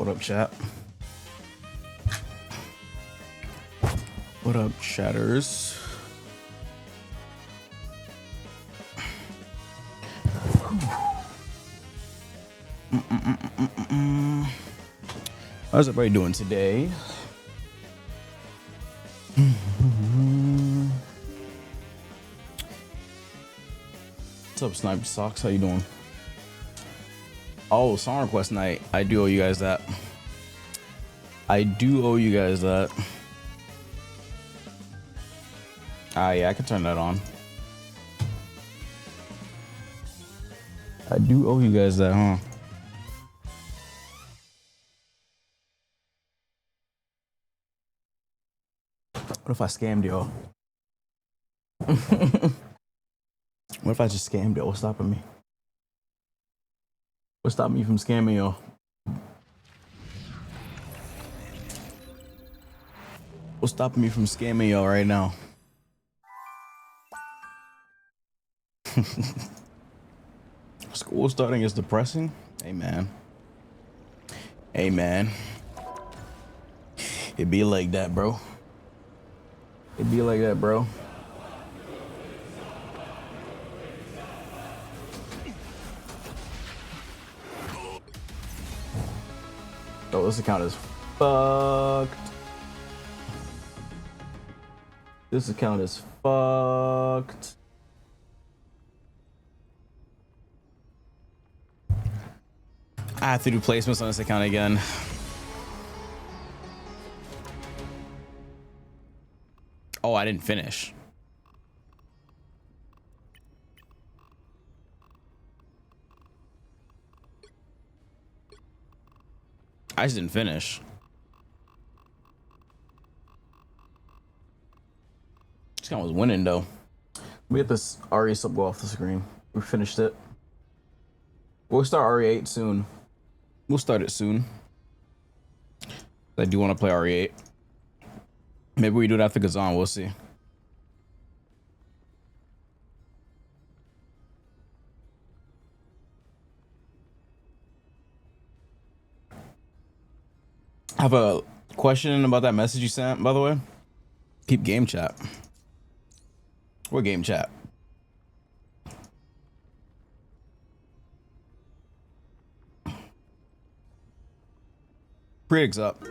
What up, chat? What up, chatters? How's everybody doing today? What's up, Sniper Socks? How you doing? Oh, song request night. I do owe you guys that. I do owe you guys that. Ah, yeah, I can turn that on. I do owe you guys that, huh? What if I scammed y'all? What if I just scammed y'all? What's stopping me? What's stopping me from scamming y'all? What's stopping me from scamming y'all right now? School starting is depressing. Hey man. Hey man. It be like that, bro. It be like that, bro. Oh, this account is fucked. This account is fucked. I have to do placements on this account again. Oh, I didn't finish. I just didn't finish. This guy was winning though. We get this RE sub go off the screen. We finished it. We'll start RE8 soon. We'll start it soon. I do want to play RE8. Maybe we do it after Gazan. We'll see. I have a question about that message you sent, by the way. Keep game chat. What game chat? Predigs up.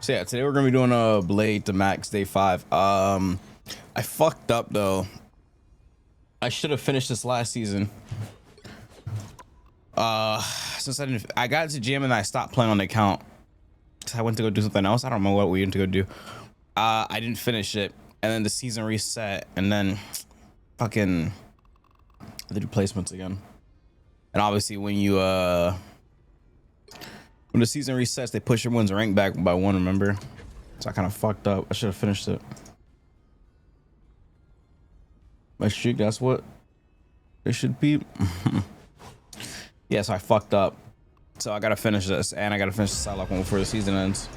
So yeah, today we're gonna be doing a Blade to Max Day 5. I fucked up though. I should have finished this last season. Since I got to gym and I stopped playing on the account. I went to go do something else. I don't know what we went to go do. I didn't finish it, and then the season reset, and then fucking I had to do placements again. And obviously, when the season resets, they push everyone's rank back by 1. Remember? So I kind of fucked up. I should have finished it. My streak. That's what it should be. Yeah, so I fucked up. So I gotta finish this, and I gotta finish the Psylocke one before the season ends.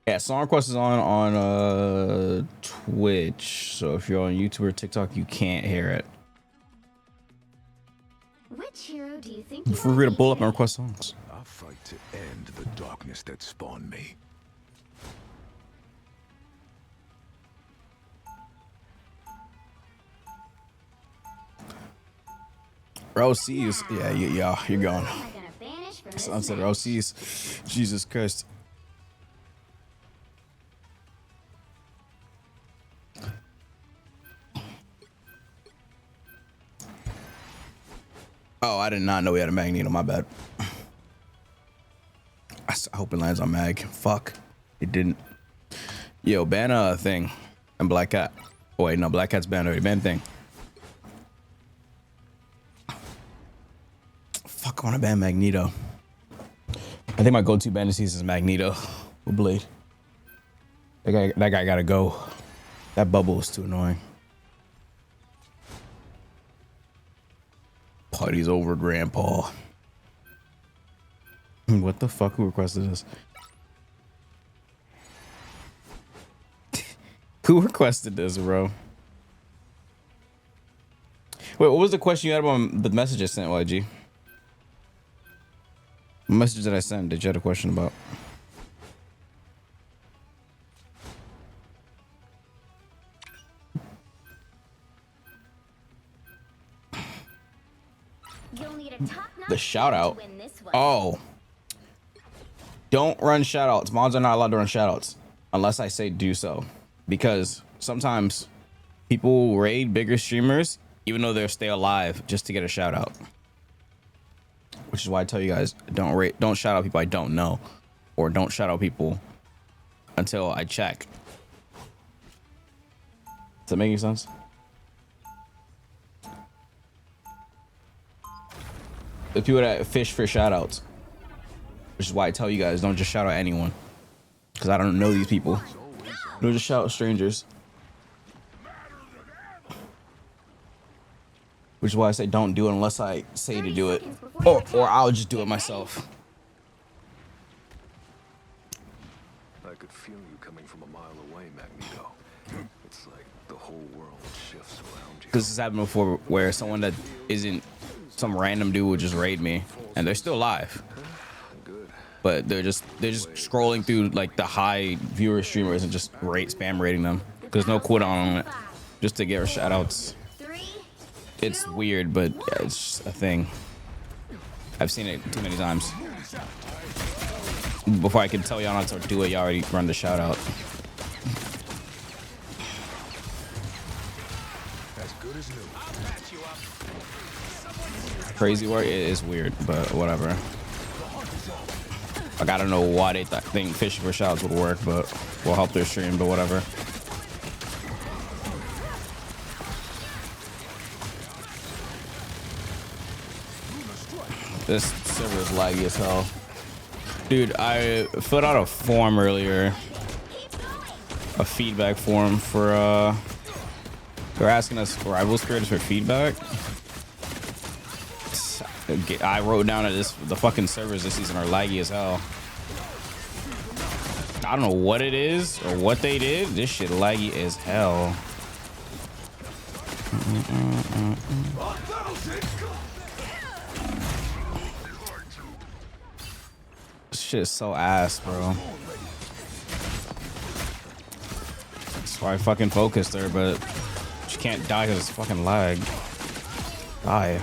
Yeah, song request is on Twitch. So if you're on YouTube or TikTok, you can't hear it. Which hero do you think Feel free to pull up and request songs. I'll fight to end the darkness that spawned me. Rossies. Yeah, you're gone. Sunset Rossies. Jesus Christ. Oh, I did not know we had a Magneto. My bad. I hope it lands on Mag. Fuck. It didn't. Yo, ban a thing. And Black Cat. Oh, wait, no, Black Cat's banned already. Ban thing. Fuck, I want to ban Magneto. I think my go-to ban this season is Magneto with Blade. That guy gotta go. That bubble was too annoying. Party's over, Grandpa. What the fuck? Who requested this? Who requested this, bro? Wait, what was the question you had about the message I sent, YG? What message that I sent? Did you have a question about? You'll need a top-notch The shout team to out. win this one. Oh. Don't run shout outs. Mods are not allowed to run shout outs unless I say do so. Because sometimes people raid bigger streamers even though they'll stay alive just to get a shout out. Which is why I tell you guys don't shout out people I don't know, or don't shout out people until I check. Does that make any sense? The people that fish for shout outs. Which is why I tell you guys don't just shout out anyone. Because I don't know these people. Don't just shout out strangers. Which is why I say don't do it unless I say to do it. Or I'll just do it myself. I could feel you coming from a mile away, Magneto. It's like the whole world shifts around you. Because this has happened before where someone that isn't some random dude would just raid me. And they're still alive. Good. But they're just scrolling through like the high viewer streamers and just spam rating them. There's no cooldown on it. Just to get shout outs. It's weird, but yeah, it's just a thing. I've seen it too many times. Before I can tell y'all not to do it, y'all already run the shout out. As good as new. Crazy work, it is weird, but whatever. I gotta know why they think fishing for shout outs would work, but will help their stream, but whatever. This server is laggy as hell. Dude, I filled out a form earlier. A feedback form for, they're asking us for rival creators for feedback. I wrote down that the fucking servers this season are laggy as hell. I don't know what it is or what they did. This shit laggy as hell. Shit is so ass, bro. That's why I fucking focused there, but you can't die because it's fucking lag. Die.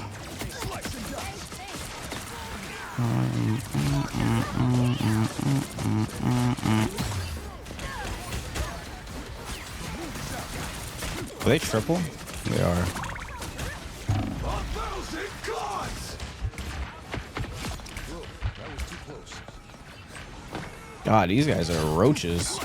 Are they triple? They are. God, these guys are roaches.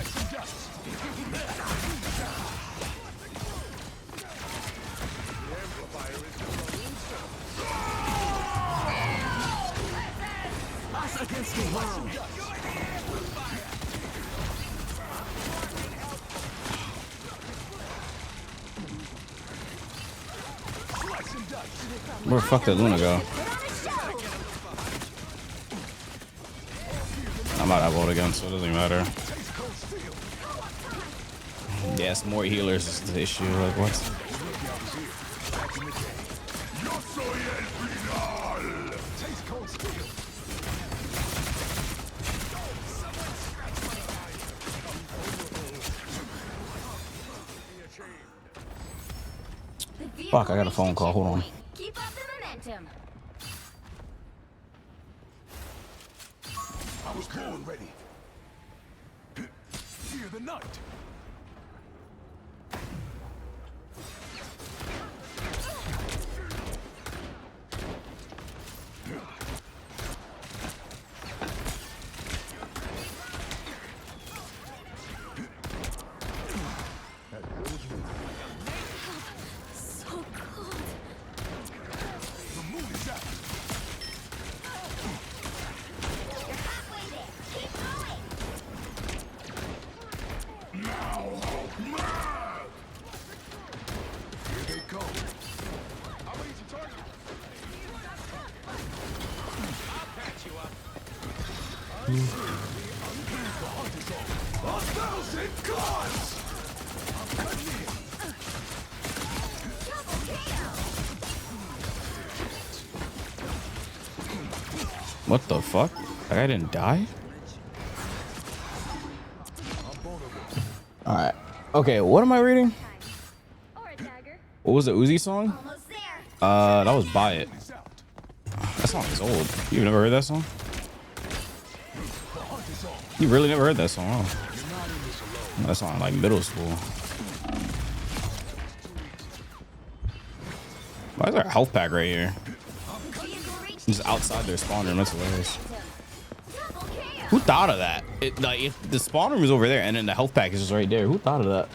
Where the fuck did Luna go? I'm out of vote again, so it doesn't matter. Yes, more healers is the issue. Like, what? Fuck, I got a phone call. Hold on. Keep up the momentum. I was born ready. Fear the night. So cold. The moon is out. You're halfway there. Keep going. Here they go. What the fuck? That guy didn't die? Alright. Okay, what am I reading? Or a dagger. What was the Uzi song? Almost there. That was Buy It. That song is old. You've never heard that song? You really never heard that song? Oh. That song like middle school. Why is there a health pack right here? Just outside their spawn room. That's hilarious. Who thought of that? It, like, if the spawn room is over there and then the health pack is just right there. Who thought of that?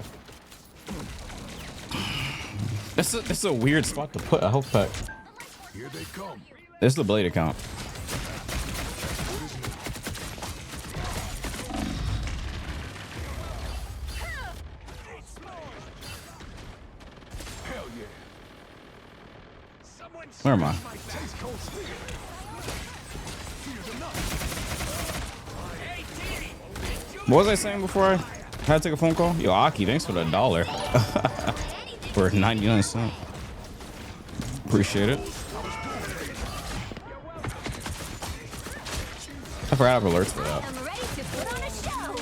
That's a weird spot to put a health pack. Here they come. This is the blade account. Hell yeah. Where am I? What was I saying before I had to take a phone call? Yo, Aki, thanks for the $1 for 99 cents. Appreciate it. I forgot I have alerts for that. I'm ready to put on a show.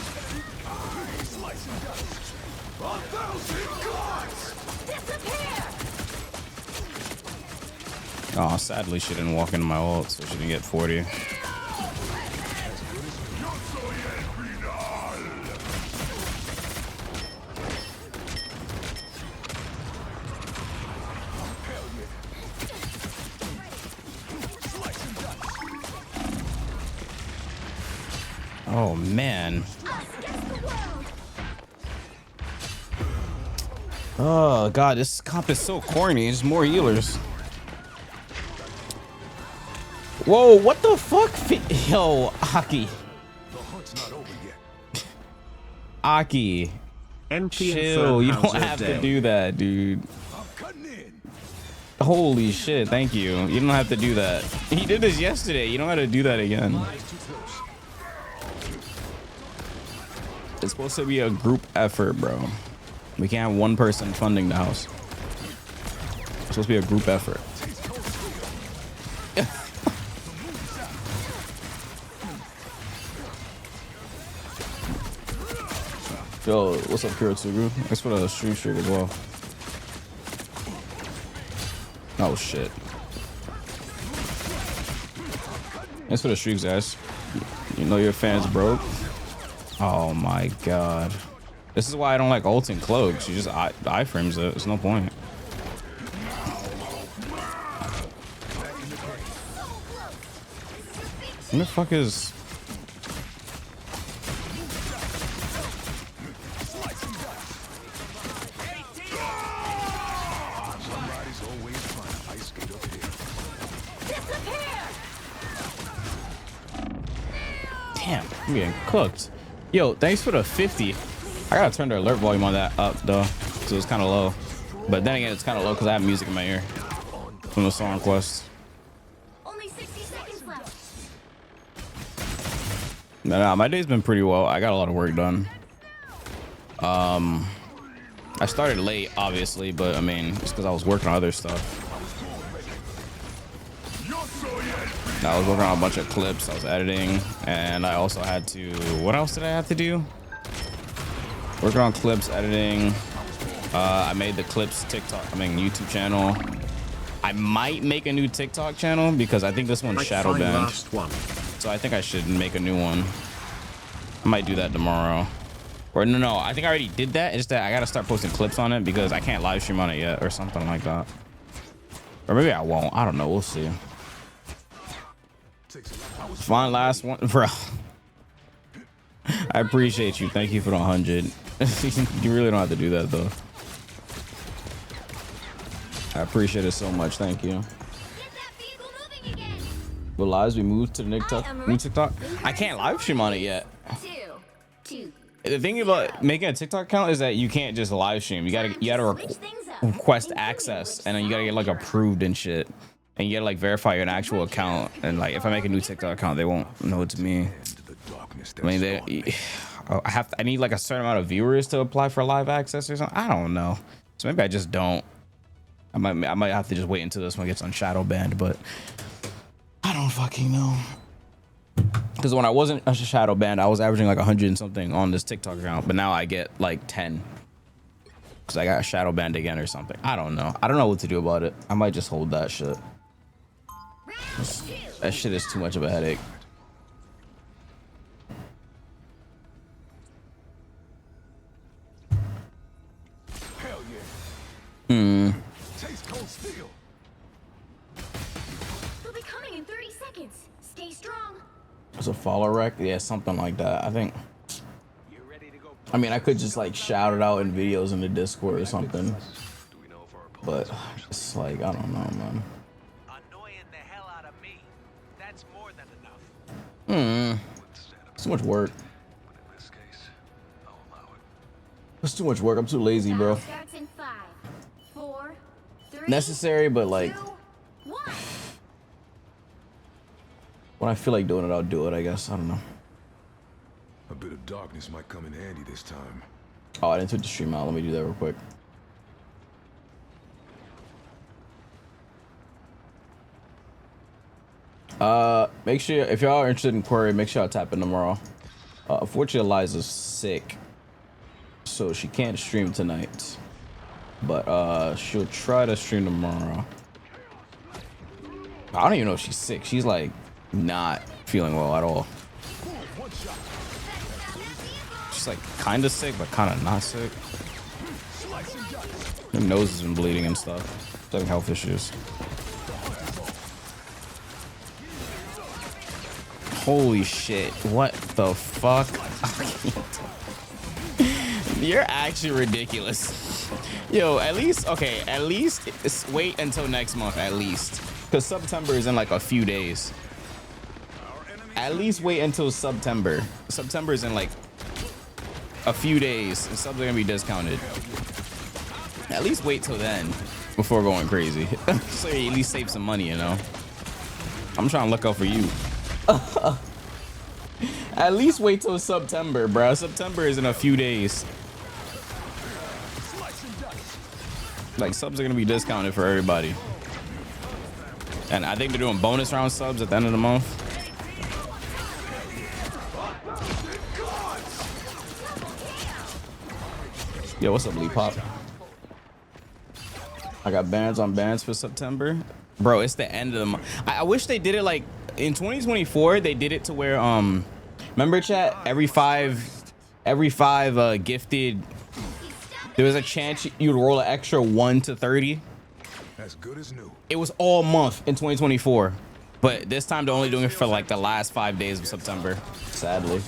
Disappear. Oh, sadly she didn't walk into my ult, so she didn't get 40. Oh man. Oh god, this comp is so corny. It's more healers. Whoa, what the fuck? Yo, Aki. The hunt's not over yet. Aki. Chill, you don't have to do that, dude. I'm cutting in. Holy shit, thank you. You don't have to do that. He did this yesterday. You don't have to do that again. It's supposed to be a group effort, bro. We can't have one person funding the house. It's supposed to be a group effort. Yo, what's up, Kiritsugu? Thanks for the stream streak as well. Oh shit. Thanks for the streaks, guys. You know your fans broke. Oh my god. This is why I don't like ulting cloaks. You just iframes it. There's no point. What the fuck is... Damn, I'm getting cooked. Yo, thanks for the 50. I gotta turn the alert volume on that up though, so it's kind of low. But then again, it's kind of low because I have music in my ear from the song request. Only 60 seconds left. Nah, my day's been pretty well. I got a lot of work done. I started late, obviously, but I mean, it's because I was working on other stuff. I was working on a bunch of clips. I was editing, and I also had to. What else did I have to do? Working on clips, editing. I made the clips TikTok. I mean YouTube channel. I might make a new TikTok channel because I think this one's shadow banned. So I think I should make a new one. I might do that tomorrow. Or no, I think I already did that. It's just that I gotta start posting clips on it because I can't live stream on it yet or something like that. Or maybe I won't. I don't know. We'll see. Fine, last one, bro. I appreciate you. Thank you for the 100. You really don't have to do that though. I appreciate it so much. Thank you. Will lives be moved to the new TikTok? I can't live stream on it yet. The thing about making a TikTok account is that you can't just live stream. You gotta request access, and then you gotta get like approved and shit. And you gotta like verify your actual account, and like if I make a new TikTok account, they won't know it's me. I mean, I need like a certain amount of viewers to apply for live access or something. I don't know. So maybe I just don't. I might have to just wait until this one gets on shadow banned, but I don't fucking know. Because when I wasn't a shadow banned, I was averaging like 100 and something on this TikTok account, but now I get like 10. Because I got shadow banned again or something. I don't know. I don't know what to do about it. I might just hold that shit. That shit is too much of a headache. Hell yeah. Taste cold steel. They'll be coming in 30 seconds. Stay strong. It's a follow rec? Yeah, something like that. I think. I mean, I could just like shout it out in videos in the Discord or something. But it's like, I don't know, man. Annoying the hell out of me. That's more than enough. It's too much work. It's too much work. I'm too lazy, bro. Starts in 5, 4, 3, Necessary, but like 2, 1. when I feel like doing it, I'll do it, I guess. I don't know. A bit of darkness might come in handy this time. Oh, I didn't take the stream out. Let me do that real quick. Make sure if y'all are interested in Query, make sure y'all tap in tomorrow. Unfortunately, Eliza's sick, so she can't stream tonight. But she'll try to stream tomorrow. I don't even know if she's sick. She's like not feeling well at all. She's like kind of sick, but kind of not sick. Her nose has been bleeding and stuff. She's having health issues. Holy shit. What the fuck? You're actually ridiculous. Yo, at least, okay, at least wait until next month, at least. Because September is in like a few days. At least wait until September. September is in like a few days and subs are gonna be discounted. At least wait till then before going crazy. So you at least save some money, you know. I'm trying to look out for you. At least wait till September, bro. September is in a few days. Like subs are gonna be discounted for everybody. And I think they're doing bonus round subs at the end of the month. Yo, what's up, Lee Pop? I got bans on bans for September. Bro, it's the end of the month. I wish they did it like in 2024. They did it to where remember chat, every five gifted, there was a chance you'd roll an extra 1 to 30. As good as new. It was all month in 2024, but this time they're only doing it for like the last 5 days of September. Sadly.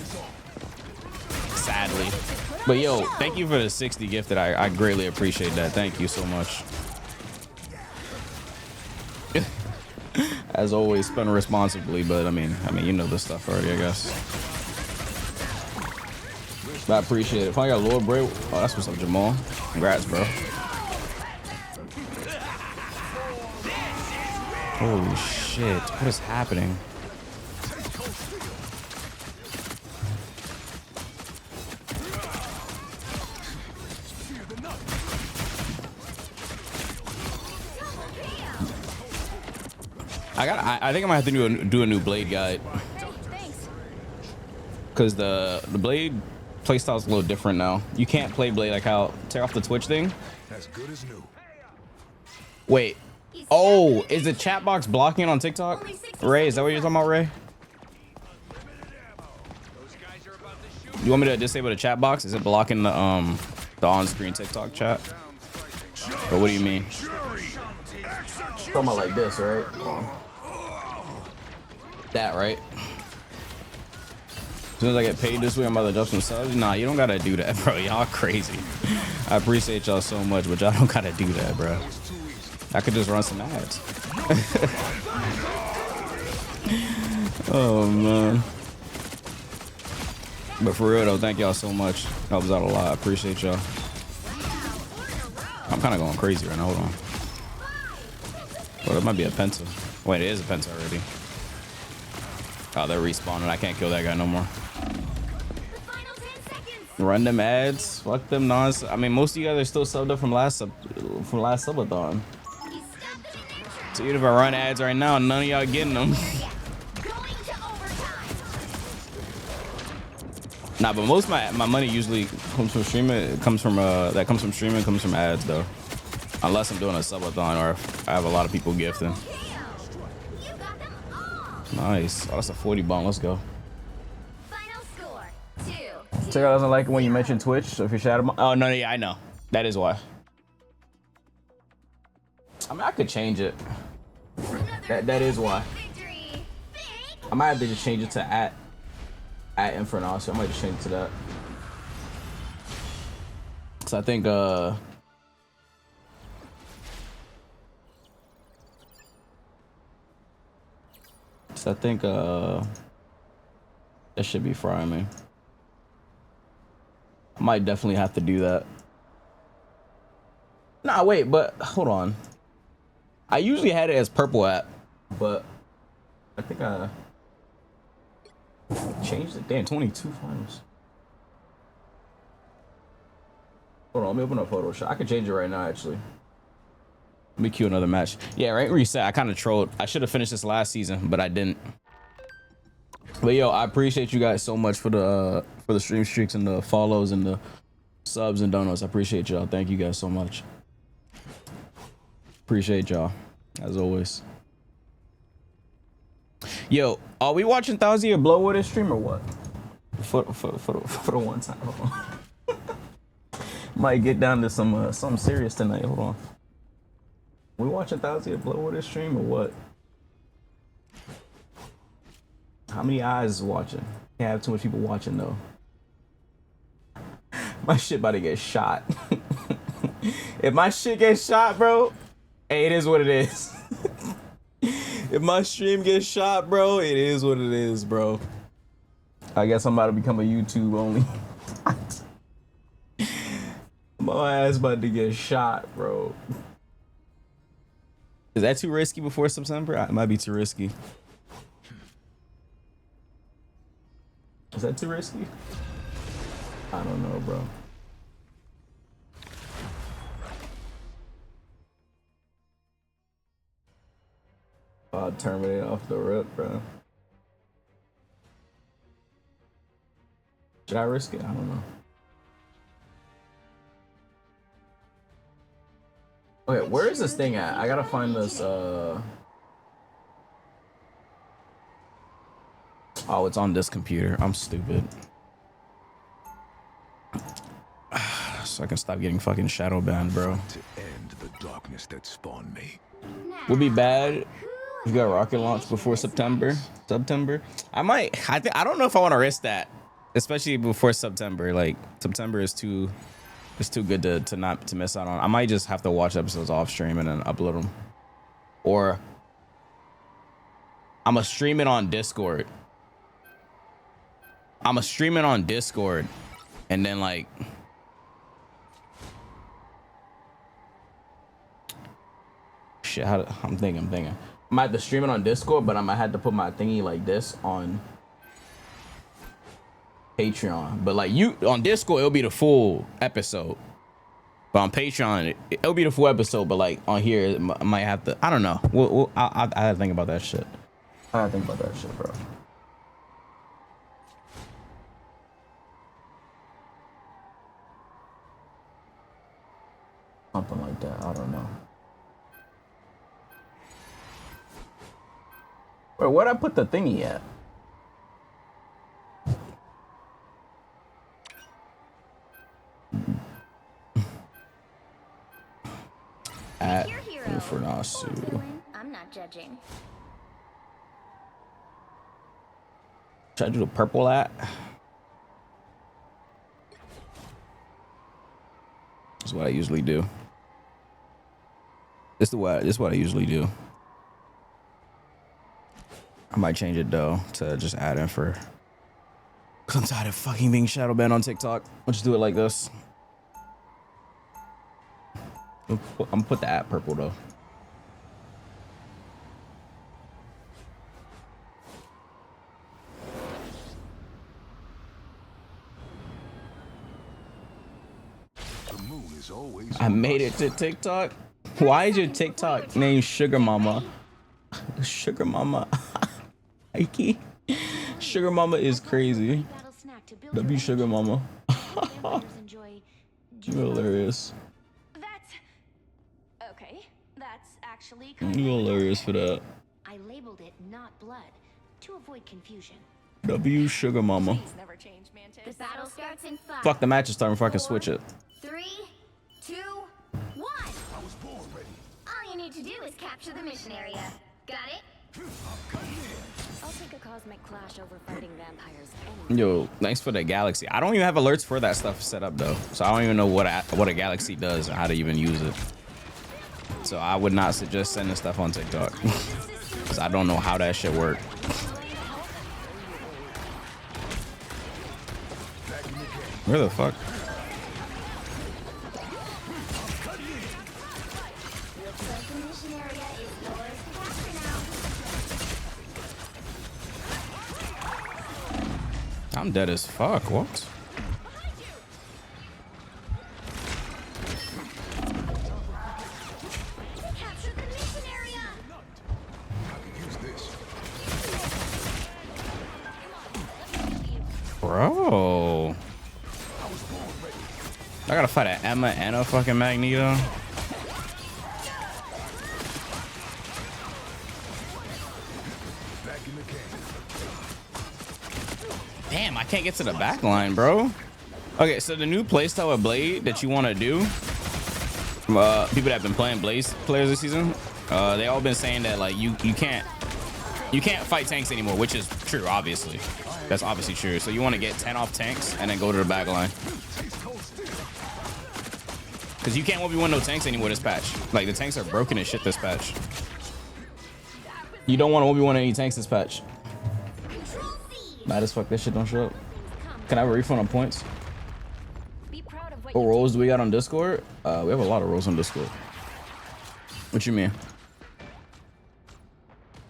But yo, thank you for the 60 gifted. I greatly appreciate that. Thank you so much. As always, spend responsibly, but I mean, you know this stuff already, I guess. But I appreciate it. If I got Lord Bray, oh, that's what's up, Jamal. Congrats, bro. Holy shit, what is happening? I think I might have to do a new blade guide. Cause the blade playstyle is a little different now. You can't play blade like how tear off the Twitch thing. As good as new. Wait. Oh, is the chat box blocking it on TikTok? Ray, is that what you're talking about, Ray? You want me to disable the chat box? Is it blocking the on-screen TikTok chat? Or what do you mean? Talking about like this, right? That, right? As soon as I get paid this week, I'm about to adjust some subs. Nah, you don't gotta do that, bro. Y'all crazy. I appreciate y'all so much, but y'all don't gotta do that, bro. I could just run some ads. Oh, man. But for real, though, thank y'all so much. Helps out a lot. I appreciate y'all. I'm kind of going crazy right now. Hold on. Well, it might be a penta. Wait, it is a penta already. Oh, they're respawning. I can't kill that guy no more. Run them ads. Fuck them nonsense. I mean, most of you guys are still subbed up from last subathon. So even if I run ads right now, none of y'all getting them. Nah, but most of my money usually comes from streaming. It comes from that comes from streaming, comes from ads though. Unless I'm doing a subathon or if I have a lot of people gifting. You got them all. Nice. Oh, that's a 40 bomb. Let's go. Final score 2. Ticker doesn't like it when you mention Twitch. So if you're shadow, oh no, yeah, I know. That is why. I mean, I could change it. That is why. Victory. I might have to just change it to at Infernasu. I might just change it to that. So I think so I think that should be frying me. I might definitely have to do that. Nah, wait, but hold on. I usually had it as purple app, but I think I changed it. Damn, 22 finals. Hold on, let me open up Photoshop. I can change it right now, actually. Let me cue another match. Yeah, right, reset. I kind of trolled. I should have finished this last season, but I didn't. But yo, I appreciate you guys so much for the stream streaks and the follows and the subs and donuts. I appreciate y'all. Thank you guys so much. Appreciate y'all, as always. Yo, are we watching Thousand Blow with his stream or what? For the one time. Hold on. Might get down to something serious tonight. Hold on. We watching Thousand Blow with his stream or what? How many eyes is watching? Can't have too much people watching though. My shit about to get shot. If my shit gets shot, bro, hey, it is what it is. If my stream gets shot, bro, it is what it is, bro. I guess I'm about to become a YouTube only. My ass about to get shot, bro. Is that too risky before September? It might be too risky. Is that too risky? I don't know, bro. I'll terminate off the rip, bro. Should I risk it? I don't know. Okay, where is this thing at? I gotta find this, Oh, it's on this computer. I'm stupid. So I can stop getting fucking shadow banned, bro. To end the darkness that spawned me. Would be bad. You got rocket launch before September. I don't know if I want to risk that, especially before September. Like September is too good to miss out on. I might just have to watch episodes off stream and then upload them, or I'm gonna stream it on Discord. And then like shit. I'm thinking. I might have to stream it on Discord, but I might have to put my thingy like this on Patreon. But like you on Discord, it'll be the full episode. But on Patreon, it'll be the full episode. But like on here, I might have to. I don't know. I have to think about that shit. I have to think about that shit, bro. Something like that. I don't know. Wait, where'd I put the thingy at? At Infernasu. I'm not judging. Should I do the purple at? That's what I usually do. This is what I usually do. I might change it though to just add in for. Cause I'm tired of fucking being shadow banned on TikTok. I'll just do it like this. I'm gonna put the at purple though. The moon is always I made it to TikTok. Why is your TikTok named Sugar Mama? Sugar Mama. Ike. Sugar Mama is crazy. Battle snack back to build W your Sugar energy. Mama. Vampires enjoy You're hilarious. That's okay. That's actually You're hilarious for that. I labeled it not blood to avoid confusion. W Sugar Mama. Please never change, Mantis. The battle starts in 5. Fuck, the match is starting before I can switch it. 3, 2, 1. I was born ready. All you need to do is capture the mission area. Got it? I'll take a cosmic clash over fighting vampires anyway. Yo, thanks for the galaxy. I don't even have alerts for that stuff set up though, so I don't even know what a galaxy does or how to even use it. So I would not suggest sending stuff on TikTok because I don't know how that shit work. Where the fuck? Looks like the mission area is yours to capture now. I'm dead as fuck. What? Capture the mission area. Bro. I gotta fight an Emma and a fucking Magneto. Damn, I can't get to the back line, bro. Okay, so the new playstyle of Blade that you want to do, people that have been playing Blade players this season, they all been saying that like you can't fight tanks anymore, which is true, obviously. That's obviously true. So you want to get 10 off tanks and then go to the back line. Because you can't 1v1 no tanks anymore this patch. Like, the tanks are broken as shit this patch. You don't want to 1v1 any tanks this patch. Mad as fuck, this shit don't show up. Can I have a refund on points? Be proud of what What you roles do we got on Discord? We have a lot of roles on Discord. What you mean?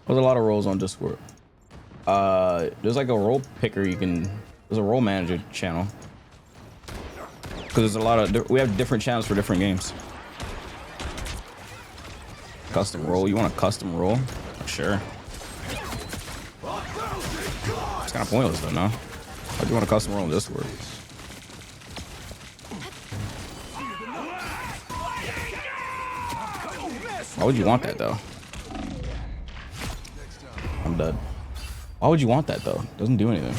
There's a lot of roles on Discord. There's like a role picker you can... There's a role manager channel. Because there's a lot of... We have different channels for different games. Custom role. You want a custom role? Sure. It's kind of pointless though, no? Why do you want a custom role on Discord? Why would you want that though? I'm dead. Why would you want that though? Doesn't do anything.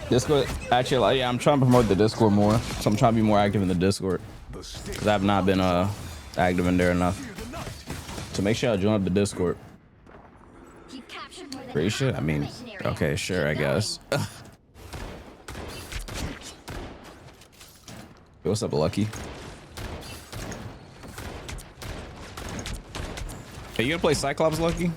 Discord, actually, like, yeah, I'm trying to promote the Discord more, so I'm trying to be more active in the Discord because I've not been active in there enough. So make sure I join up the Discord. You've captured more than Great shit. I half the mean, mission area. okay, sure, I Keep guess. Yo, what's up, Lucky? Hey, you gonna play Cyclops, Lucky?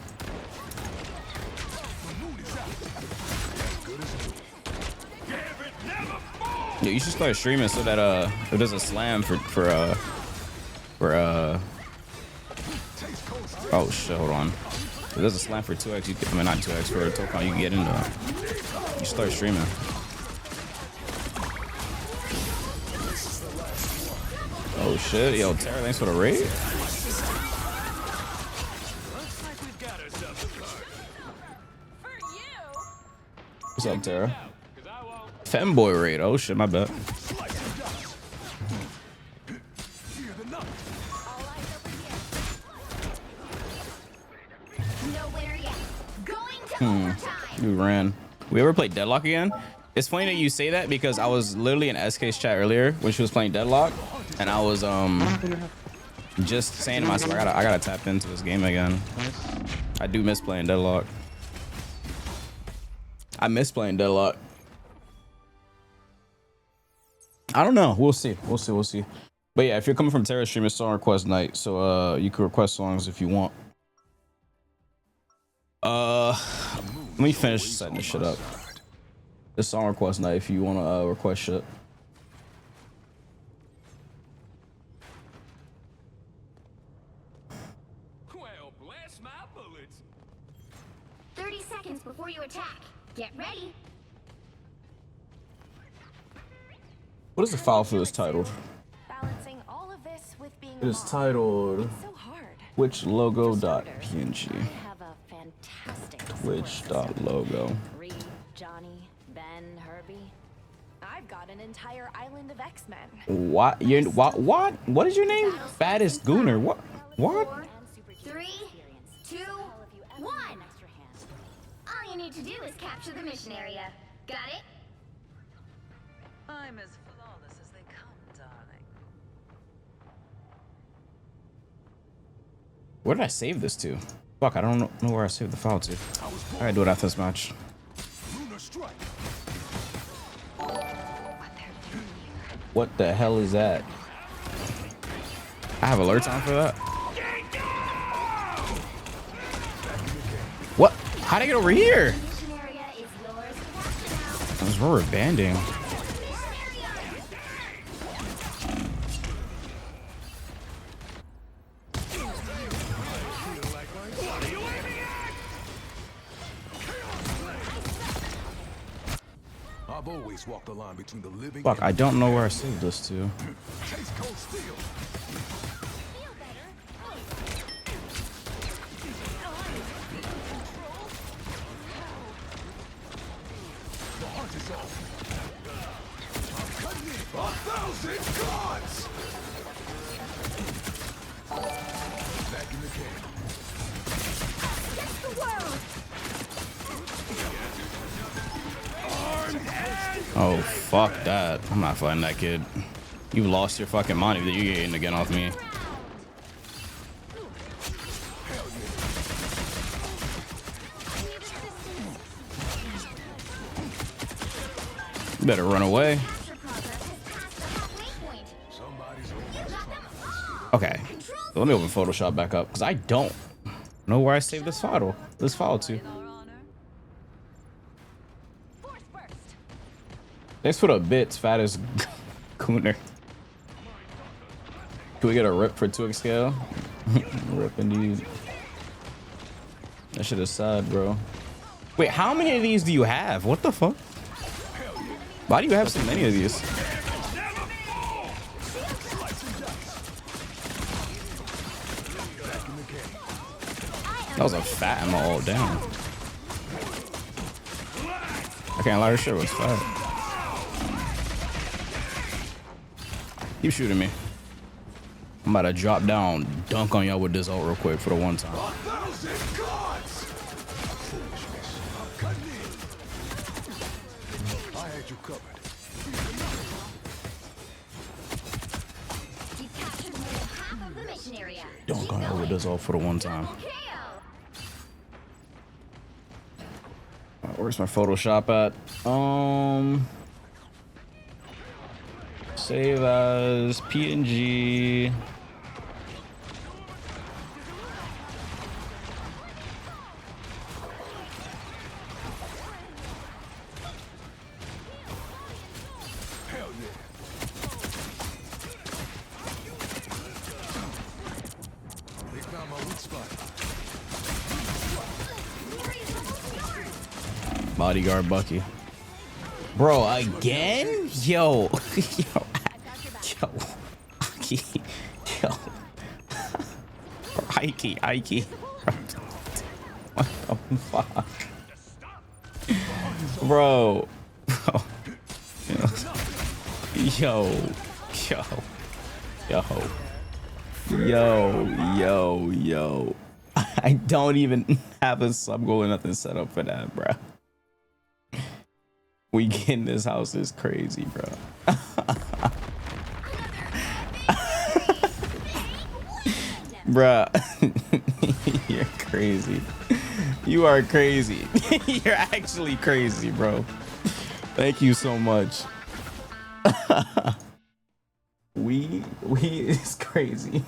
Yeah, you should start streaming so that if there's a slam for oh shit, hold on. If there's a slam for 2x, you can, I mean not 2x, for a token, you can get into it. You start streaming. Oh shit, yo, Tara, thanks for the raid. What's up, Tara? Femboy raid. Oh shit, my bad. Nowhere yet. Going to overtime. We ran. We ever played Deadlock again? It's funny that you say that because I was literally in SK's chat earlier when she was playing Deadlock, and I was just saying to myself, I gotta tap into this game again. I do miss playing Deadlock. I miss playing Deadlock. I don't know. We'll see. We'll see. We'll see. But yeah, if you're coming from Terra stream, it's song request night, so you can request songs if you want. Let me finish setting this shit up. It's song request night if you want to request shit. Well, bless my bullets. 30 seconds before you attack. Get ready. What is the file for this titled? Balancing all of this with being It is mom. titled So hard. whichlogo.png. I have a fantastic Which.logo. entire island of X-Men. What? You what? What? What is your name? Fattest Gooner. What? What? 4, 3, 2, 1. All you need to do is capture the mission area. Got it? I'm as flawless as they come, darling. Where did I save this to? Fuck, I don't know where I saved the file to. I gotta do it after this match. What the hell is that? I have alerts on for that. What? How'd I get over here? Mission area is yours. Capture now. That was rubber banding. I've always walked the line between the living. Fuck, I don't know where I saved this to. Chase cold steel. The hunt is off. I'm cutting in 1,000 gods. Back in the game. That's the world. Oh, fuck that. I'm not fighting that kid. You lost your fucking mind if you're getting again off me. You better run away. Capture progress has passed the halfway point. Somebody's always trying. Okay. So let me open Photoshop back up because I don't know where I saved this file. This file to. Force burst. Thanks for the bits, fattest Cooner. Can we get a rip for 2x scale? Rip indeed. That shit is sad, bro. Wait, how many of these do you have? What the fuck? Why do you have so many of these? That was a fat ammo all down. I can't lie, this shit was fat. Keep shooting me. I'm about to drop down, dunk on y'all with this ult real quick for the one time. 1,000 gods. I'm cutting in. I had you covered. You've captured more than half of the mission area. Dunk on y'all with this ult for the one time. KO. Where's my Photoshop at? Save as PNG. Hell yeah. They found my weak spot. Bodyguard Bucky. Bro, again? Yo. Yo. Yo. Yo. Ike. What the fuck? Bro. Yo. Yo. I don't even have a sub goal or nothing set up for that, bro. We getting this house is crazy, bro. Bruh. You're crazy. You are crazy. You're actually crazy, bro. Thank you so much. We is crazy.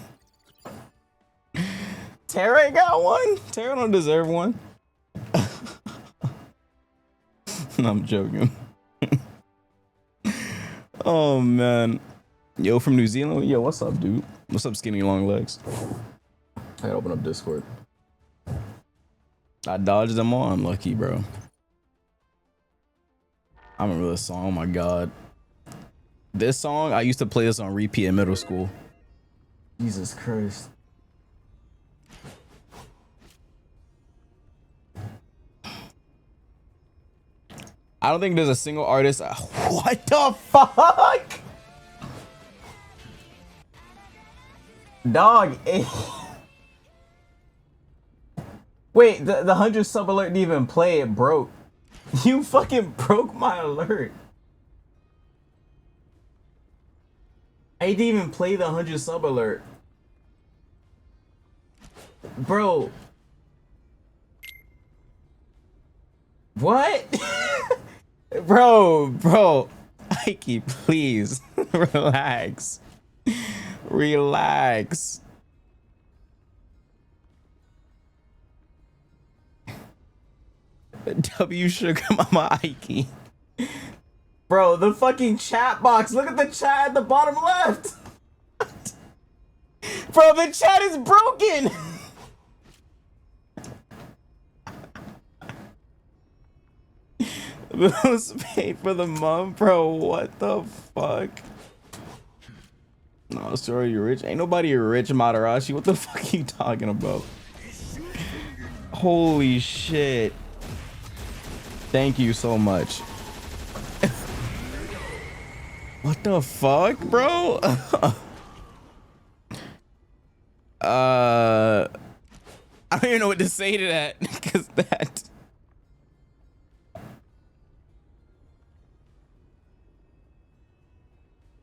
Tara got one? Tara don't deserve one. I'm joking. Oh man. Yo, from New Zealand. Yo, what's up, dude? What's up, skinny long legs? I gotta open up Discord. I dodged them all. I'm lucky, bro. I remember this song. Oh my god. This song, I used to play this on repeat in middle school. Jesus Christ. I don't think there's a single artist. What the fuck? Dog. Wait, the 100 sub alert didn't even play. It broke. You fucking broke my alert. I didn't even play the 100 sub alert. Bro. What? Bro. Mikey, please. Relax. Relax. W Sugar Mama Ike. Bro, the fucking chat box. Look at the chat at the bottom left. Bro, the chat is broken. Bills paid for the month, bro. What the fuck? No, sorry, you're rich. Ain't nobody rich, Madarashi. What the fuck are you talking about? Holy shit. Thank you so much. What the fuck, bro? I don't even know what to say to that, because that...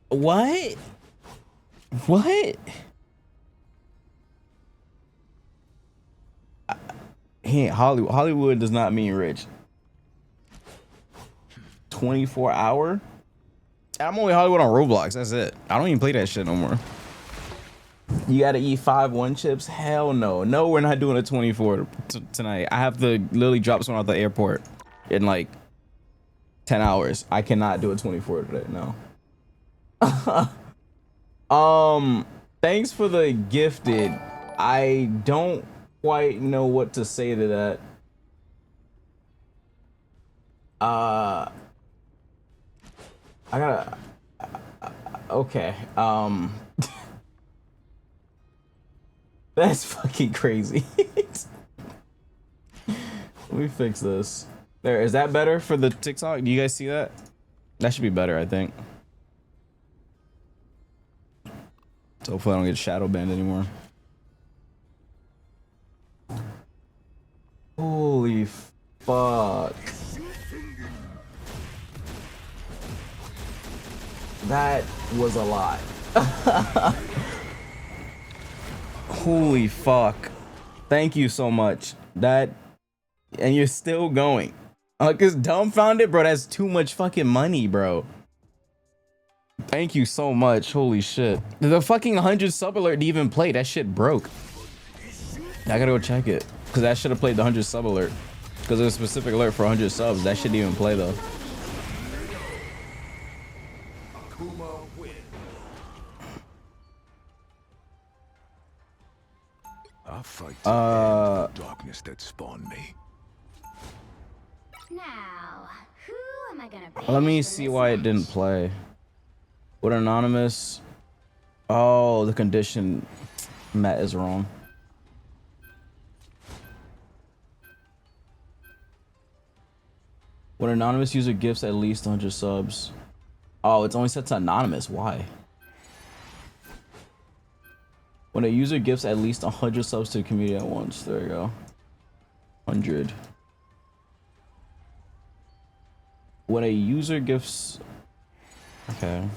What? What? Hey, Hollywood does not mean rich. 24 hour? I'm only Hollywood on Roblox. That's it. I don't even play that shit no more. You gotta eat 5 1 chips? Hell no. No, we're not doing a 24 tonight. I have to literally drop someone at the airport in like 10 hours. I cannot do a 24 today. No. Thanks for the gifted. I don't quite know what to say to that. I gotta okay. That's fucking crazy. Let me fix this. There, is that better for the TikTok? Do you guys see that? That should be better, I think. So hopefully I don't get shadow banned anymore. Holy fuck. That was a lot. Holy fuck. Thank you so much. That, and you're still going. Cause dumbfounded, bro, that's too much fucking money, bro. Thank you so much. Holy shit. The fucking 100 sub alert didn't even play. That shit broke. I gotta go check it. Cause that should have played the 100 sub alert. Cause there's a specific alert for 100 subs. That shouldn't even play though. I'll fight the darkness that spawned me. Now, who am I gonna pick? Let me see why it didn't play. What anonymous? Oh, the condition Matt is wrong. When anonymous user gifts at least 100 subs. Oh, it's only set to anonymous. Why? When a user gifts at least 100 subs to the community at once. There you go. 100. When a user gifts... Okay.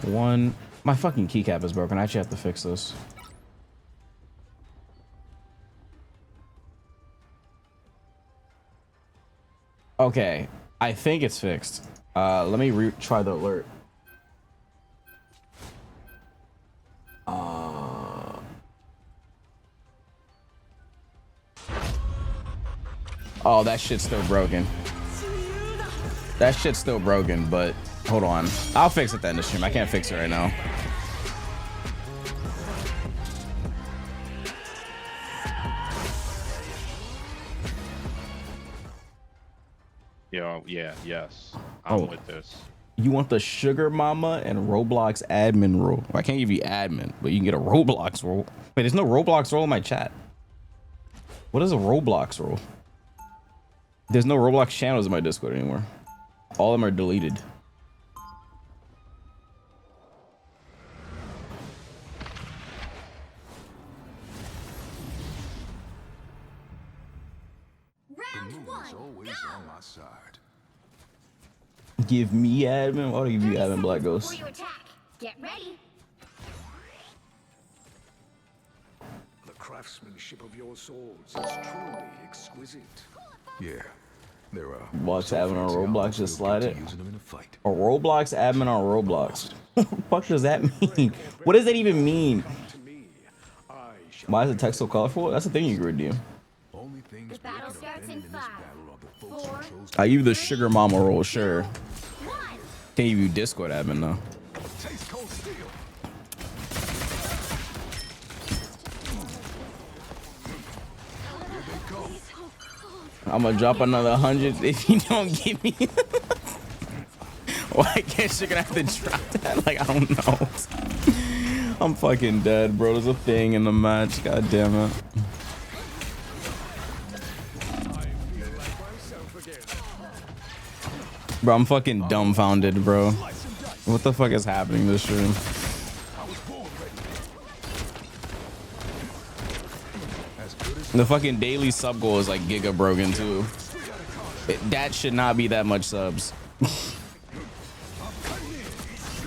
One, my fucking keycap is broken. I actually have to fix this. Okay, I think it's fixed. Let me retry the alert. Oh, that shit's still broken. That shit's still broken, but hold on. I'll fix it then in the stream. I can't fix it right now. Yeah, yes. I'm with this. You want the sugar mama and Roblox admin role. Well, I can't give you admin, but you can get a Roblox role. Wait, there's no Roblox role in my chat. What is a Roblox role? There's no Roblox channels in my Discord anymore. All of them are deleted. Round one, Always go! on my side. Give me admin. I'll give you 30 admin, Black seconds Ghost. before you attack. Get ready. The craftsmanship of your swords is truly exquisite. Yeah, there are. Box admin on Roblox, just slide it. Using them in a fight. A Roblox admin on Roblox. What the fuck does that mean? What does that even mean? To me, I shall Why is the text so colorful? That's the thing you can redeem. only things The battle broken or starts in bending in this 5, battle are the folks 4, who chose I give you the sugar mama role, sure. 1. Can't give you Discord admin though. to taste cold steel. I'm gonna drop another 100 if you don't give me. Why can't you gonna have to drop that? Like, I don't know. I'm fucking dead, bro. There's a thing in the match. God damn it. Bro, I'm fucking dumbfounded, bro. What the fuck is happening this stream? The fucking daily sub goal is like giga broken too. That should not be that much subs.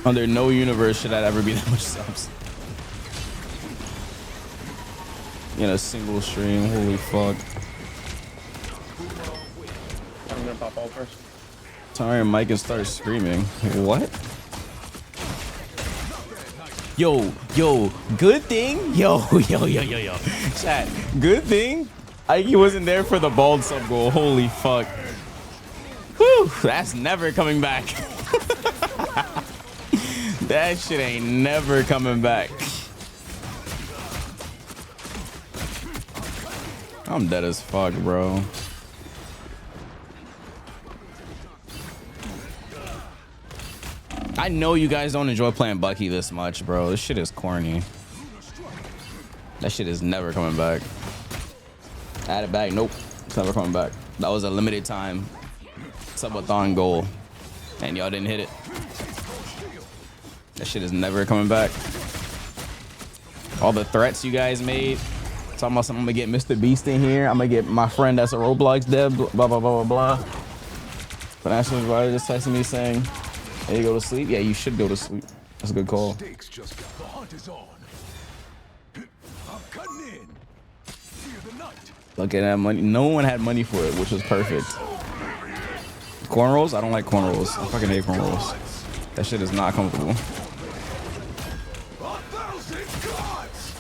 Under no universe should that ever be that much subs. In a single stream, holy fuck. I'm gonna pop out first. Sorry, Mike and start screaming. What? Yo, good thing. Yo. Chat, good thing Ike wasn't there for the bald sub goal. Holy fuck. Whew, that's never coming back. That shit ain't never coming back. I'm dead as fuck, bro. I know you guys don't enjoy playing Bucky this much, bro. This shit is corny. That shit is never coming back. Add it back. Nope. It's never coming back. That was a limited time subathon goal. And y'all didn't hit it. That shit is never coming back. All the threats you guys made. Talking about something, I'm gonna get Mr. Beast in here. I'm gonna get my friend that's a Roblox dev. Blah, blah, blah, blah, blah. But actually, Ryder just texted me saying, hey, you go to sleep? Yeah, you should go to sleep. That's a good call. Stakes just got the hunt is on. I'm cutting in. Fear the night. Look at that money. No one had money for it, which was perfect. Cornrows? I don't like cornrows. I fucking hate cornrows. That shit is not comfortable. 1,000 gods.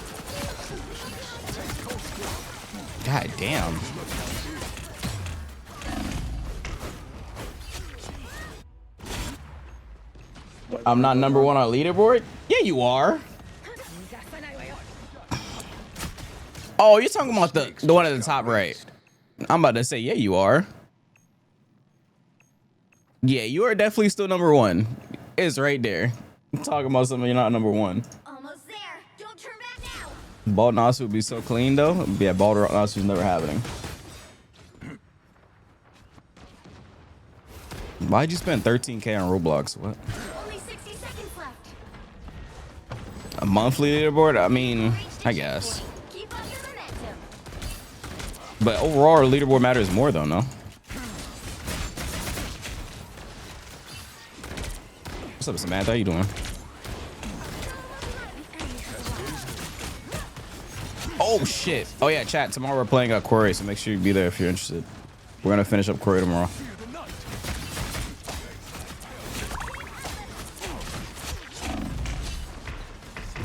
God damn. I'm not number one on leaderboard? Yeah, you are. Oh, you're talking about the one at the top right. I'm about to say, yeah, you are. Yeah, you are definitely still number one. It's right there. I'm talking about something you're not number one. Almost there. Don't turn back now. Bald Nasu would be so clean though. Yeah, Bald Nasu's never happening. Why'd you spend 13K on Roblox? What? Only 60 seconds left. A monthly leaderboard? I mean, I guess. Keep up your momentum. But overall, our leaderboard matters more though, no? What's up, Samantha? How you doing? Oh shit! Oh yeah, chat. Tomorrow we're playing Quarry, so make sure you be there if you're interested. We're gonna finish up Quarry tomorrow.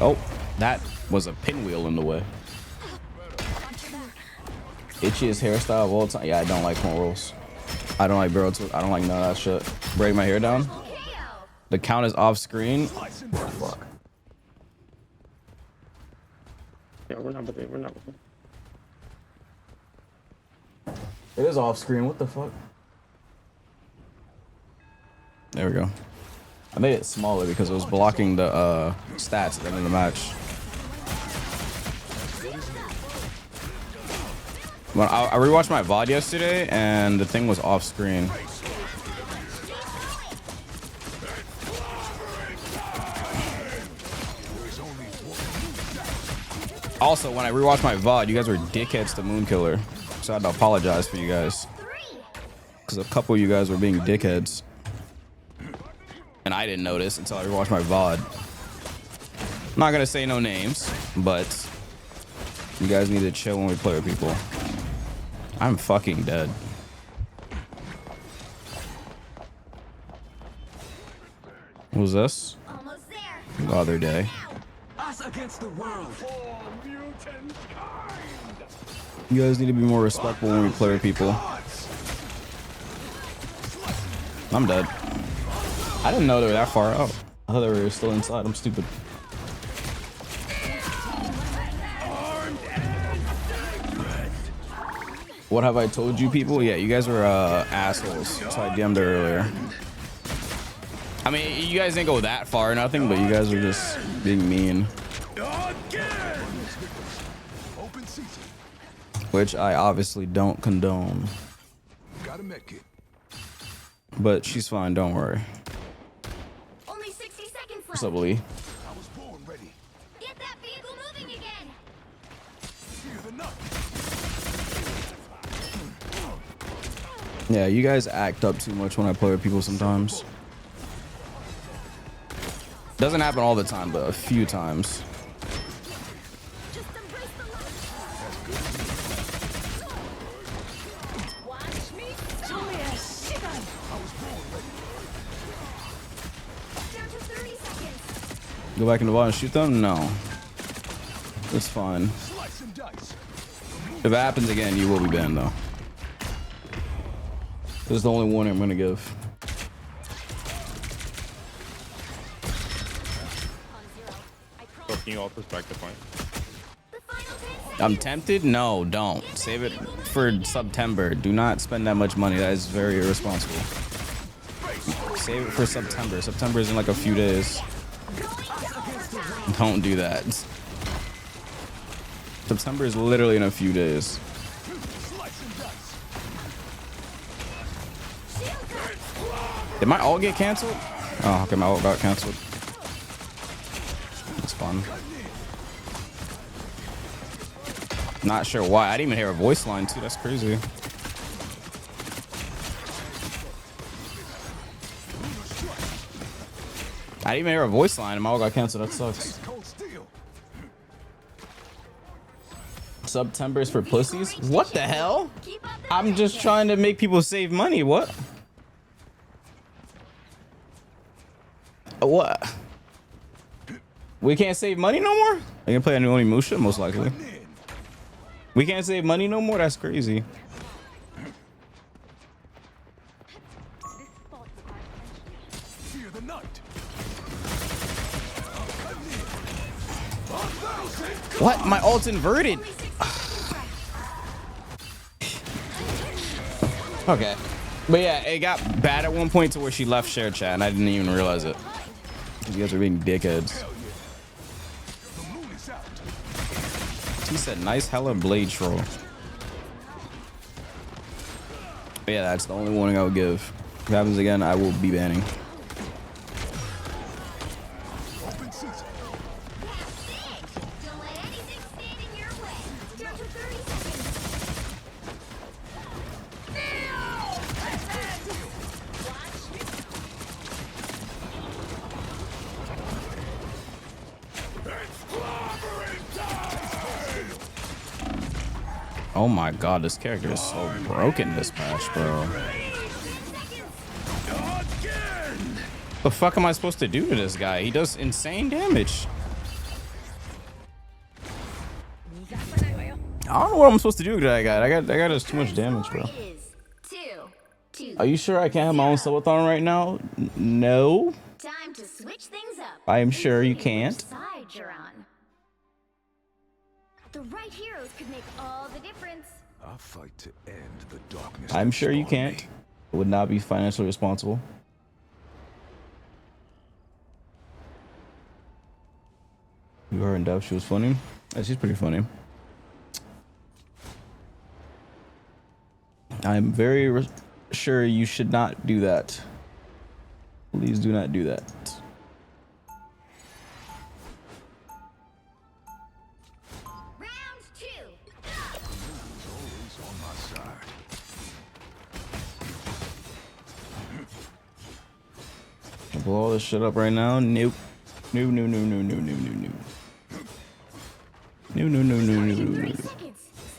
Oh, that was a pinwheel in the way. Itchiest hairstyle of all time. Yeah, I don't like cornrows. I don't like barrel too. I don't like none of that shit. Break my hair down. The count is off screen. Fuck. Yeah, we're not with it. We're not with it. It is off screen. What the fuck? There we go. I made it smaller because it was blocking the stats at the end of the match. When I rewatched my VOD yesterday and the thing was off screen. Also, when I rewatched my VOD, you guys were dickheads to Moonkiller. So I had to apologize for you guys. Because a couple of you guys were being dickheads. And I didn't notice until I rewatched my VOD. I'm not going to say no names, but you guys need to chill when we play with people. I'm fucking dead. What was this? Almost there. The other day. Us against the world. You guys need to be more respectful when we play with people. I'm dead. I didn't know they were that far out. I thought they were still inside. I'm stupid. What have I told you people? Yeah, you guys were assholes. So I DM'd her earlier. I mean, you guys didn't go that far or nothing, but you guys were just being mean. Which I obviously don't condone. But she's fine, don't worry. Only 60 seconds left. What's up, Lee? Get that vehicle moving again. Yeah, you guys act up too much when I play with people sometimes. Doesn't happen all the time, but a few times. Just embrace the light. Watch me. Show me a shit. Down to 30 seconds. Go back in the ball and shoot them? No. It's fine. If it happens again, you will be banned, though. This is the only warning I'm gonna give. Can you all perspective point? I'm tempted? No, don't. Save it for September. Do not spend that much money. That is very irresponsible. Save it for September. September is in like a few days. Don't do that. September is literally in a few days. Did my ult get canceled? Oh, okay, my ult got canceled. It's fun. Not sure why. I didn't even hear a voice line too. That's crazy. I didn't even hear a voice line and my ult got canceled. That sucks. September's for pussies? What the hell? I'm just trying to make people save money. What? What? We can't save money no more? I can play a new Onimusha, most likely. We can't save money no more? That's crazy. What? My ult's inverted. Okay. But yeah, it got bad at one point to where she left share chat and I didn't even realize it. You guys are being dickheads. He said, nice hella blade troll. But yeah, that's the only warning I would give. If it happens again, I will be banning. Oh my god, this character is so broken this match, bro. The fuck am I supposed to do to this guy? He does insane damage. I don't know what I'm supposed to do to that guy. I got just too much damage, bro. Are you sure I can't have my own subathon right now? No. Time to switch things up. I am sure you can't. Side you're on. The right heroes could make all the difference. I'll fight to end the darkness. I'm sure you that can't. spawned me. It would not be financially responsible. You heard in depth she was funny. Yeah, she's pretty funny. I'm very sure you should not do that. Please do not do that. Round 2. Always on my side. Blow all this shit up right now? Nope. No, no, no, no, no, no, no, no. No, no, no, no, no, no, no.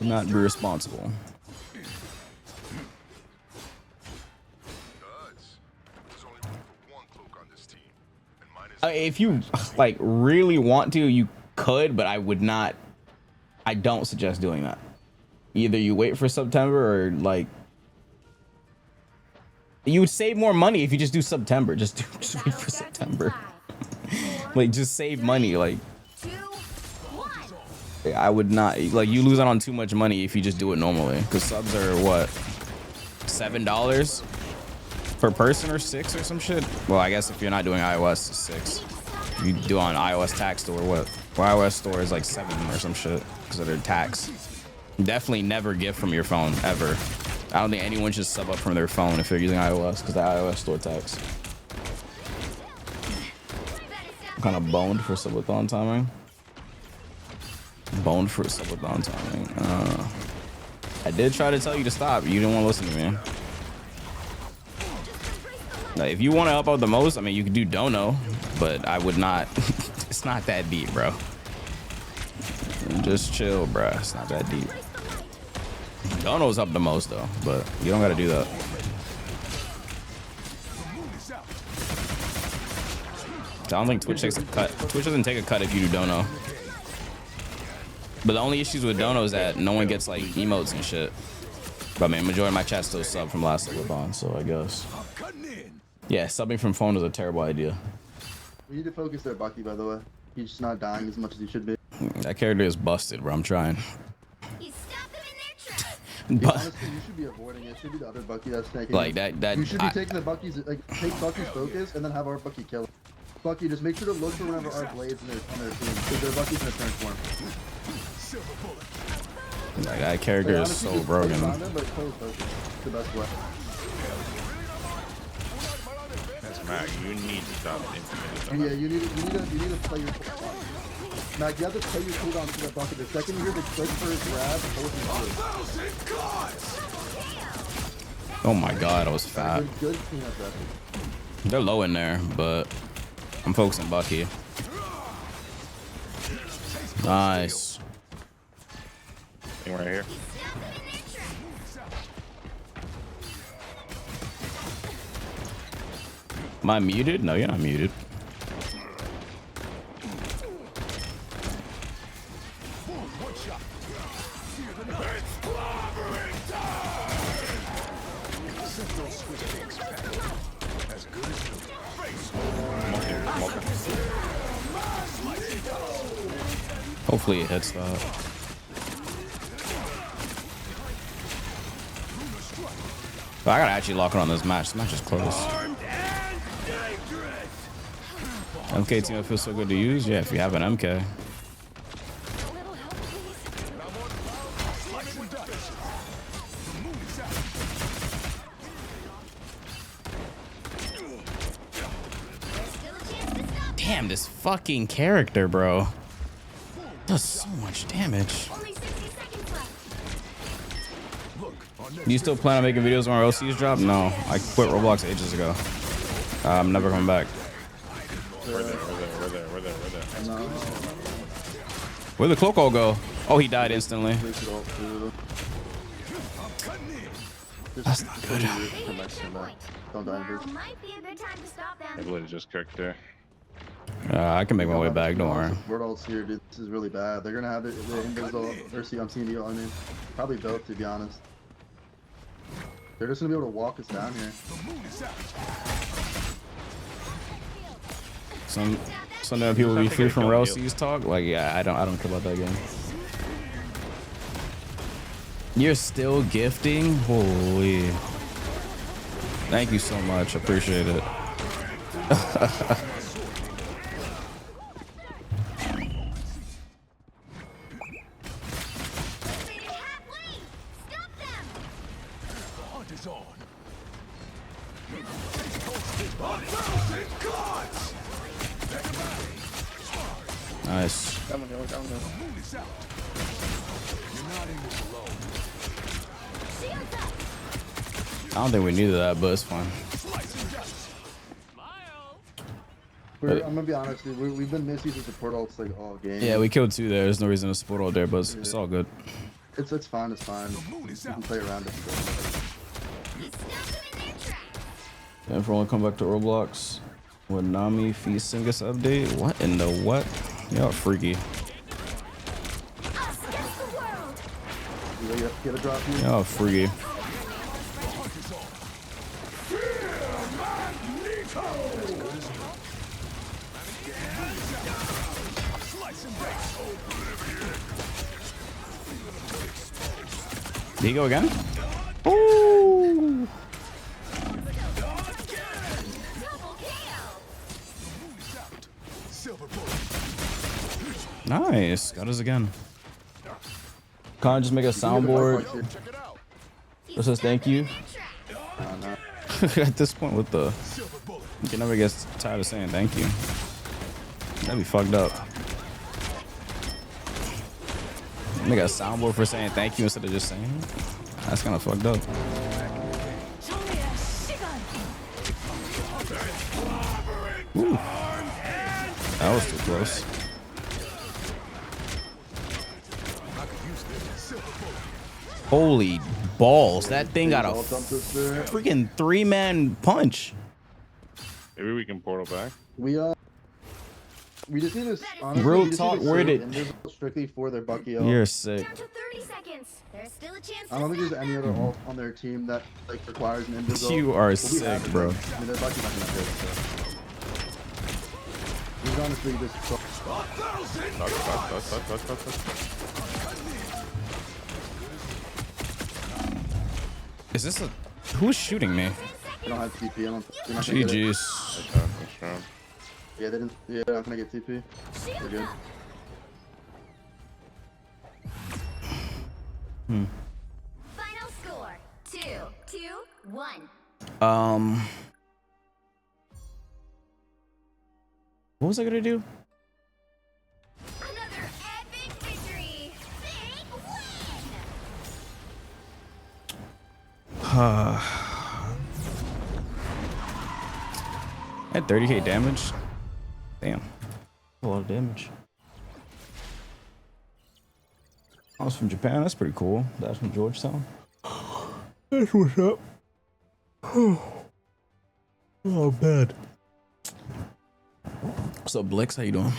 Do not be responsible. If you like really want to, you could, but I would not. I don't suggest doing that. Either you wait for September or like you would save more money if you just do September. Just wait for September. Like just save money. Like 2, 1. I would not, like, you lose out on too much money if you just do it normally, because subs are what, $7 per person or $6 or some shit. Well, I guess if you're not doing iOS, it's $6. You do on iOS tax store, what? Well, iOS store is like $7 or some shit because of their tax. Definitely never gift from your phone ever. I don't think anyone should sub up from their phone if they're using iOS because the iOS store tax. I'm kind of boned for subathon timing. Boned for subathon timing. I did try to tell you to stop. You didn't want to listen to me. Like, if you want to help out the most, I mean, you could do Dono, but I would not. It's not that deep, bro. Just chill, bro. It's not that deep. Dono's up the most though, but you don't got to do that. I don't think Twitch takes a cut. Twitch doesn't take a cut if you do Dono. But the only issues with Dono is that no one gets like emotes and shit. But I mean, majority of my chat still sub from last subathon, so I guess. Yeah, subbing from phone is a terrible idea. We need to focus there, Bucky, by the way. He's just not dying as much as he should be. That character is busted, bro. I'm trying. You stop them in their tracks. But Honestly, you should be avoiding it. It should be the other Bucky that's taking like it. that You should be taking the Bucky's, like, take Bucky's focus and then have our Bucky kill him. Bucky, just make sure to look for whenever our blades on their team, because their Bucky's in a turn form. like, that character is Honestly, so just broken. focus on them, but close focus. It's the best way. That's Mac. You need to stop implementing Yeah, you need to play your Mac, you have to play your cooldown to that Bucky. The second you hear the click for his grab, hold him through. Oh my god, I was fat. Good cleanup effort. They're low in there, but I'm focusing Bucky. Nice. Thing right here. Am I muted? No, you're not muted. Hopefully it hits that. But I gotta actually lock it on this match. This match is close. MK team feels so good to use. Yeah, if you have an MK. Damn, this fucking character, bro. Does so much damage. Do you still plan on making videos when our LCs drop? No, I quit Roblox ages ago. I'm never coming back. We're there. Where'd the cloak all go? Oh, he died instantly. That's not good. Don't die first. Might be a good time to stop them. I literally just cooked there. I can make my way back, don't worry. We're all here, dude. This is really bad. They're gonna have the invisible or I'm seeing you. I mean, probably both, to be honest. They're just gonna be able to walk us down here. Some people be free from RLC's talk. Like, yeah, I don't care about that game. You're still gifting? Holy. Thank you so much. Appreciate it. is on. Nice. Down the hill, down the hill. I don't think we needed that, but it's fine. I'm gonna be honest, dude. We've been misusing support ults like all game. Yeah, we killed 2 there. There's no reason to support all there, but it's all good. It's fine. It's fine. We can play around it. And if we want to come back to Roblox, when Nami feasting this update, what in the what? Y'all freaky. You get a drop here. Y'all freaky. There you go again. Ooh. Nice. Got us again. Can't just make a soundboard that says thank you. At this point, with the you can never get tired of saying thank you. That'd be fucked up. Make a soundboard for saying thank you instead of just saying it. That's kind of fucked up. Ooh. That was too close. Holy balls. That thing got a freaking 3-man punch. Maybe we can portal back. We just need to honestly, Real talk, where did invisible strictly for their Bucky ult. You're sick. Down to 30 seconds. There's still a chance. I don't think there's any other ult on their team that like requires an invisible. You are sick, bro. I mean, their Bucky's not gonna hit, so. He's honestly just. Is this a who's shooting me? I don't have TP. You're not gonna get it. GG's. Yeah, they didn't. Yeah, I'm gonna get TP. We're good. Final score 2-2-1. What was I gonna do? Another epic victory. Big win. Had 30k damage. Damn. A lot of damage. I was from Japan. That's pretty cool. That's from Georgetown. That's what's up. Oh, bad. What's up, Blix? How you doing?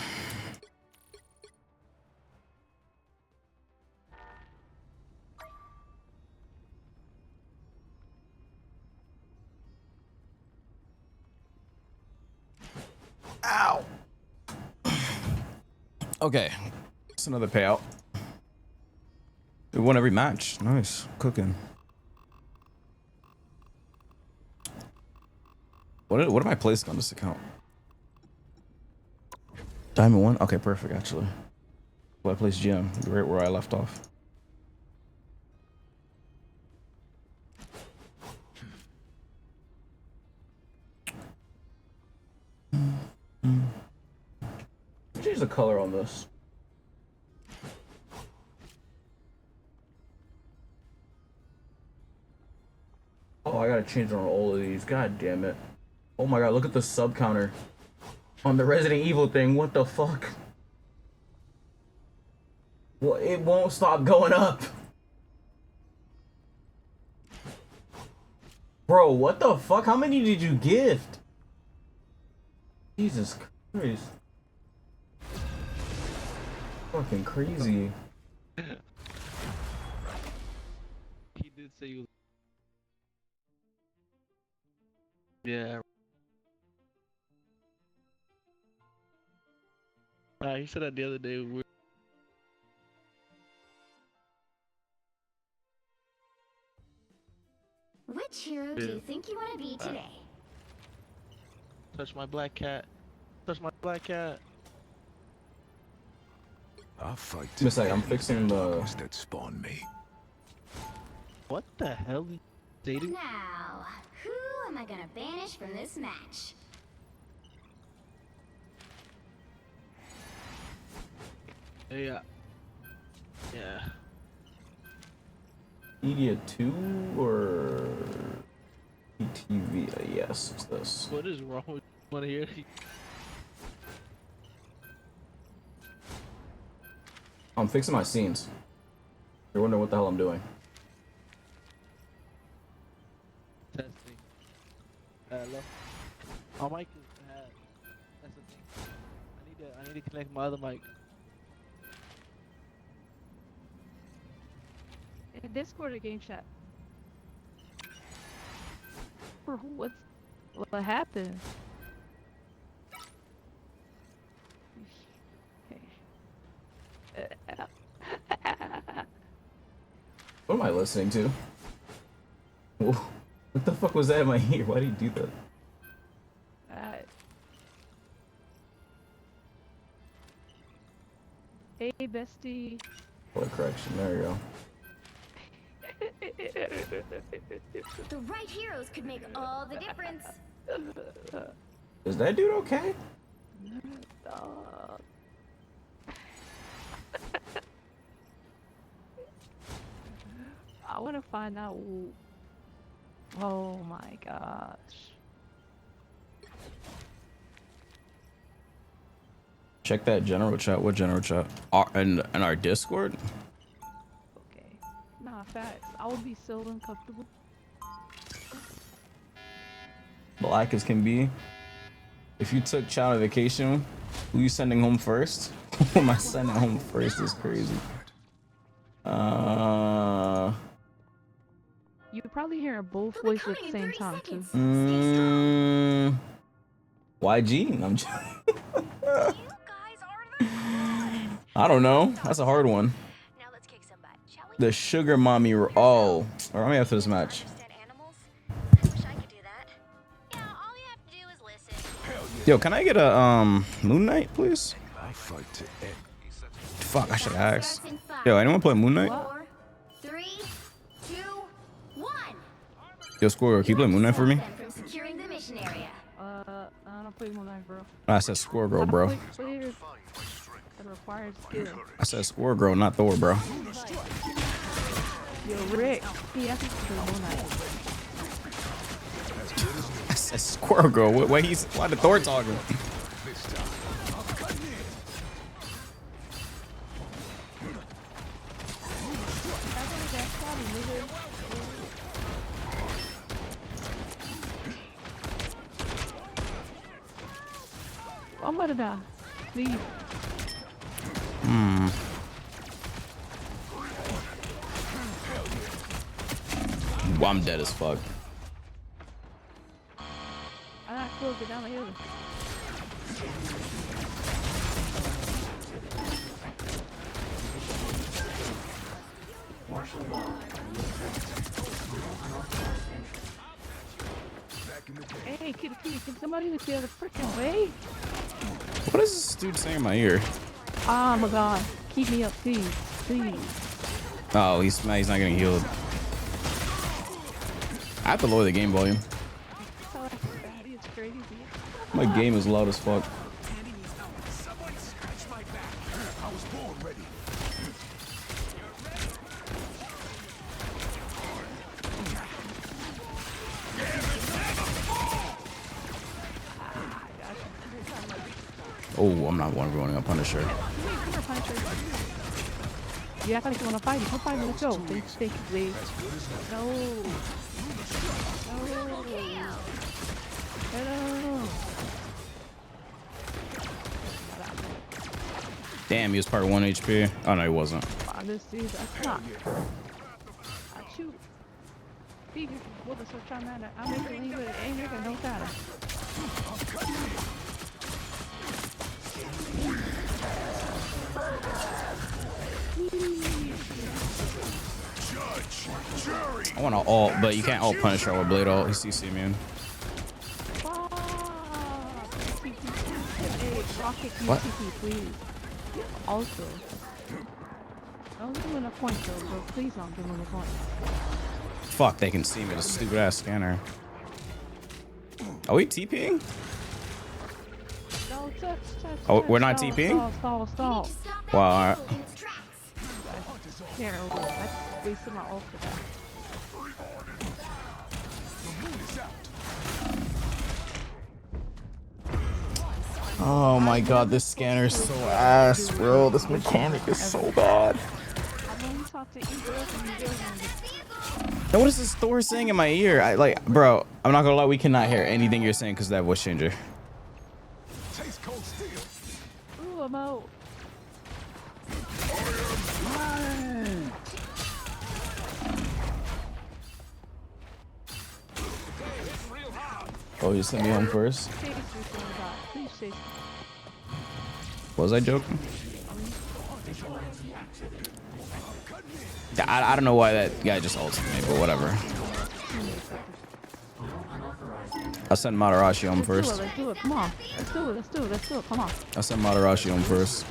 Ow. Okay. It's another payout. We won every match. Nice. Cooking. What am I placing on this account? Diamond 1? Okay, perfect, actually. Well, I placed GM right where I left off. Change the color on this. Oh, I gotta change it on all of these. God damn it. Oh my god, look at the sub counter on the Resident Evil thing. What the fuck? Well, it won't stop going up. Bro, what the fuck? How many did you gift? Jesus Christ. Fucking crazy. He did say you. Yeah. He said that the other day. Which hero do you think you want to be today? Touch my black cat. Touch my black cat. I'll fight. Miss, I'm fixing the. That spawned me. What the hell? Dating? Now, who am I gonna banish from this match? Yeah. Yeah. Media 2 or ETV? Yes, it's this. What is wrong with one here? I'm fixing my scenes. You're wondering what the hell I'm doing. Testing. Hello. My mic is bad. That's the thing. I need to connect my other mic. Discord or game chat? What happened? What am I listening to? Whoa. What the fuck was that in my ear? Why did you do that? Hey, bestie. What correction? There you go. The right heroes could make all the difference. Is that dude okay? I want to find out. Oh my gosh. Check that general chat. What general chat? In our Discord? Okay. Nah, facts. I would be so uncomfortable. Black as can be. If you took child on vacation, who you sending home first? Who am I sending home first? Is crazy. You're probably hearing both voices at the same time too. YG? I'm just I don't know. That's a hard one. The sugar mommy. Oh, or I may have to this match. Yo, can I get a Moon Knight, please? Fuck, I should ask. Yo, anyone play Moon Knight? 4, 3, 2, 1. Yo, Squirrel, can you play Moon Knight for me? From securing the mission area. I don't play Moon Knight, bro. I said Squirrel, bro. Players that requires skill. I said Squirrel, not Thor, bro. Yo, Rick, he has to play Moon Knight. I said Squirrel Girl. Why the Thor talking? I'm gonna die. Leave. I'm dead as fuck. I gotta close it down the hill. Hey, kitty, can somebody look the other freaking way? What is this dude saying in my ear? Oh my god. Keep me up, please. Please. Oh, he's not getting healed. I have to lower the game volume. Oh, it's crazy. My game is loud as fuck. Oh, I'm not going up Punisher. You act like you wanna fight me. Come fight me. Let's go. Thank you, please. No. Damn, he was part of 1 HP. Oh no, he wasn't. This is a clock. I shoot. Phoebe, what is so trying to I make it leave it. Ain't making no matter. I want to ult, but you can't ult Punisher or Blade ult. He's CC, man. Rocket What? UTP, please. Also, don't give him a point though, bro. Please don't give him a point. Fuck, they can see me. The stupid ass scanner. Are we TPing? No, touch. Oh, we're not Stall, TPing? Stall. Wow, alright. Here, I wasted my ult for that. Oh my god, this scanner is so ass, bro. This mechanic is so bad. And what is this Thor saying in my ear? Bro, I'm not gonna lie, we cannot hear anything you're saying because of that voice changer. Ooh, I'm out. Oh, you sent me home first? Was I joking? I don't know why that guy just ulted me, but whatever. I'll send Madarashi home first. Let's do it. Come on. Let's do it. Come on. I'll send Madarashi home first.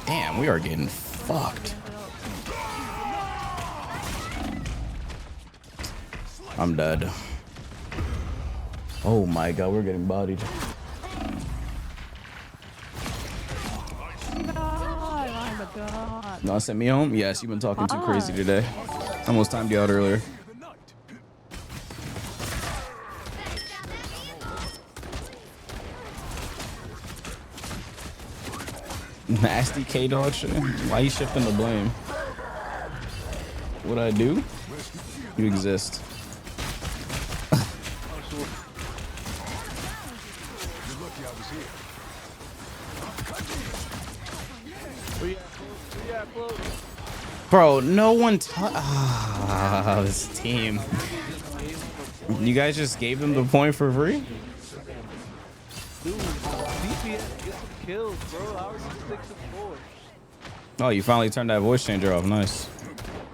Damn, we are getting fucked. I'm dead. Oh my god, we're getting bodied. No, send me home? Yes, you've been talking too crazy today. Almost timed you out earlier. Nasty K-Dog shit. Why you shifting the blame? What I do? You exist. Bro, no one this team. You guys just gave them the point for free? Dude, DPS get some kills, bro. Ours is 6 and 4. Oh, you finally turned that voice changer off. Nice.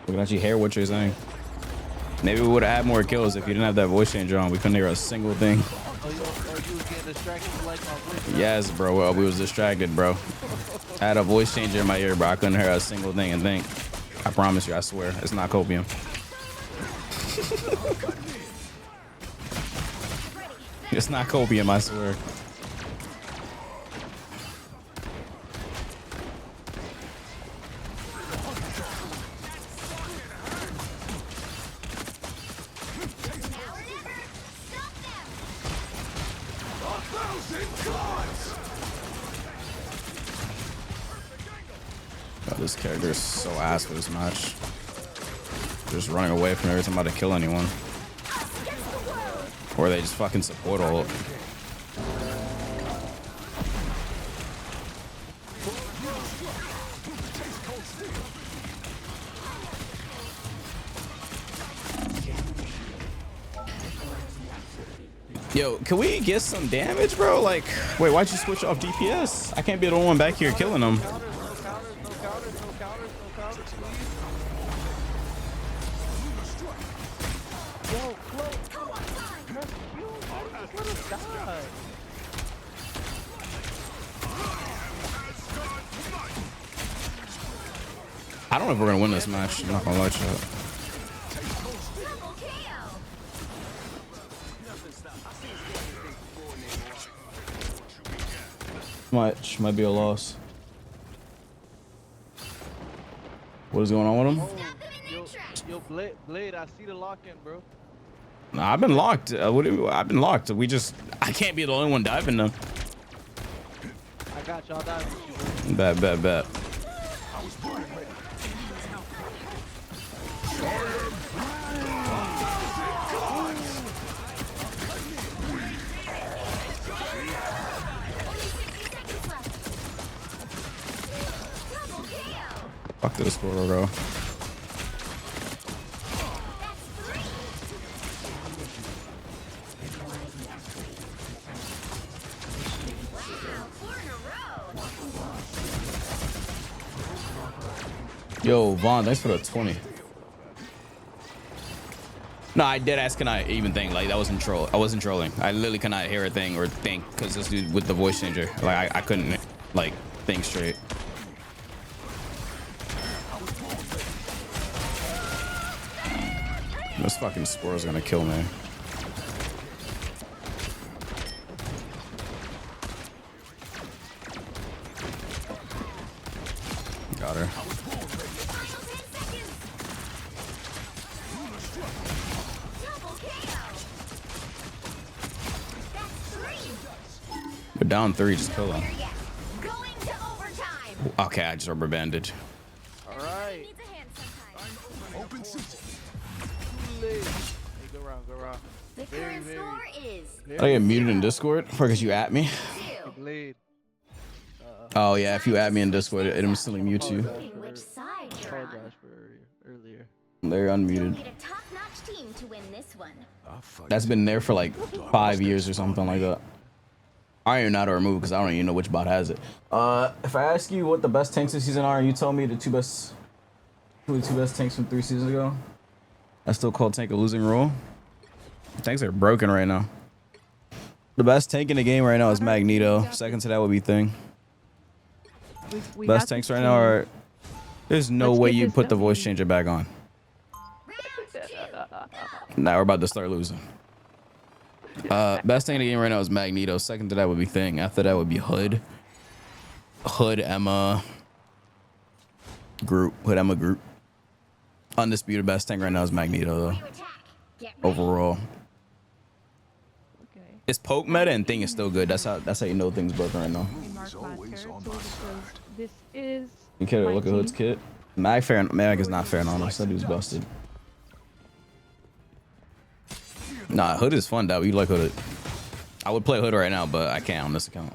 We can actually hear what you're saying. Maybe we would have had more kills if you didn't have that voice changer on. We couldn't hear a single thing. Oh, you was getting distracted like my voice? Yes, bro. Well, we was distracted, bro. I had a voice changer in my ear, bro. I couldn't hear a single thing and think. I promise you, I swear. It's not copium. It's not copium, I swear. God, this character is so ass for this match. Just running away from every time I'm about to kill anyone. Or they just fucking support ult. Yo, can we get some damage, bro? Like, wait, why'd you switch off DPS? I can't be the one back here killing them. I don't know if we're gonna win this match. I'm not gonna lie to you. Might be a loss. What is going on with him? Yo, Blade, I see the lock-in, bro. Nah, I've been locked. I've been locked. I can't be the only one diving them. I got y'all diving with you, bro. Bet. Fuck this squirrel, bro. Yo, Vaughn, thanks for the 20. No, I dead ass cannot even think. Like that wasn't troll. I wasn't trolling. I literally cannot hear a thing or think because this dude with the voice changer. Like I couldn't like think straight. This fucking squirrel's gonna kill me. Got her. We're down 3, just kill them. Okay, I just rubber banded. Alright. Hey, go around, go around. The current score is I get muted in Discord because you at me. Blade. Oh yeah, if you add me in Discord, it instantly mutes you. which side you're on. Apologize for earlier. They're unmuted. Need a top-notch team to win this one. That's been there for like 5 years or something like that. I don't even know how to remove because I don't even know which bot has it. If I ask you what the best tanks this season are, and you tell me the two best tanks from 3 seasons ago, I still call tank a losing rule. Tanks are broken right now. The best tank in the game right now is Magneto. Second to that would be Thing. We Best tanks right now are. There's no Let's way get you this put the done. voice changer back on. Now we're about to start losing. Best tank in the game right now is Magneto. Second to that would be Thing. After that would be Hood. Hood, Emma, Groot. Hood, Emma, Groot. Undisputed best tank right now is Magneto though. Overall. Okay. It's poke meta and Thing is still good. That's how you know Thing's broken right now. Let me mark my territory because this is You care to my look at Hood's team. kit? Mag is not fair and honest. That dude's busted. Nah, Hood is fun, dog. You like Hood. I would play Hood right now, but I can't on this account.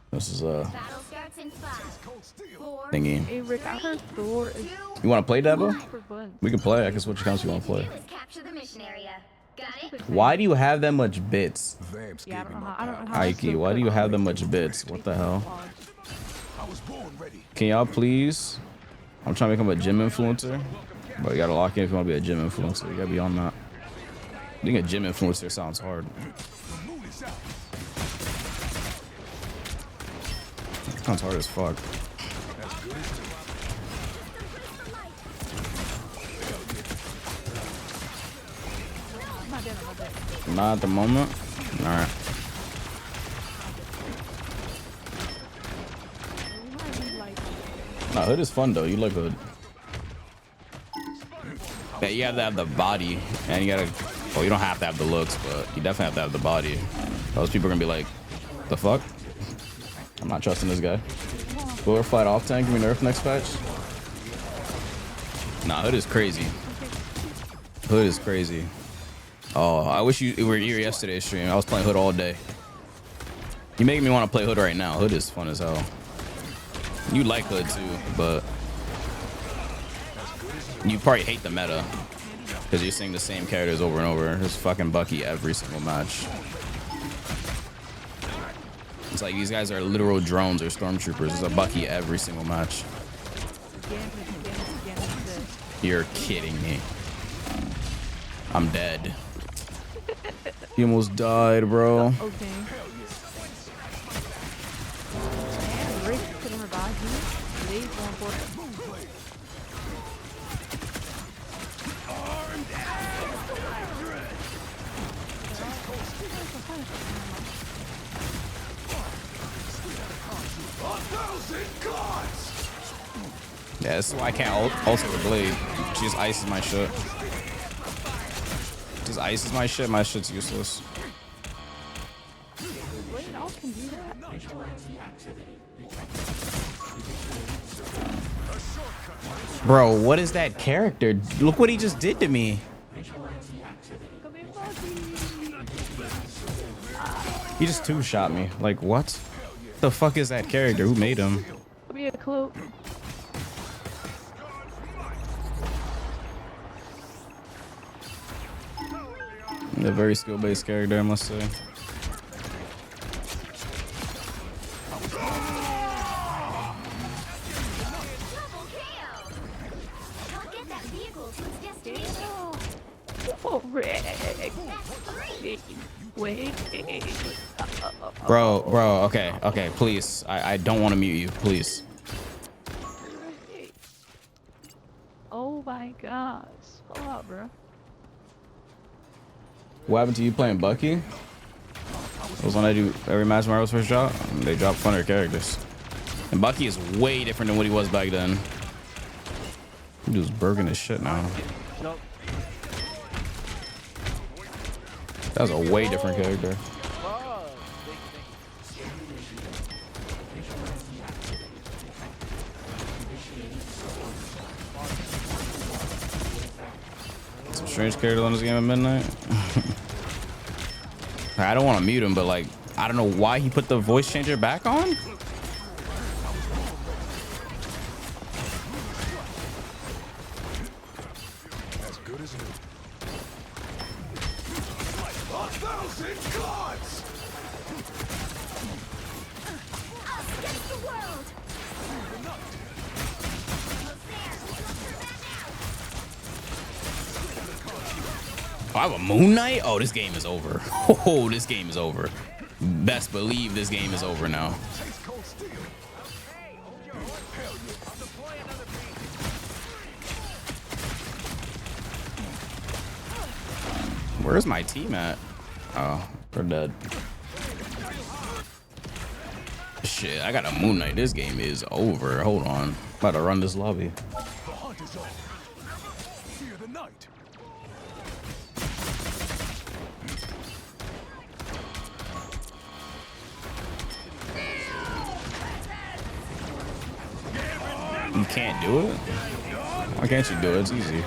This is Battle starts in 5, 4, thingy. Hey Rick, I heard Thor is You want to play Dabo? for fun. We can play. I can switch accounts if you want to play. capture the mission area. Got it? Why do you have that much bits? Vamps Yeah, I gave don't me know my how. I don't know power. how. Ike, why do you have that much bits? What the hell? I was born ready. Can y'all please? I'm trying to become a gym influencer. But you gotta lock in if you want to be a gym influencer. You gotta be on that. Being a gym influencer sounds hard. Sounds hard as fuck. Not at the moment. All right. Nah, Hood is fun though. You like Hood. Yeah, you have to have the body, and you gotta. Well, you don't have to have the looks, but you definitely have to have the body. Those people are gonna be like, "The fuck? I'm not trusting this guy." Glorified off tank. Give me nerf next patch. Nah, Hood is crazy. Hood is crazy. Oh, I wish you were here yesterday's stream. I was playing Hood all day. You make me want to play Hood right now. Hood is fun as hell. You like Hood too, but you probably hate the meta because you're seeing the same characters over and over. There's fucking Bucky every single match. It's like these guys are literal drones or stormtroopers. There's a Bucky every single match. You're kidding me. I'm dead. You almost died, bro. Okay. Rick couldn't revive me. Today's more important. Yeah, this is why I can't ult the blade. She just ices my shit. Just ices my shit. My shit's useless. Blade ult can do that. Bro, what is that character? Look what he just did to me. He just two-shot me. Like, what? The fuck is that character? Who made him? Give me a cloak. A very skill-based character, I must say. Rick. Wait. Bro, okay, please. I don't want to mute you, please. Oh my gosh. Hold up, bro. What happened to you playing Bucky? It was when I do every match when I was first drop. They drop funner characters. And Bucky is way different than what he was back then. He was burging his shit now. That was a way different character. Some strange characters on this game at midnight. I don't want to mute him, but like, I don't know why he put the voice changer back on. As good as new. 1,000 gods! Us against the world! Oh, I have a Moon Knight? Oh, this game is over. Oh, this game is over. Best believe this game is over now. Where's my team at? Oh, they're dead. Shit, I got a Moon Knight. This game is over. Hold on. I'm about to run this lobby. The hunt is on. Fear the night. You can't do it? Why can't you do it? It's easy.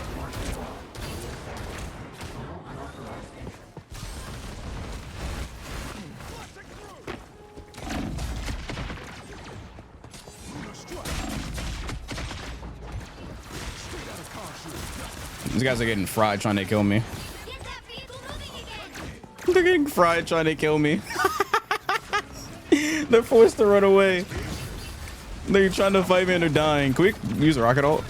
These guys are getting fried trying to kill me. They're getting fried trying to kill me. They're forced to run away. They're trying to fight me and they're dying. Can we use a rocket ult?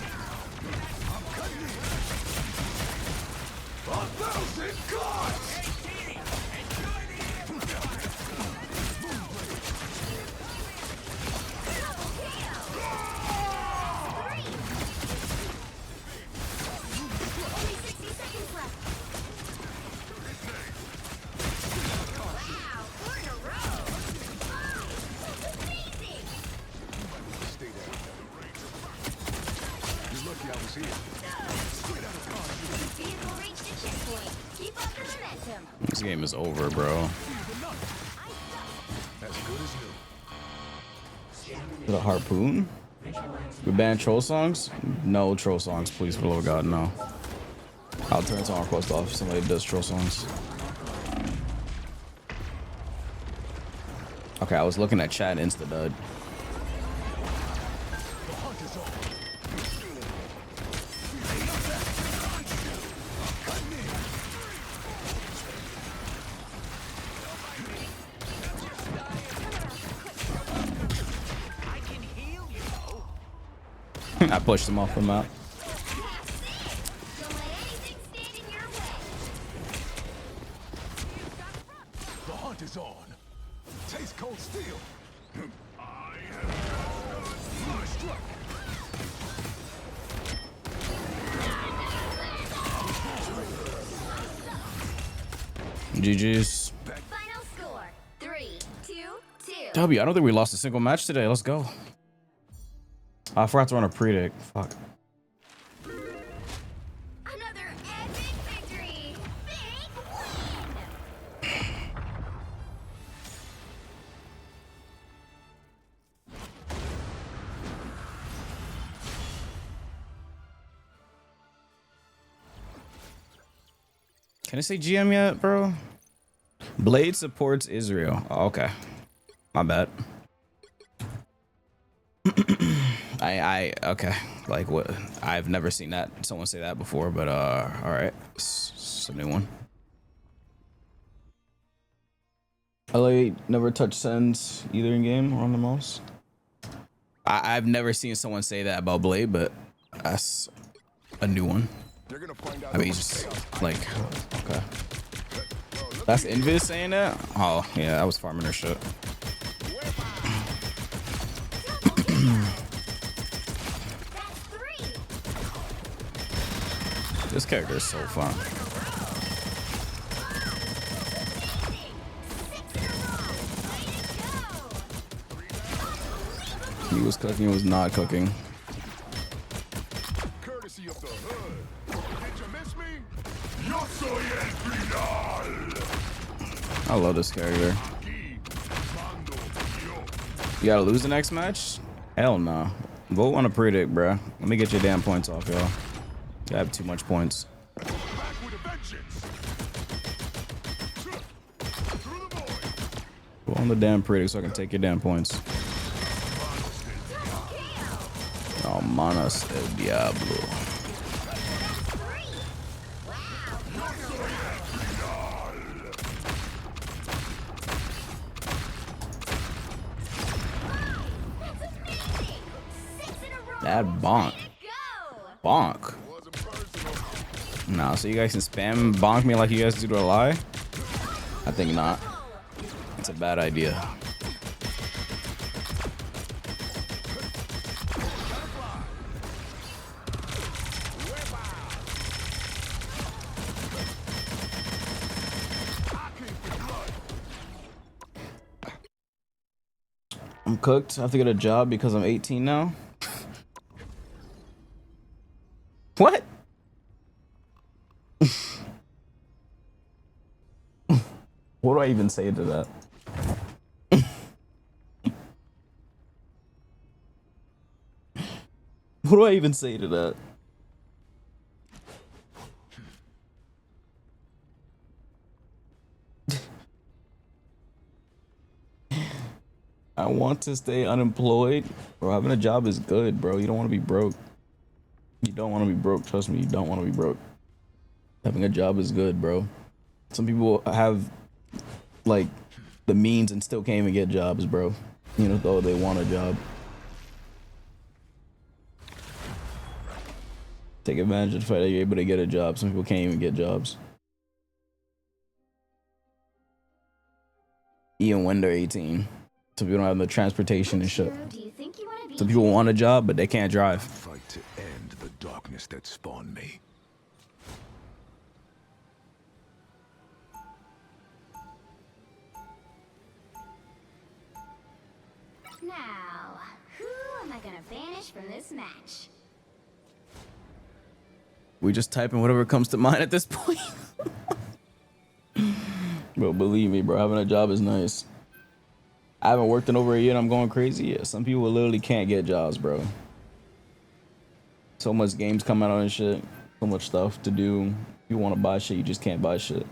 This game is over, bro. The harpoon? We ban troll songs? No troll songs, please, for the love of God, no. I'll turn song request off if somebody does troll songs. Okay, I was looking at chat insta dud. I pushed him off the map. The hunt is on. Taste cold steel. GG's. Final score 3-2-2. W, I don't think we lost a single match today. Let's go. I forgot to run a predict. Fuck. Another epic victory. Big win. Can I say GM yet, bro? Blade supports Israel. Oh, okay. My bad. Okay. Like what? I've never seen that someone say that before, but all right. It's a new one. LA never touch sends either in game or on the mouse. I've never seen someone say that about Blade, but that's a new one. They're gonna find out. I mean, he's just like, okay. That's Invis saying that? Oh, yeah, I was farming her shit. This character is so fun. He was cooking, he was not cooking. Courtesy of the hood. Did you miss me? I love this character. You gotta lose the next match? Hell no. Vote on a predict, bruh. Let me get your damn points off, y'all. You have too much points. Go on the damn predict so I can take your damn points. Oh, manos el diablo. That bonk. Bonk. Nah, so you guys can spam bonk me like you guys do to a lie? I think not. It's a bad idea. I'm cooked. I have to get a job because I'm 18 now. What? What do I even say to that? What do I even say to that? I want to stay unemployed. Bro, having a job is good, bro. You don't want to be broke. You don't want to be broke. Trust me, you don't want to be broke. Having a job is good, bro. Some people have like the means and still can't even get jobs, bro. You know, though they want a job. Take advantage of the fact that you're able to get a job. Some people can't even get jobs. Even when they're 18. Some people don't have the transportation and shit. Some people want a job, but they can't drive. Fight to end the darkness that spawned me. Now, who am I gonna banish from this match? We just type in whatever comes to mind at this point. Bro, believe me, bro, having a job is nice. I haven't worked in over a year and I'm going crazy. Yeah, some people literally can't get jobs, bro. So much games come out and shit. So much stuff to do. You want to buy shit, you just can't buy shit.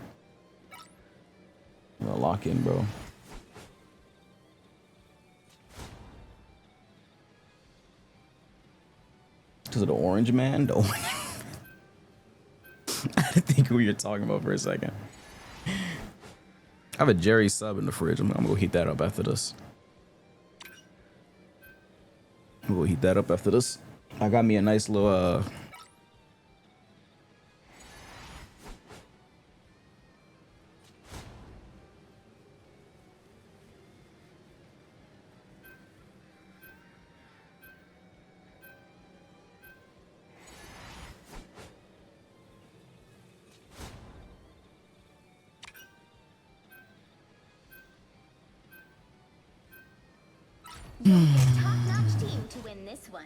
You gotta lock in, bro. Because of the orange man? The orange. I didn't think what you were talking about for a second. I have a Jerry sub in the fridge. I'm gonna go heat that up after this. I'm gonna go heat that up after this. I got me a nice little Top-notch team to win this one.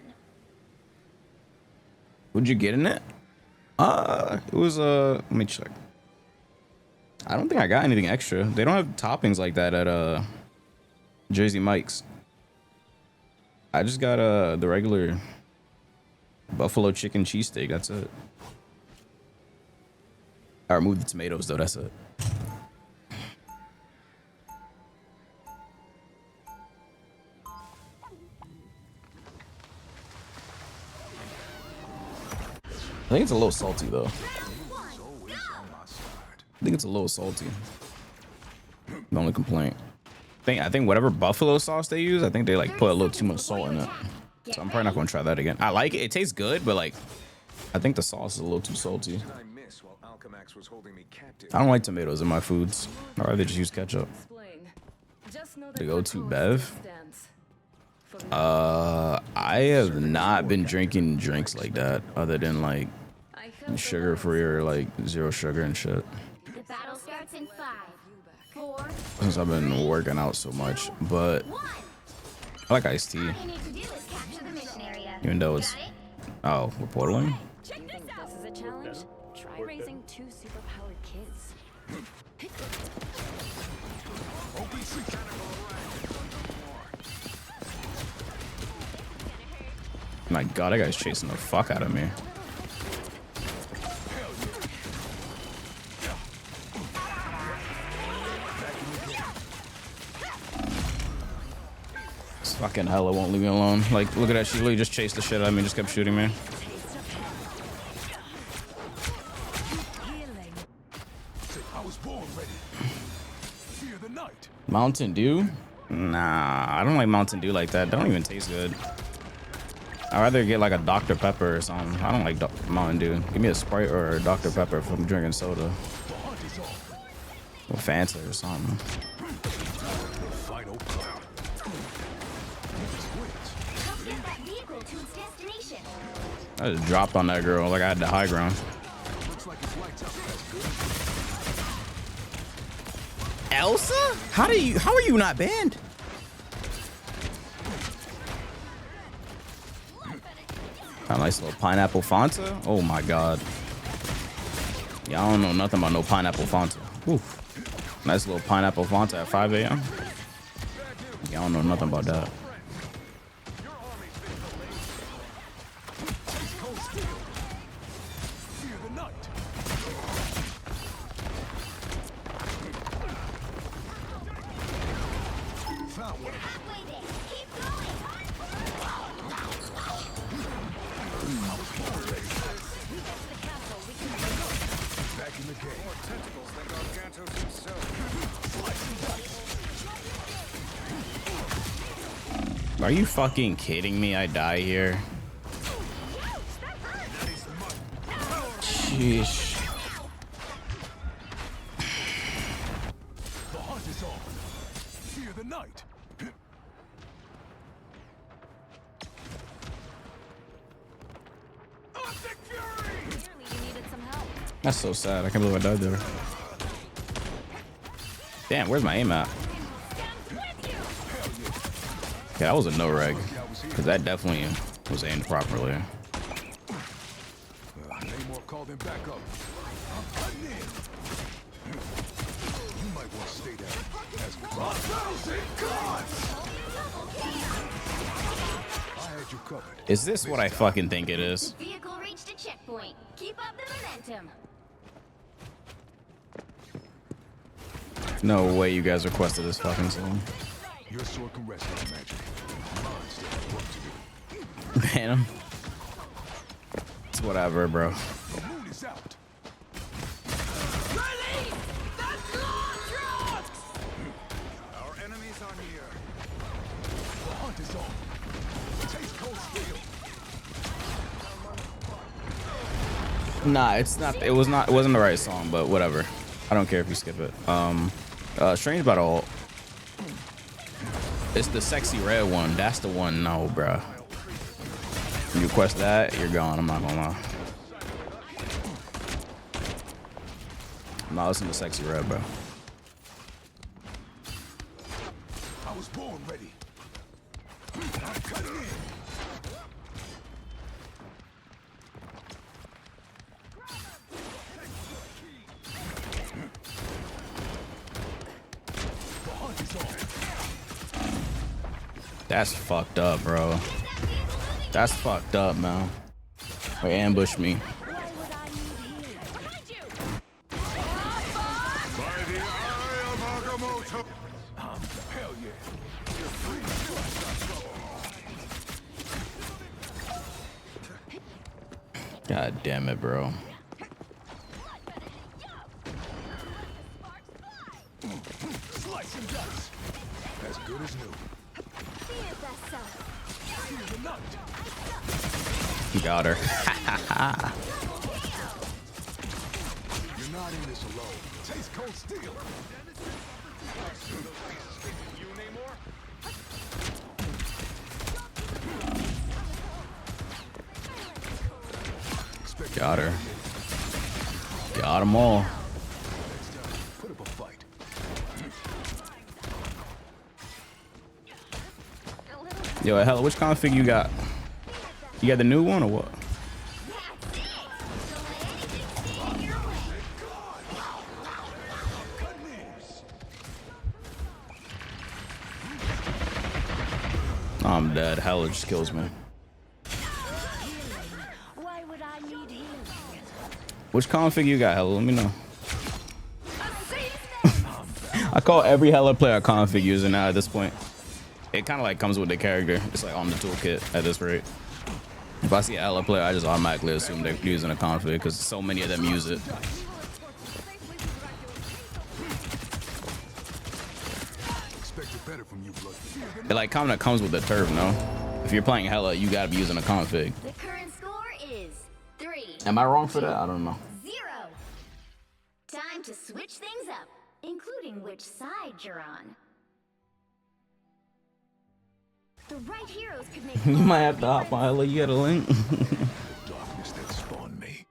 What'd you get in it? It was let me check. I don't think I got anything extra. They don't have toppings like that at Jersey Mike's. I just got the regular buffalo chicken cheesesteak. That's it. I removed the tomatoes though. That's it. I think it's a little salty though. I think it's a little salty. The only complaint. I think whatever buffalo sauce they use, I think they like put a little too much salt in it. So I'm probably not gonna try that again. I like it. It tastes good, but like I think the sauce is a little too salty. Did I miss while Alchemax was holding me captive? I don't like tomatoes in my foods. I'd rather just use ketchup. To go to Bev. I have not been drinking drinks like that, other than like sugar free or like zero sugar and shit. The battle starts in 5, 4. Since I've been working out so much, but I like iced tea. All you need to do is capture the mission area. Even though it's we're portaling. You think this is a challenge? Try raising 2 superpowered kids. My God, that guy's chasing the fuck out of me. This fucking hella won't leave me alone. Like, look at that. She literally just chased the shit out of me, just kept shooting me. I was born ready. Fear the night. Mountain Dew? Nah, I don't like Mountain Dew like that. That don't even taste good. I'd rather get like a Dr. Pepper or something. I don't like Mountain Dew. Give me a Sprite or a Dr. Pepper if I'm drinking soda. Or Fanta or something. I just dropped on that girl like I had the high ground. Elsa? How are you not banned? A nice little pineapple Fanta. Oh my God. Yeah, I don't know nothing about no pineapple Fanta. Oof. Nice little pineapple Fanta at 5 a.m. Yeah, I don't know nothing about that. Are you fucking kidding me? I die here. Sheesh. The hunt is on. Fear the night. That's so sad. I can't believe I died there. Damn, where's my aim at? Yeah, that was a no reg, because that definitely was aimed properly. Is this what I fucking think it is? Vehicle reached a checkpoint. Keep up the momentum. No way you guys requested this fucking song. Your sword can rest on magic. Man, him. It's whatever, bro. The moon is out. Our enemies are near. The hunt is on. Taste cold steel. Nah, it's not. It wasn't the right song, but whatever. I don't care if you skip it. Strange Battle. It's the sexy red one. That's the one. No, bruh. You request that, you're gone. I'm not gonna lie. I'm not listening to sexy red, bro. I was born ready. I'm cutting in. That's fucked up, bro. That's fucked up, man. They ambushed me. God damn it, bro. Slice and dice. As good as new. Got her. You're not in this alone. Chase cold steel. Got her. Got them all. Put up a fight. Yo, hell, which config you got? You got the new one or what? I'm dead. Hella just kills me. Why would I need healing? Which config you got, Hella? Let me know. I call every Hella player a config user now at this point. It kind of like comes with the character. It's like on the toolkit at this rate. If I see a Hella player, I just automatically assume they're using a config because so many of them use it. It like kind of comes with the turf, no? If you're playing Hella, you gotta be using a config. The current score is 3. Am I wrong for that? I don't know. 0. Time to switch things up, including which side you're on. The right heroes could make You might have to hop on Hella. You got a link. Darkness that spawned me.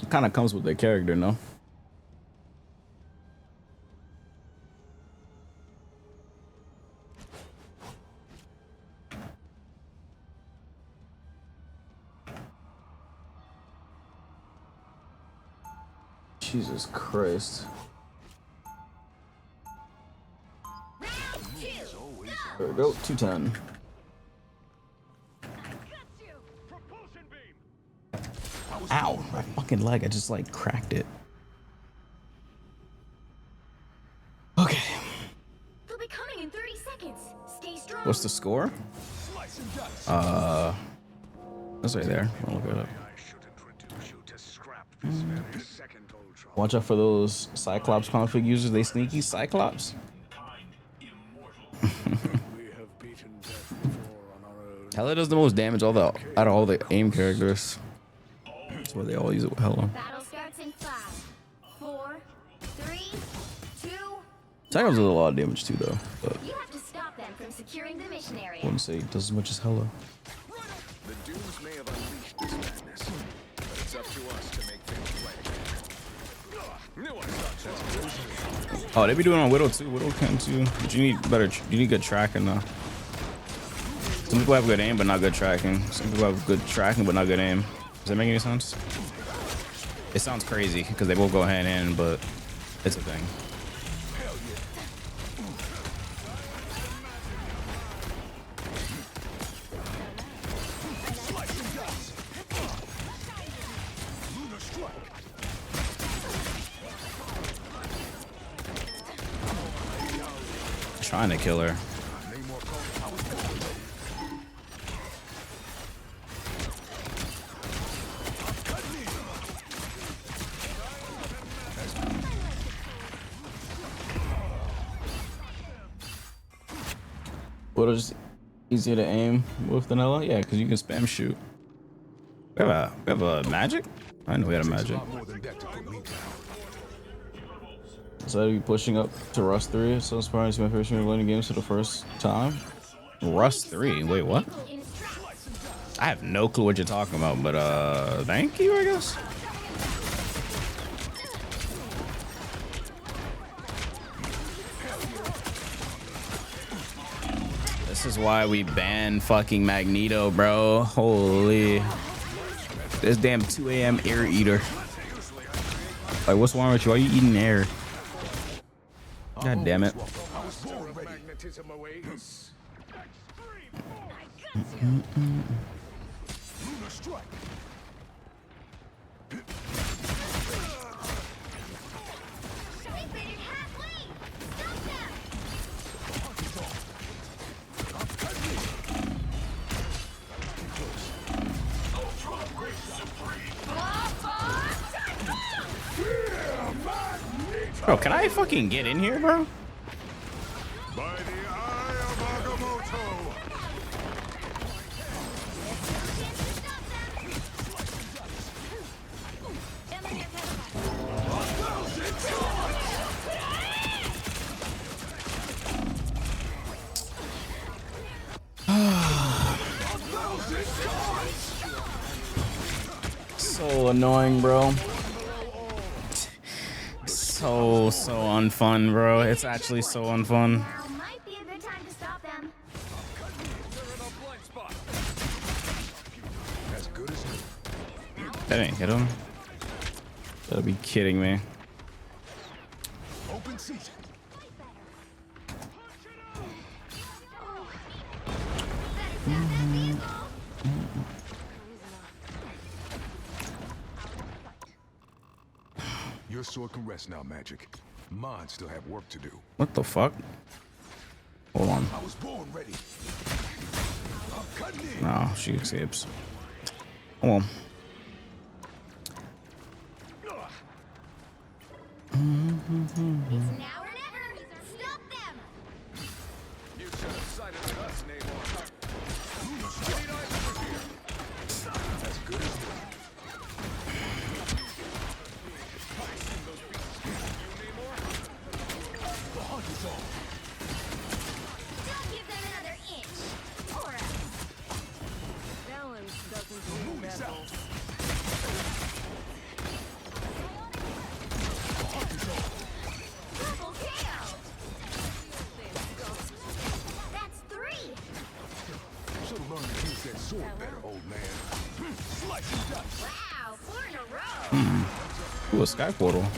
It kind of comes with the character, no? Jesus Christ. There we go, 210. Ow, my fucking leg, I just like cracked it. Okay. They'll be coming in 30 seconds. Stay strong. What's the score? That's right there. I'll look it up. Watch out for those Cyclops config users. They sneaky Cyclops. Hella does the most damage out of all the aim characters. That's why they all use it with Hella. Battle starts in 5, 4, 3, 2. Cyclops does a lot of damage too, though. But You have to stop them from securing the mission area. I wouldn't say it does as much as Hella. The dunes may have unleashed this madness, but it's up to us to make things right. Oh, they be doing it on Widow too. Widow can too. But you need better. You need good tracking though. Some people have good aim but not good tracking. Some people have good tracking but not good aim. Does that make any sense? It sounds crazy because they both go hand in hand, but it's a thing. Trying to kill her. What is easier to aim with vanilla? Yeah, because you can spam shoot. We have a magic? I didn't know we had a magic. So I'd be pushing up to Rust 3. So inspiring to my first year of learning games for the first time. Rust 3? Wait, what? I have no clue what you're talking about, but thank you, I guess. This is why we banned fucking Magneto, bro. Holy. This damn 2 a.m. air eater. Like, what's wrong with you? Why are you eating air? God damn it. Bro, can I fucking get in here, bro? By the so annoying, bro. So unfun, bro. It's actually so unfun. Now might be a good time to stop them. That ain't hit him. Gotta be kidding me. Open season. Your sword can rest now, Magic. Mine still have work to do. What the fuck? Hold on. I was born ready. I'm cutting in. No, she escapes. Come on. It's now or never. Stop them. You should have sided with us, Namor. As good as new. The hunt is on. Don't give them another inch. Or else. Balance doesn't The mean movie's that. out. The hunt is on. Triple KO. That's 3. Should've learned to use that sword better, old man. Slice and dice. Wow, 4 in a row. Ooh, a sky portal. Hold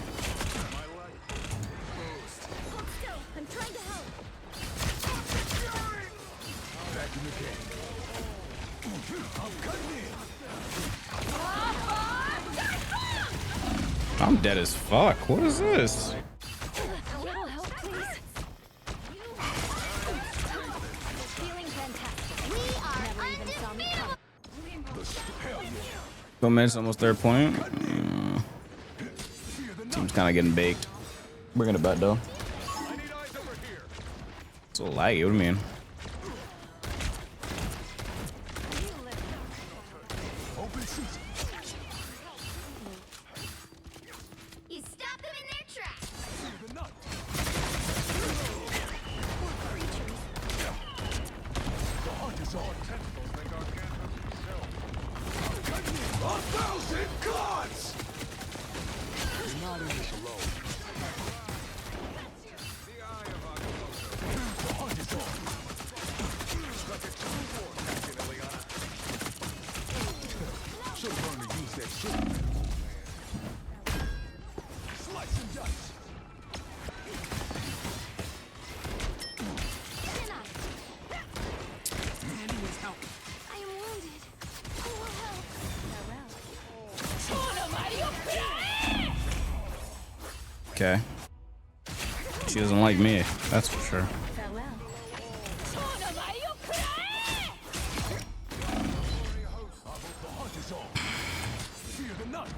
still. I'm trying to help. Back in the game. I'm cutting in. I'm dead as fuck. What is this? A little help, please. Feeling fantastic. We are undefeatable. Hell yeah. 2 minutes, almost third point. Team's kind of getting baked. We're gonna bet though. I need eyes over here. So laggy. What do you mean? Open season. You stop them in their tracks. The nut. The hunt is on. I'm cutting in. 1,000 gods! You're not in this alone. The hunt is on. Should learn to use that sword. Slice and dice. I am wounded. Who will help? Okay. She doesn't like me. That's for sure. Farewell. The hunt is on. Fear the nut.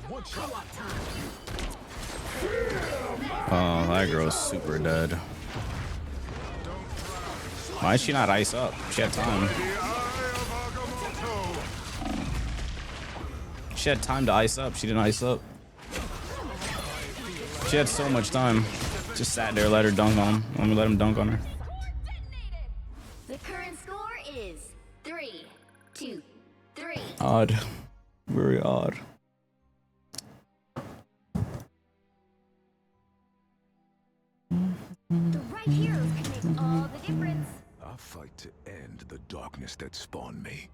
One shot. Oh, that girl's super dead. Why is she not ice up? She had time. She had time to ice up. She didn't ice up. She had so much time. Just sat there, let her dunk on him. Let me let him dunk on her. The current score is 3-2-3. Odd. Very odd. The right heroes can make all the difference. I fight to end the darkness that spawned me.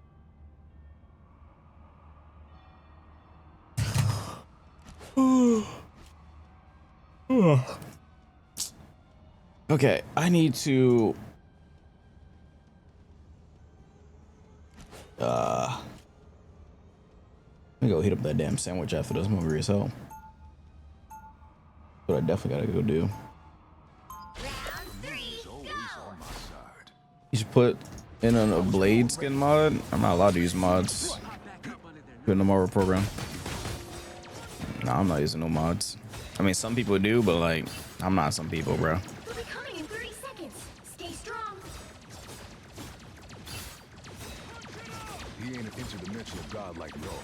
Okay, I need to let me go heat up that damn sandwich after this. I'm hungry as hell. But I definitely gotta go do. Round 3, go! You should put in a blade skin mod. I'm not allowed to use mods. Put in the Marvel program. Nah, I'm not using no mods. I mean, some people do, but like, I'm not some people, bro. We'll be coming in 30 seconds. Stay strong. He ain't an interdimensional god like y'all.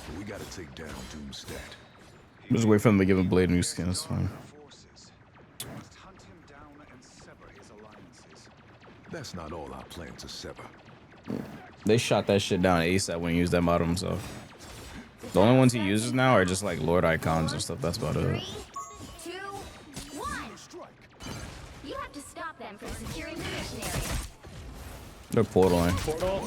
But we gotta take down Doomstat. Just wait for them to give a blade new skin. It's fine. That's not all our plans to sever. They shot that shit down ASAP when he used that mod himself. The only ones he uses now are just like Lord icons and stuff. That's about it. 3, 2, 1. You have to stop them from securing the mission area. They're portaling. Portal.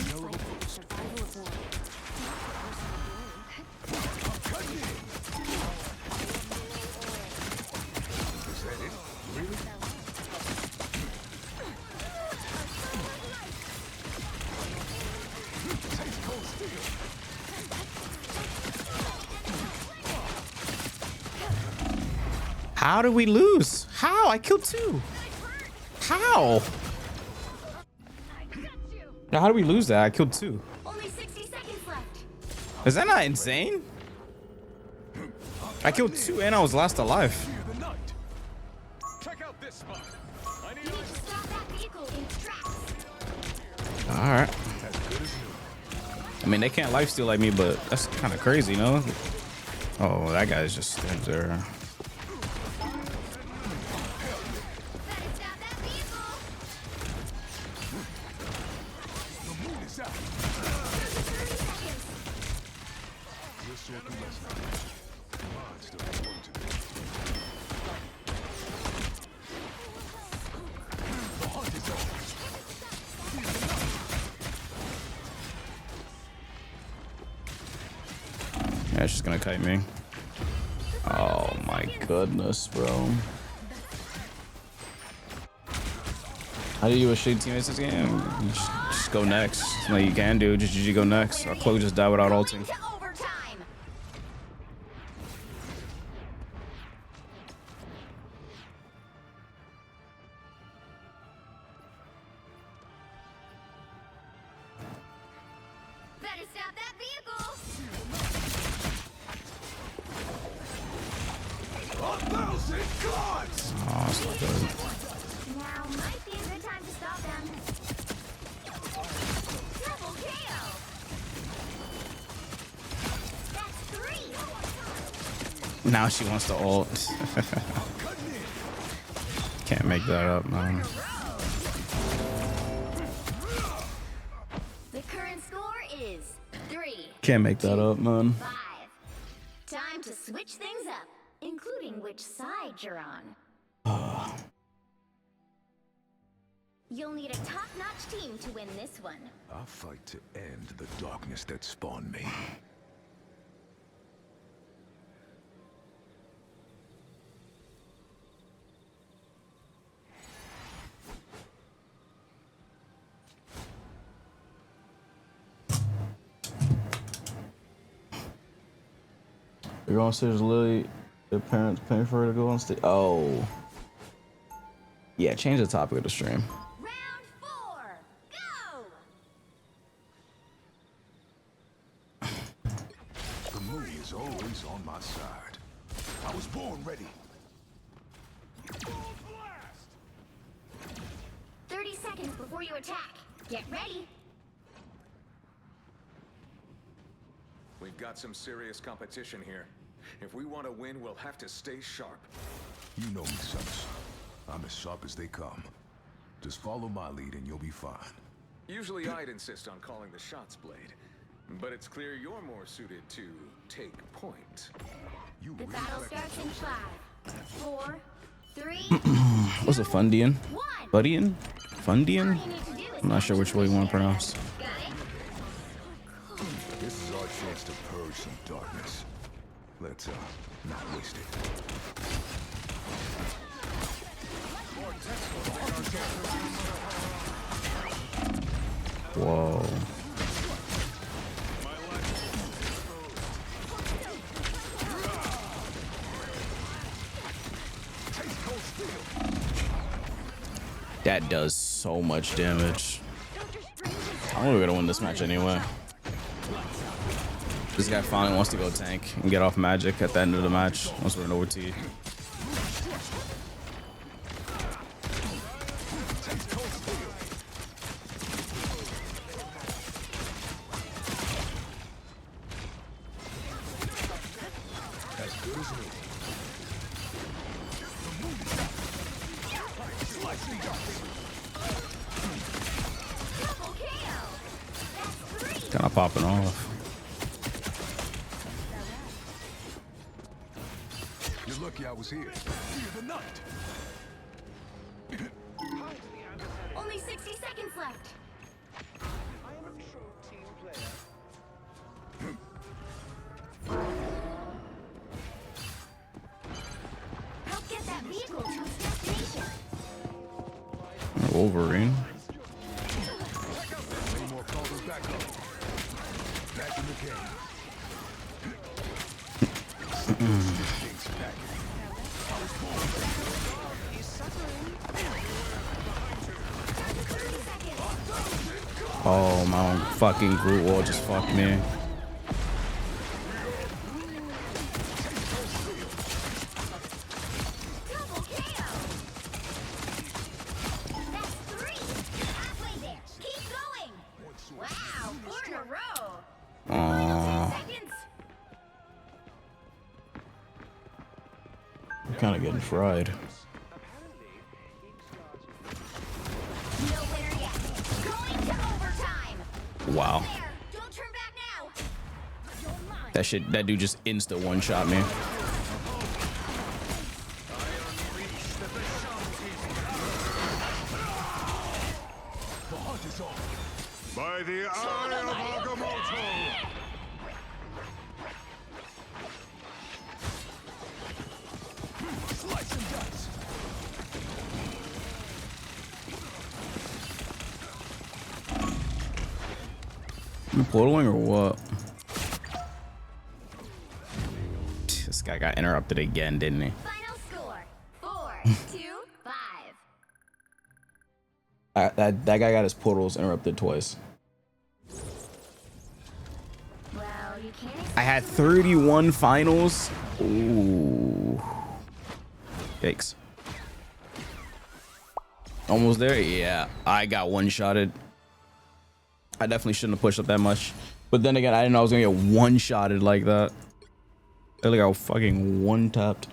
How did we lose? How? I killed 2. How? How did we lose that? I killed 2. Only 60 seconds left. Is that not insane? I killed 2 and I was last alive. Check out this spot. You need to stop that vehicle in its tracks. Alright. I mean, they can't lifesteal like me, but that's kind of crazy, no? Oh, that guy's just stands there. Better stop that vehicle. The moon is out. 30 seconds. We're circling west now. Come on, still has work to do. The hunt is over. Yeah, she's gonna kite me. Oh my goodness, bro. How do you do a shitty teammates this game? You just go next. Like you can do. Just GG go next. Our Chloe just died without ulting. To overtime. Better stop that vehicle. 1,000 gods! Oh, it's not good. Now might be a good time to stop them. Double KO. That's 3. Now she wants to ult. Can't make that up, man. The current score is 3. Can't make that up, man. 5. Time to switch things up, including which side you're on. You'll need a top-notch team to win this one. I'll fight to end the darkness that spawned me. You're on stage, Lily. Their parents paying for her to go on stage. Oh. Yeah, change the topic of the stream. Round 4, go! The moon is always on my side. I was born ready. 30 seconds before you attack. Get ready. We've got some serious competition here. If we want to win, we'll have to stay sharp. You know me, Sons. I'm as sharp as they come. Just follow my lead and you'll be fine. Usually I'd insist on calling the shots, Blade. But it's clear you're more suited to take point. You The really battle like starts in 5, 4, 3, What's a Fundian? 1. Buddian? Fundian? All you need to do is I'm not sure which way you want to pronounce. Got it? This is our chance to purge some darkness. Let's not waste it. Whoa. That does so much damage. I'm only gonna win this match anyway. This guy finally wants to go tank and get off magic at the end of the match once we're in OT. Kind of popping off. You're lucky I was here. Fear the night. Only 60 seconds left. I am a true team player. Help get that vehicle to its destination. Wolverine. Any more callers back up. Back in the game. Oh, my own fucking Groot wall just fucked me. Double KO. That's 3. You're halfway there. Keep going. Wow, 4 in a row. Aww. 10 seconds. I'm kind of getting fried. No winner yet. Going to overtime. Wow. There. Don't turn back now. Don't mind. That dude just insta one-shot me. By the eye of Agamotto! Slice and dice! You portaling or what? This guy got interrupted again, didn't he? Final score. 4, 2, 5. That guy got his portals interrupted twice. Well, you can't I had 31 finals. Ooh. Yikes. Almost there? Yeah. I got one-shotted. I definitely shouldn't have pushed up that much. But then again, I didn't know I was gonna get one-shotted like that. I think I got fucking one-tapped.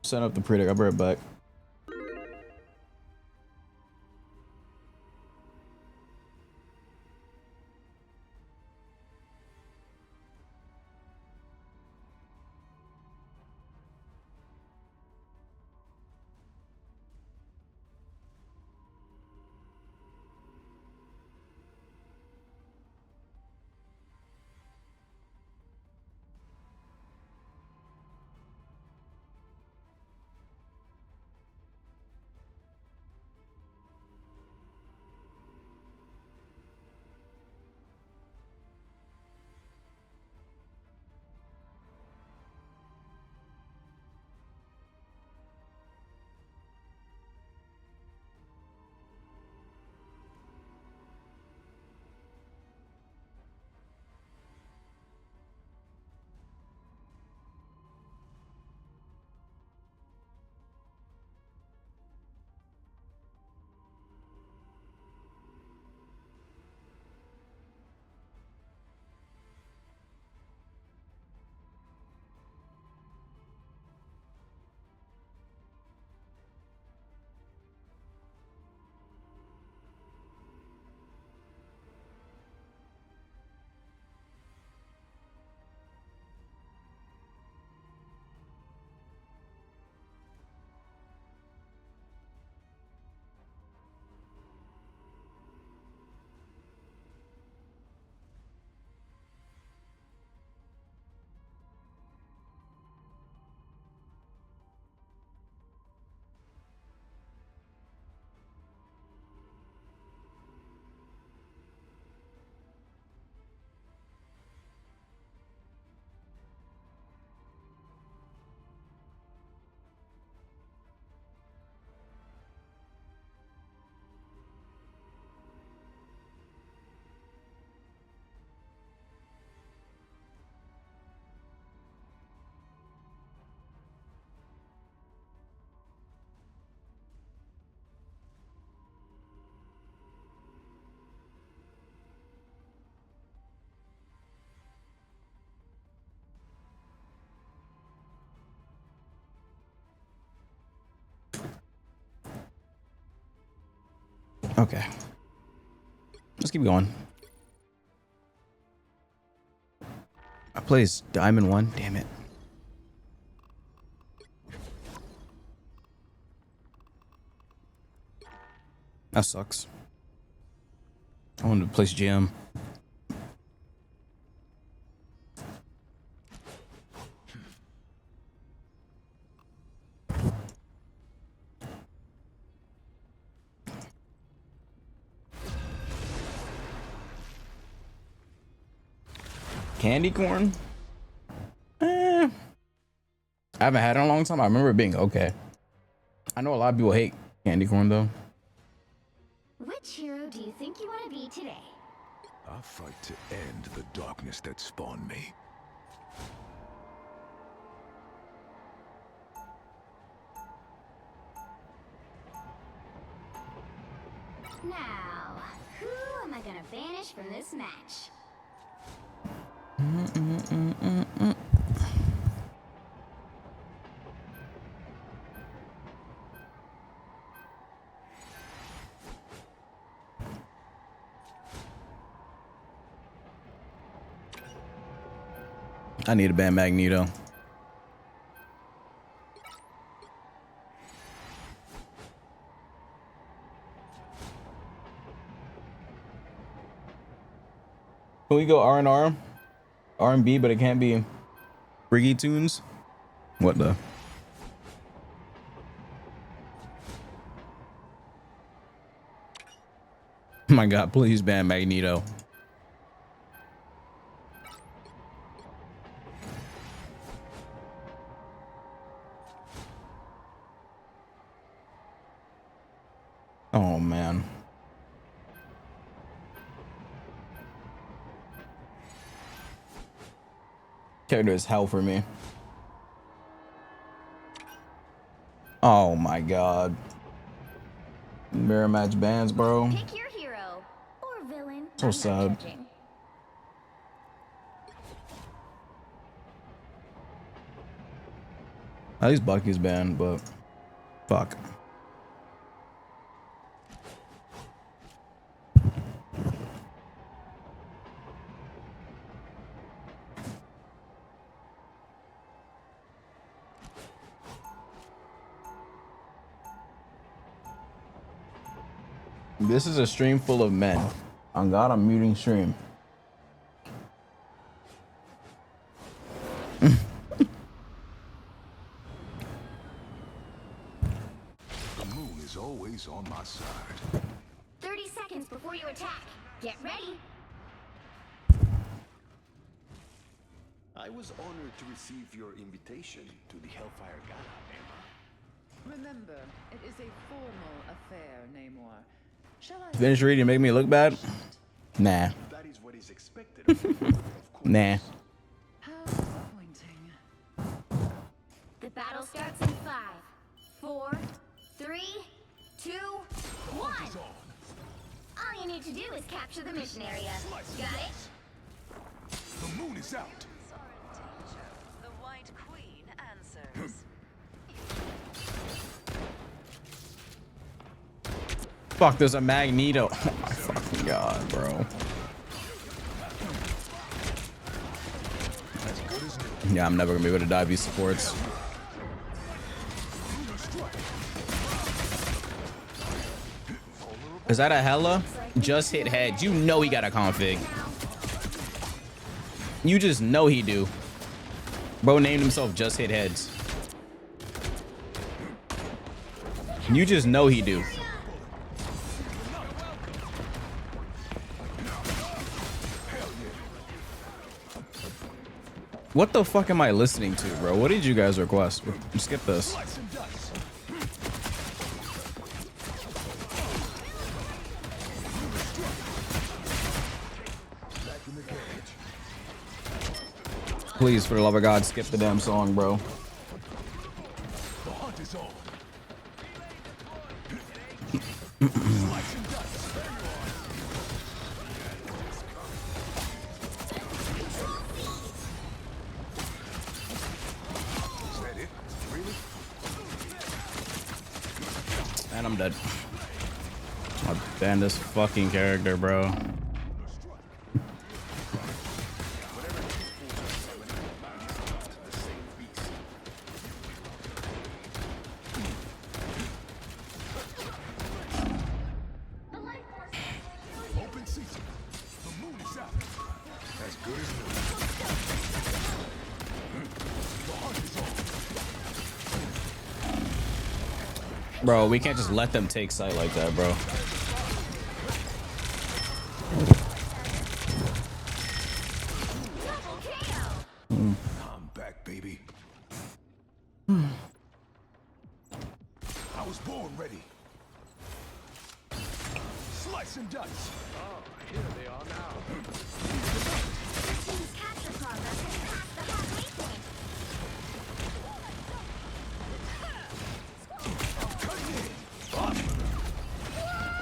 Set up the predict. I'll be right back. Okay. Let's keep going. I plays Diamond 1. Damn it. That sucks. I wanted to place GM. Candy corn? I haven't had it in a long time. I remember it being okay. I know a lot of people hate candy corn though. Which hero do you think you want to be today? I'll fight to end the darkness that spawned me. Now, who am I gonna banish from this match? I need a ban Magneto. Can we go R&R? R&B, but it can't be Briggy tunes? What the? Oh my god, please ban Magneto. Oh man. Character is hell for me. Oh my god. Mirror match bans, bro. Pick your hero or villain. So I'm not sad. judging. At least Bucky's banned, but fuck. This is a stream full of men. On God, I'm muting stream. The moon is always on my side. 30 seconds before you attack. Get ready. I was honored to receive your invitation to the Hellfire Gala, Emma. Remember, it is a formal affair, Namor. Shall I Finish reading, make me look bad? Nah. That is what is expected of you, of course. Nah. How disappointing. The battle starts in 5, 4, 3, 2, 1. All you need to do is capture the mission area. Got it? The moon is out. The White Queen answers. Fuck, there's a Magneto. Oh my fucking god, bro. Yeah, I'm never gonna be able to dive these supports. Is that a Hella? Just hit heads. You know he got a config. You just know he do. Bro named himself Just Hit Heads. You just know he do. What the fuck am I listening to, bro? What did you guys request? Skip this. Please, for the love of God, skip the damn song, bro. The hunt is on. And I'm dead. ban this fucking character, bro. Open season. The moon is out. As good as new. The hunt is on. Bro, we can't just let them take sight like that, bro. I'm back, baby. I was born ready. Slice and dice. Oh, here they are now. Team's capture progress has passed the halfway point.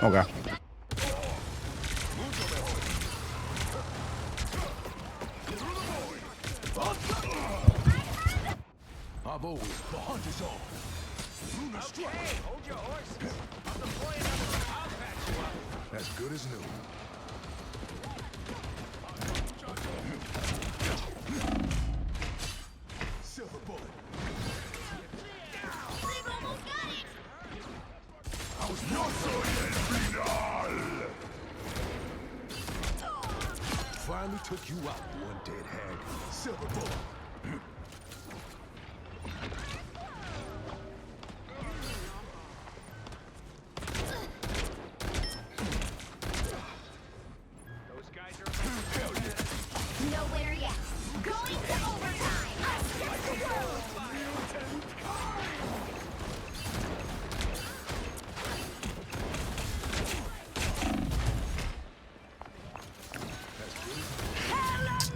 Okay. I've always the hunt is on. Lunar strike. Hey, hold your horses. I'm deploying another. I'll patch you up. As good as new. Silver bullet. They've almost got it. I was not so final. Finally took you out, one dead hag. Silver bullet. Those guys are Nowhere yet. Going to overtime. Against the world.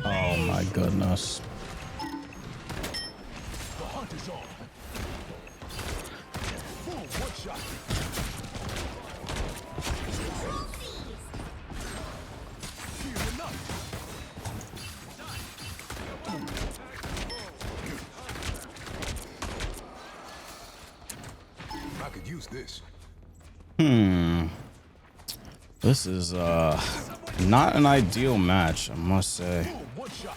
Oh my goodness. The hunt is on. Boom, one shot. Fear enough. I could use this. This is not an ideal match, I must say. Boom, one shot.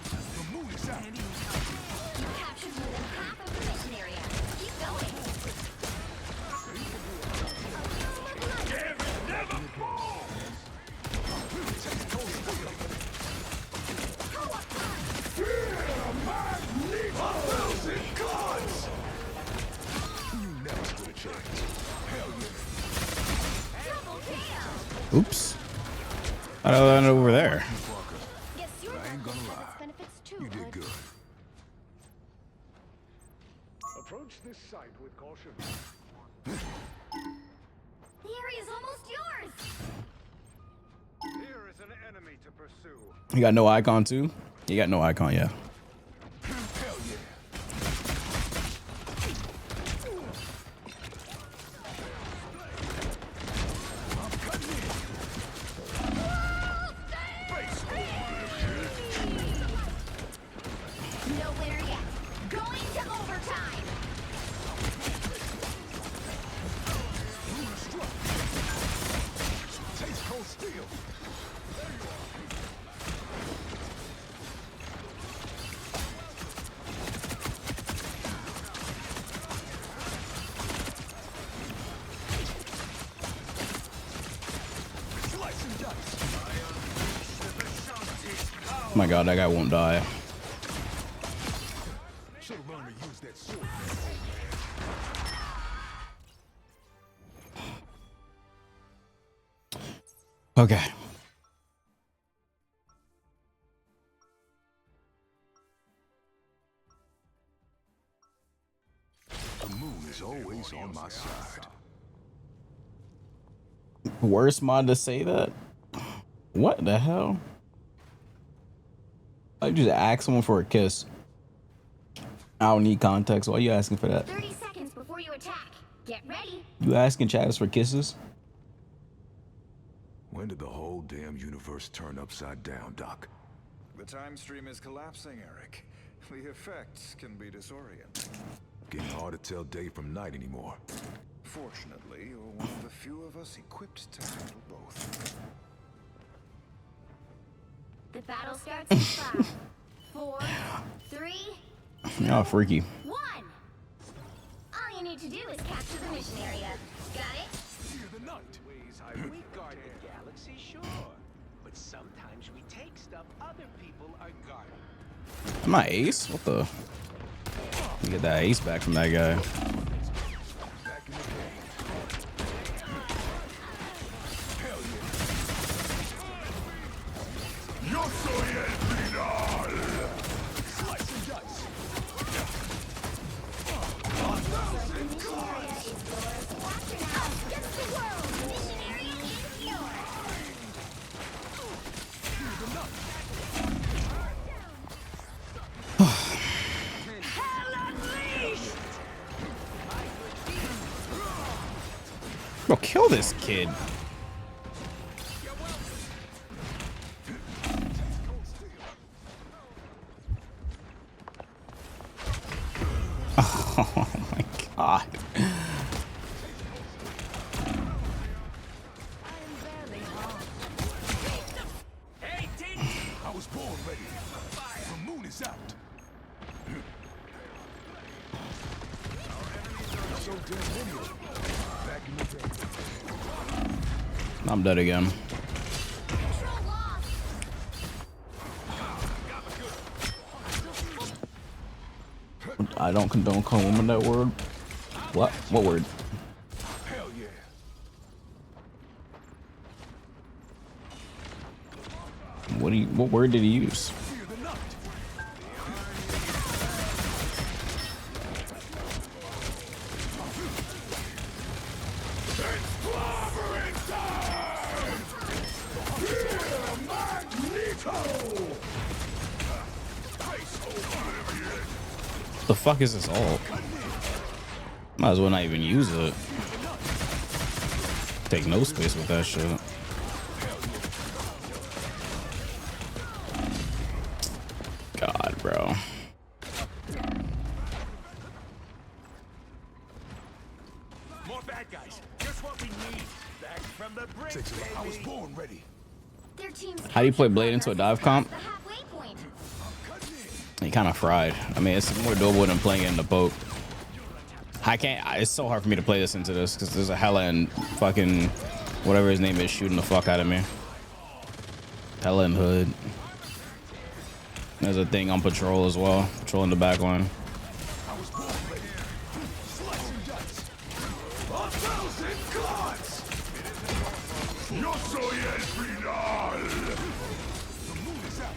The moon is out. You captured more than half of the mission area. Keep going. You never stood a chance. Hell yeah. Oops. How did I end over there? Guess your I ain't work gonna has lie. its benefits too, You did bud. good. Approach this site with caution. The area's almost yours. Here is an enemy to pursue. You got no icon too? You got no icon, yeah. Hell yeah. I'm cutting in. Nowhere yet. Going to overtime. Lunar strike. Taste cold steel. Slice and dice. Oh my god, that guy won't die. Should have learned to use that sword. Okay. The moon is always on my side. Worst mod to say that? What the hell? I just ask someone for a kiss. I don't need context. Why are you asking for that? 30 seconds before you attack. Get ready. You asking chatters for kisses? When did the whole damn universe turn upside down, Doc? The time stream is collapsing, Eric. The effects can be disorienting. Getting hard to tell day from night anymore. Fortunately, you're one of the few of us equipped to handle both. The battle starts in 5, 4, 3, Y'all freaky. 1. All you need to do is capture the mission area. Got it? Fear the night. Ways we guard the galaxy, sure. But sometimes we take stuff other people are guarding. Am I ace? What the? Get that ace back from that guy. Back in the game. Hell yeah. Yo soy el final. Slice and dice. Against the world! Mission area is yours! Bro, kill this kid. Oh my god. I was born ready. The moon is out. So damn many. Back in the day. I'm dead again. I don't condone calling women that word. What? What word? Hell yeah. What word did he use? Fear the night. It's clobbering time! Fear Magneto! What the fuck is this ult? Might as well not even use it. Take no space with that shit. God, bro. More bad guys. Just what we need. Back from the brink, baby. I was born ready. Their team's How do you play Blade into a dive comp? the halfway point. He kind of fried. I mean, it's more doable than playing it in the poke. I can't. It's so hard for me to play this into this because there's a Hella and fucking whatever his name is shooting the fuck out of me. Hella and Hood. There's a thing on patrol as well, patrolling the back line. I was born ready. Slice and dice. 1,000 gods! Yo soy el final! The moon is out.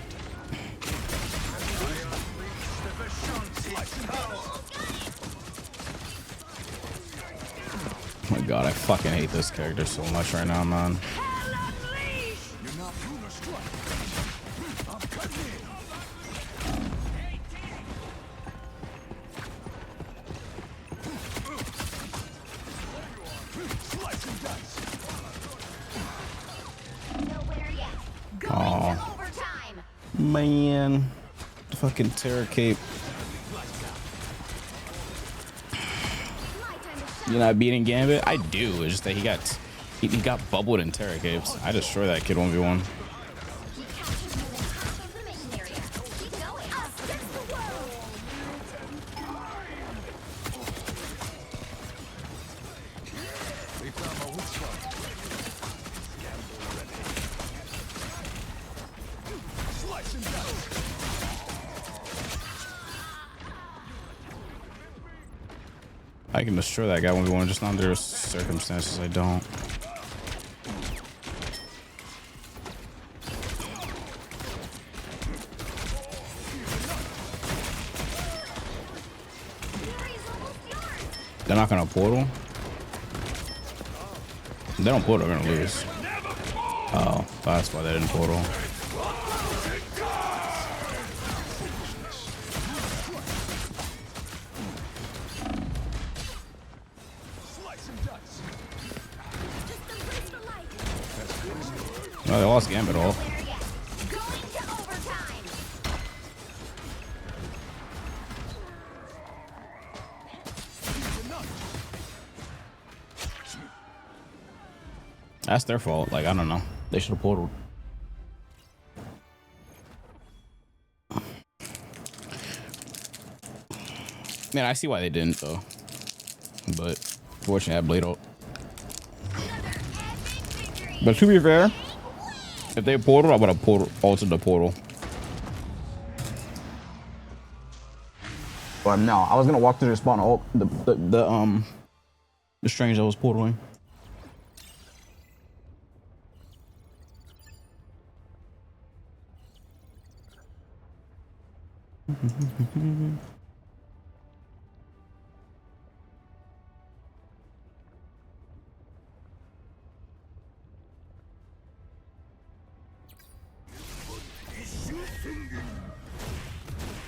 Slice and dice. Oh my god, I fucking hate this character so much right now, man. You're not lunar strike. I'm cutting in. Slice and dice. Nowhere yet. Going Aw. to overtime. Man. Fucking Terror Cape. You're not beating Gambit? I do. It's just that he got bubbled in Terror Capes. I destroy that kid 1v1. They found my weak spot. Slice and dice. I can destroy that guy 1v1, just under circumstances I don't. They're not gonna portal. They don't portal, they're gonna lose. Oh, that's why they didn't portal. No, they lost Gambit all. That's their fault. Like, I don't know. They should have portaled. Man, I see why they didn't though. But fortunately I had Blade ult. But to be fair, if they portaled, I would have ulted the portal. But no, I was gonna walk through the spawn ult the strange that was portaling.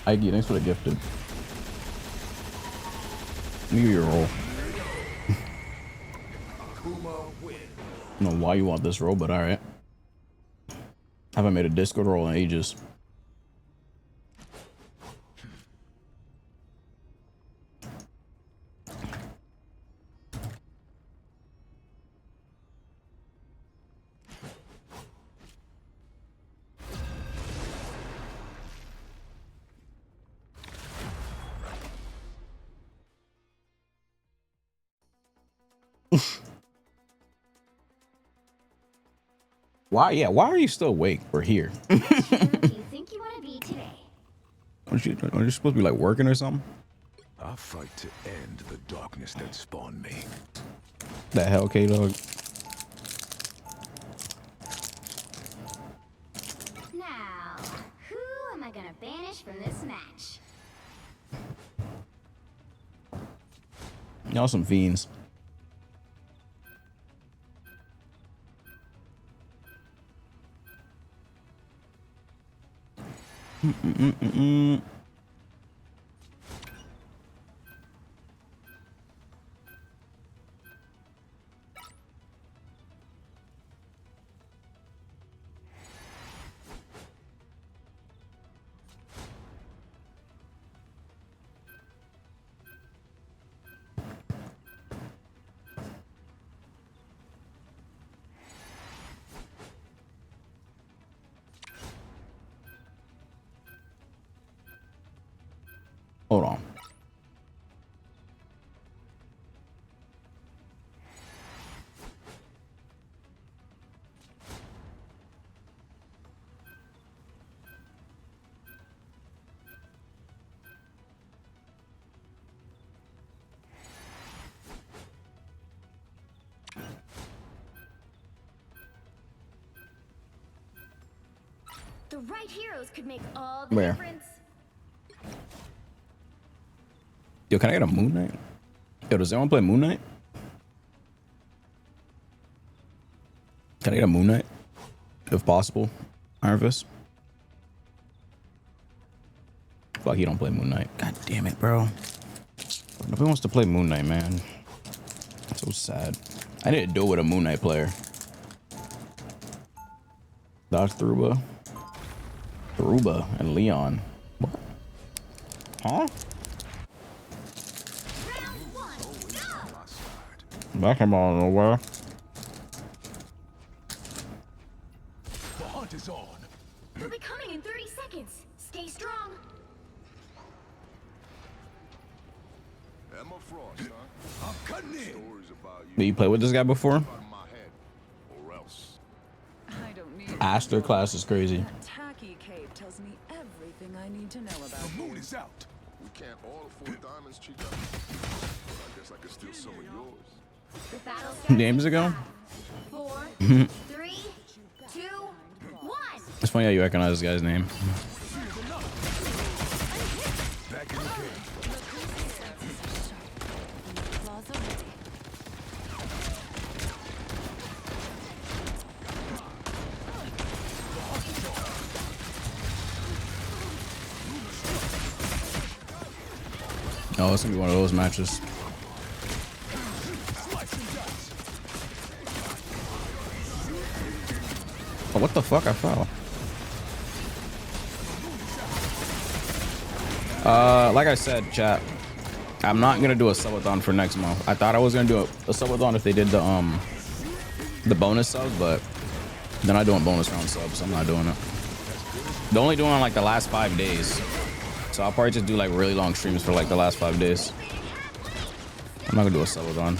Ike, thanks for the gifted. Let me give you a roll. I don't know why you want this roll, but alright. Haven't made a Discord roll in ages. Why? Yeah. Why are you still awake? We're here. Who do you think you want to be today? Aren't you supposed to be like working or something? I'll fight to end the darkness that spawned me. The hell, K-Dog? Now, who am I gonna banish from this match? Y'all some fiends. Hold on. The right heroes could make all the Where? difference. Yo, can I get a Moon Knight? Yo, does anyone play Moon Knight? Can I get a Moon Knight? If possible. Iron Fist. Fuck, he don't play Moon Knight. God damn it, bro. Nobody wants to play Moon Knight, man. That's so sad. I need to do it with a Moon Knight player. Dodge Thruba. Thruba and Leon. What? Huh? That came out of nowhere. The hunt is on. They'll be coming in 30 seconds. Stay strong. Emma Frost, huh? I'm cutting in. Stories about Did you play with this guy before? Or else. I don't need Aster class is crazy. That tacky cape tells me everything I need to know about The you. moon is out. We can't all afford diamonds, Chica. But I guess I could steal some of yours. The battle starts Games in ago? 5, 4, 3, 2, 1. It's funny how you recognize this guy's name. Back in the game. Oh, it's gonna be one of those matches. Oh, what the fuck? I fell. Like I said, chat, I'm not gonna do a subathon for next month. I thought I was gonna do a subathon if they did the the bonus subs, but they're not doing bonus round subs. So I'm not doing it. They're only doing it on like the last 5 days. So I'll probably just do like really long streams for like the last 5 days. I'm not gonna do a subathon.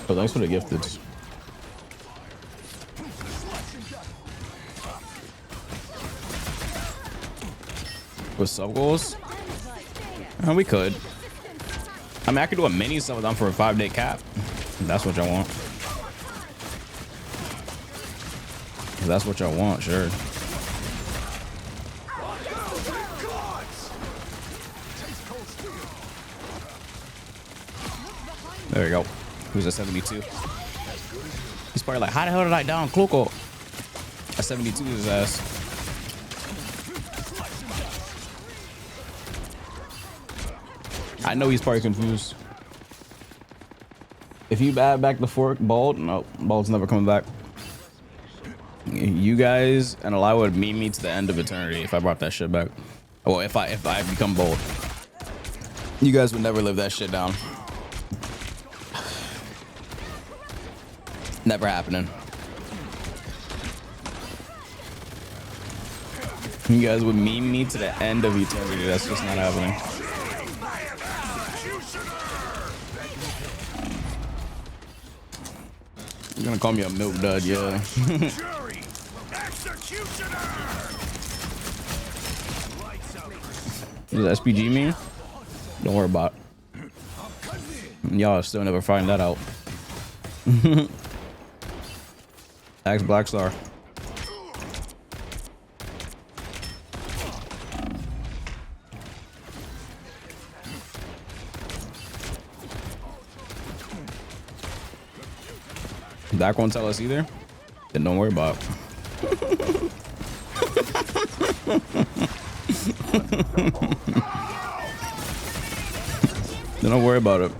Oh, thanks for the gifted. With sub goals? We could. I mean, I could do a mini subathon for a 5-day cap. If that's what y'all want. If that's what y'all want, sure. There we go. Who's at 72? He's probably like, how the hell did I down Cloco? At 72 is his ass. I know he's probably confused. If you add back the fork, Bald, no, Bald's never coming back. You guys and Eli would meet me to the end of eternity if I brought that shit back. Well, if I become Bold. You guys would never live that shit down. Never happening. You guys would meme me to the end of eternity. That's just not happening. You're gonna call me a milk dud, yeah. What does SPG mean? Don't worry about it. Y'all still never find that out. Axe Black Star. That won't tell us either. Then don't worry about it. Then don't worry about it.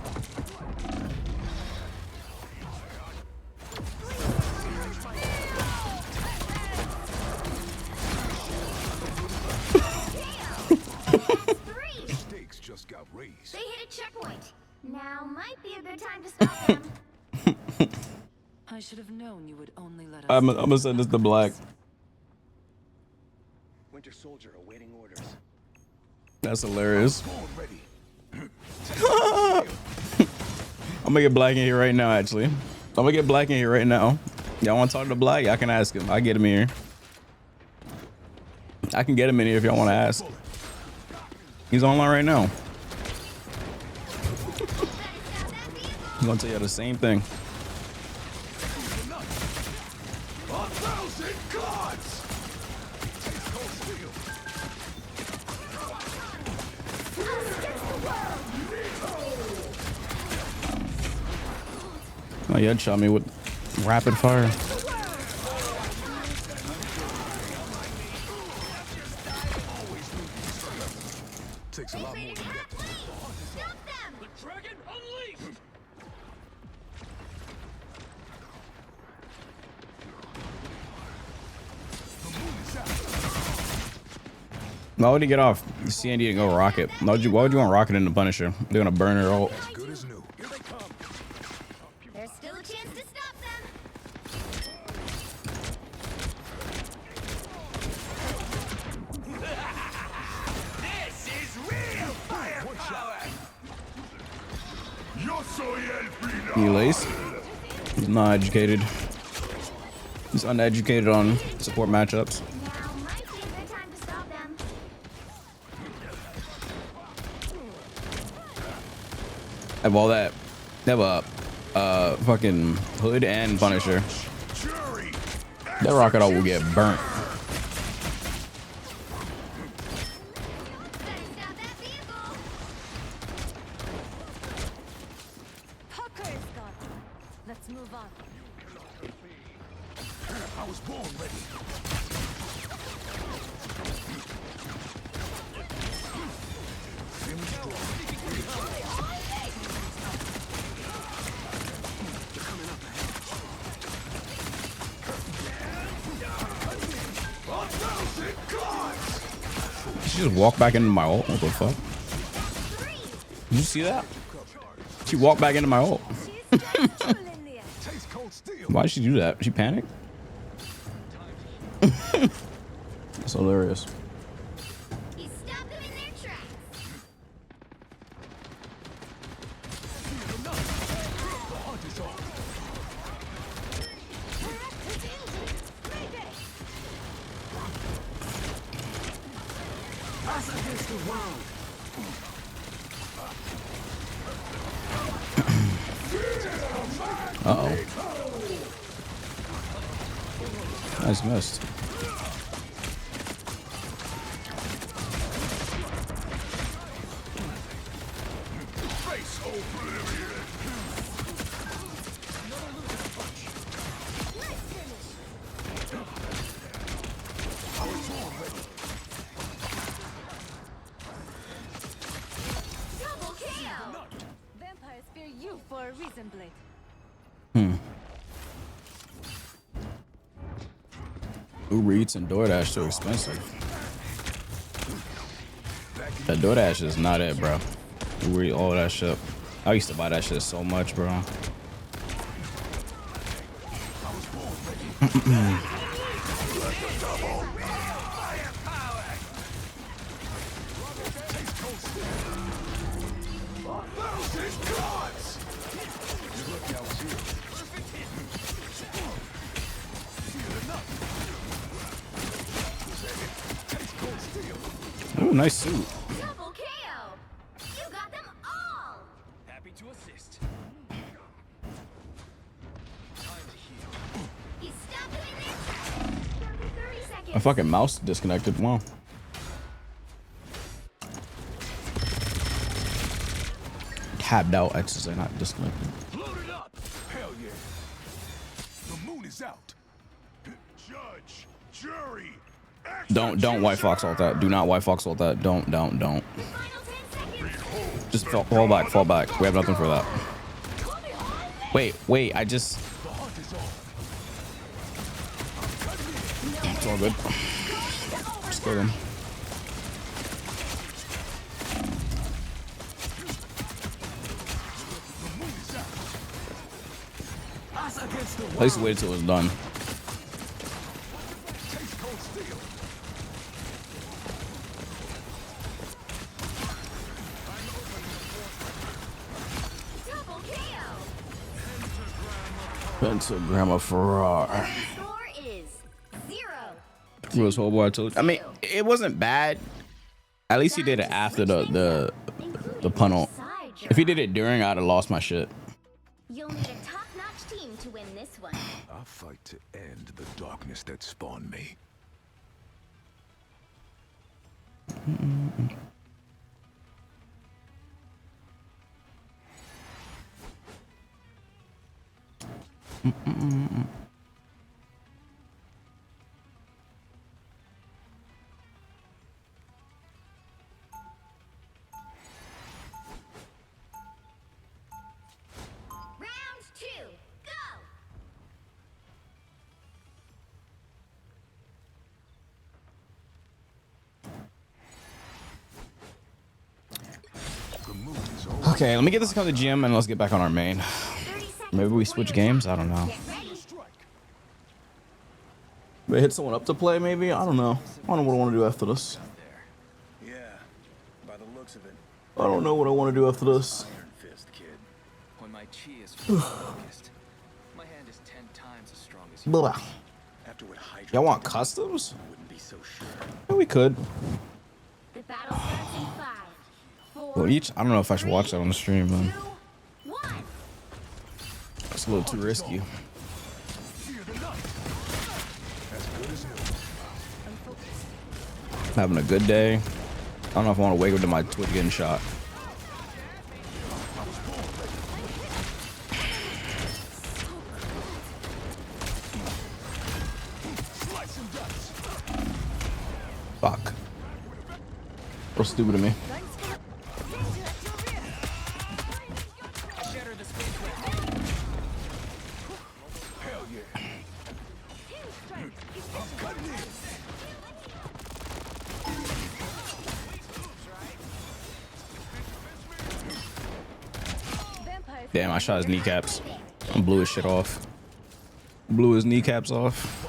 Stakes just got raised. They hit a checkpoint. Now might be a good time to stop them. I should have known you would only let us. I'm gonna send this to Black. Winter Soldier awaiting orders. That's hilarious. I'm gonna get Black in here right now, actually. I'm gonna get Black in here right now. Y'all wanna talk to Black? Y'all can ask him. I'll get him in here. I can get him in here if y'all wanna ask. He's online right now. He's gonna tell you the same thing. Oh, you headshot me with rapid fire. Takes a lot more than that. Stop them! The dragon unleashed! Why would he get off Sandy and go Rocket? Why would you want Rocket in the Punisher? They're gonna burn her ult. Good as new. Here they come. There's still a chance to stop them. This is real firepower! Yo soy el final. He lace. He's not educated. He's uneducated on support matchups. Now might be a good time to stop them. Have all that. They have a fucking Hood and Punisher. That Rocket ult will get burnt. Stop that vehicle. Pucker is gone. Let's move on. I was born ready. She just walked back into my ult. What the fuck? Did you see that? She walked back into my ult. Why did she do that? She panicked? That's hilarious. You stopped them in their tracks. Us against the world. Uh-oh. Nice missed. Double KO. Vampires fear you for a reason, Blade. Uber Eats and DoorDash too expensive. That DoorDash is not it, bro. Uber Eats, all that shit. I used to buy that shit so much, bro. Ooh, nice suit. Double KO. You got them all. Happy to assist. You stopped them in their tracks. Down to 30 seconds. My fucking mouse disconnected. Wow. Tabbed out. I just say not disconnected. Load it up. Hell yeah. The moon is out. Judge, jury. Don't White Fox ult that. Do not White Fox ult that. Don't. The final 10 seconds. Just fall back. We have nothing for that. Wait. I just. It's all good. Just kill them. At least wait till it's done. Double KO. Pentagram of Farrar. Score is 0. It was horrible. I told you. I mean, it wasn't bad. At least he did it after the pun ult. If he did it during, I'd have lost my shit. You'll need a top-notch team to win this one. I'll fight to end the darkness that spawned me. Round 2, go! The moon is over. Okay, let me get this account to GM and let's get back on our main. 30 seconds Maybe we before switch your games. turn. I don't know. Get ready. Maybe hit someone up to play. Maybe I don't know. I don't know what I want to do after this. Yeah, by the looks of it. I don't know what I want to do after this. Iron Fist, kid. When my chi is fully focused, my hand is 10 times as strong as yours. Blah. After what Hydra Y'all want did, customs? I wouldn't be so sure. Yeah, we could. The battle starts in 5, 4, Well, each. I don't know if I should watch that on the stream, 2, man. 1. It's a little too risky. Having a good day. I don't know if I want to wake up to my Twitch getting shot. Fuck. Real stupid of me. Vampires Damn, I shot his kneecaps. I blew his shit off. Blew his kneecaps off.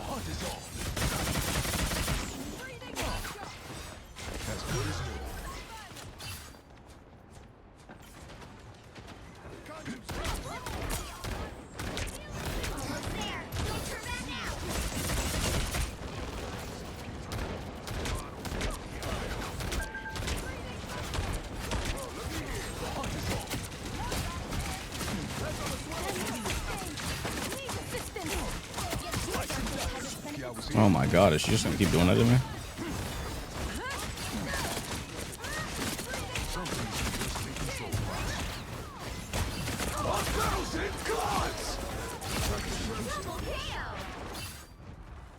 Oh my god, is she just gonna keep doing that to me?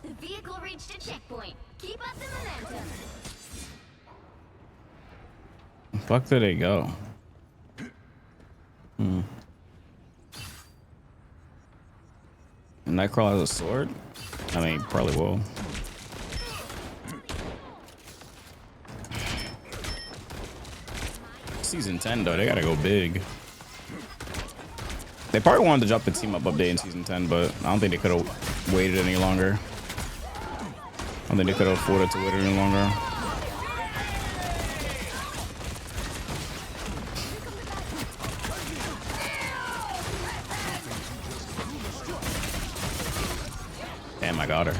The vehicle reached a checkpoint. Keep up the momentum. Fuck did they go? Nightcrawler has a sword? I mean, probably will. Season 10 though, they gotta go big. They probably wanted to drop the team up update in season 10, but I don't think they could have waited any longer. I don't think they could have afforded to wait any longer. Damn, I got her.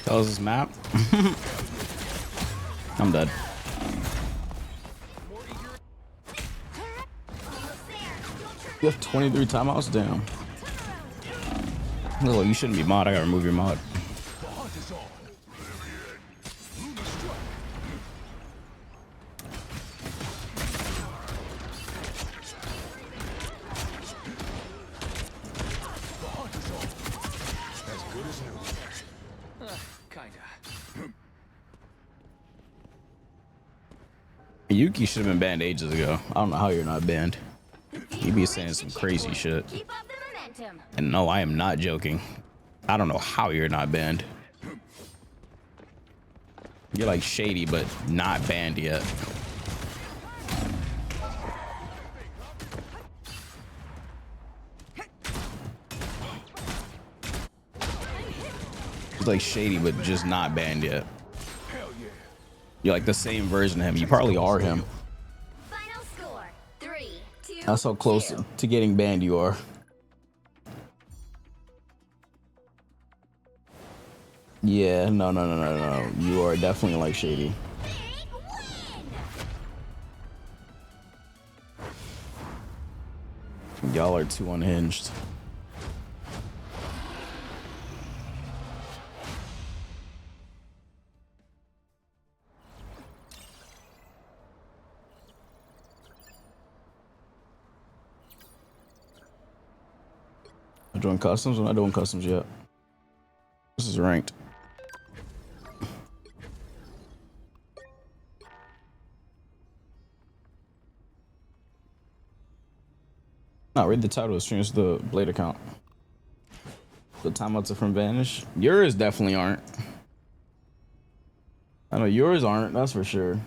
That was his map. I'm dead. You have 23 timeouts? Damn. Oh, you shouldn't be mod. I gotta remove your mod. Yuki should have been banned ages ago. I don't know how you're not banned. You be saying some crazy shit. And no, I am not joking. I don't know how you're not banned. You're like shady, but not banned yet. It's like shady, but just not banned yet. You're like the same version of him. You probably are him. Final score, 3-2. That's how close to getting banned you are. Yeah, no. You are definitely like shady. Y'all are too unhinged. I joined customs. I'm not doing customs yet. This is ranked. No, read the title. It's changed the Blade account. The timeouts are from Vanish. Yours definitely aren't. I know yours aren't. That's for sure.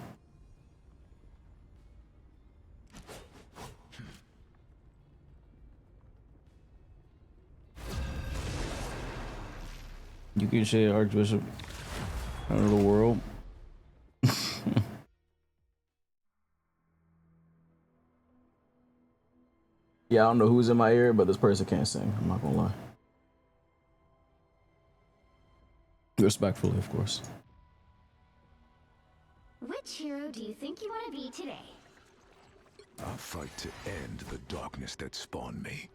You can shade Archbishop out of the world. Yeah, I don't know who's in my ear, but this person can't sing. I'm not gonna lie. Respectfully, of course. Which hero do you think you want to be today? I'll fight to end the darkness that spawned me.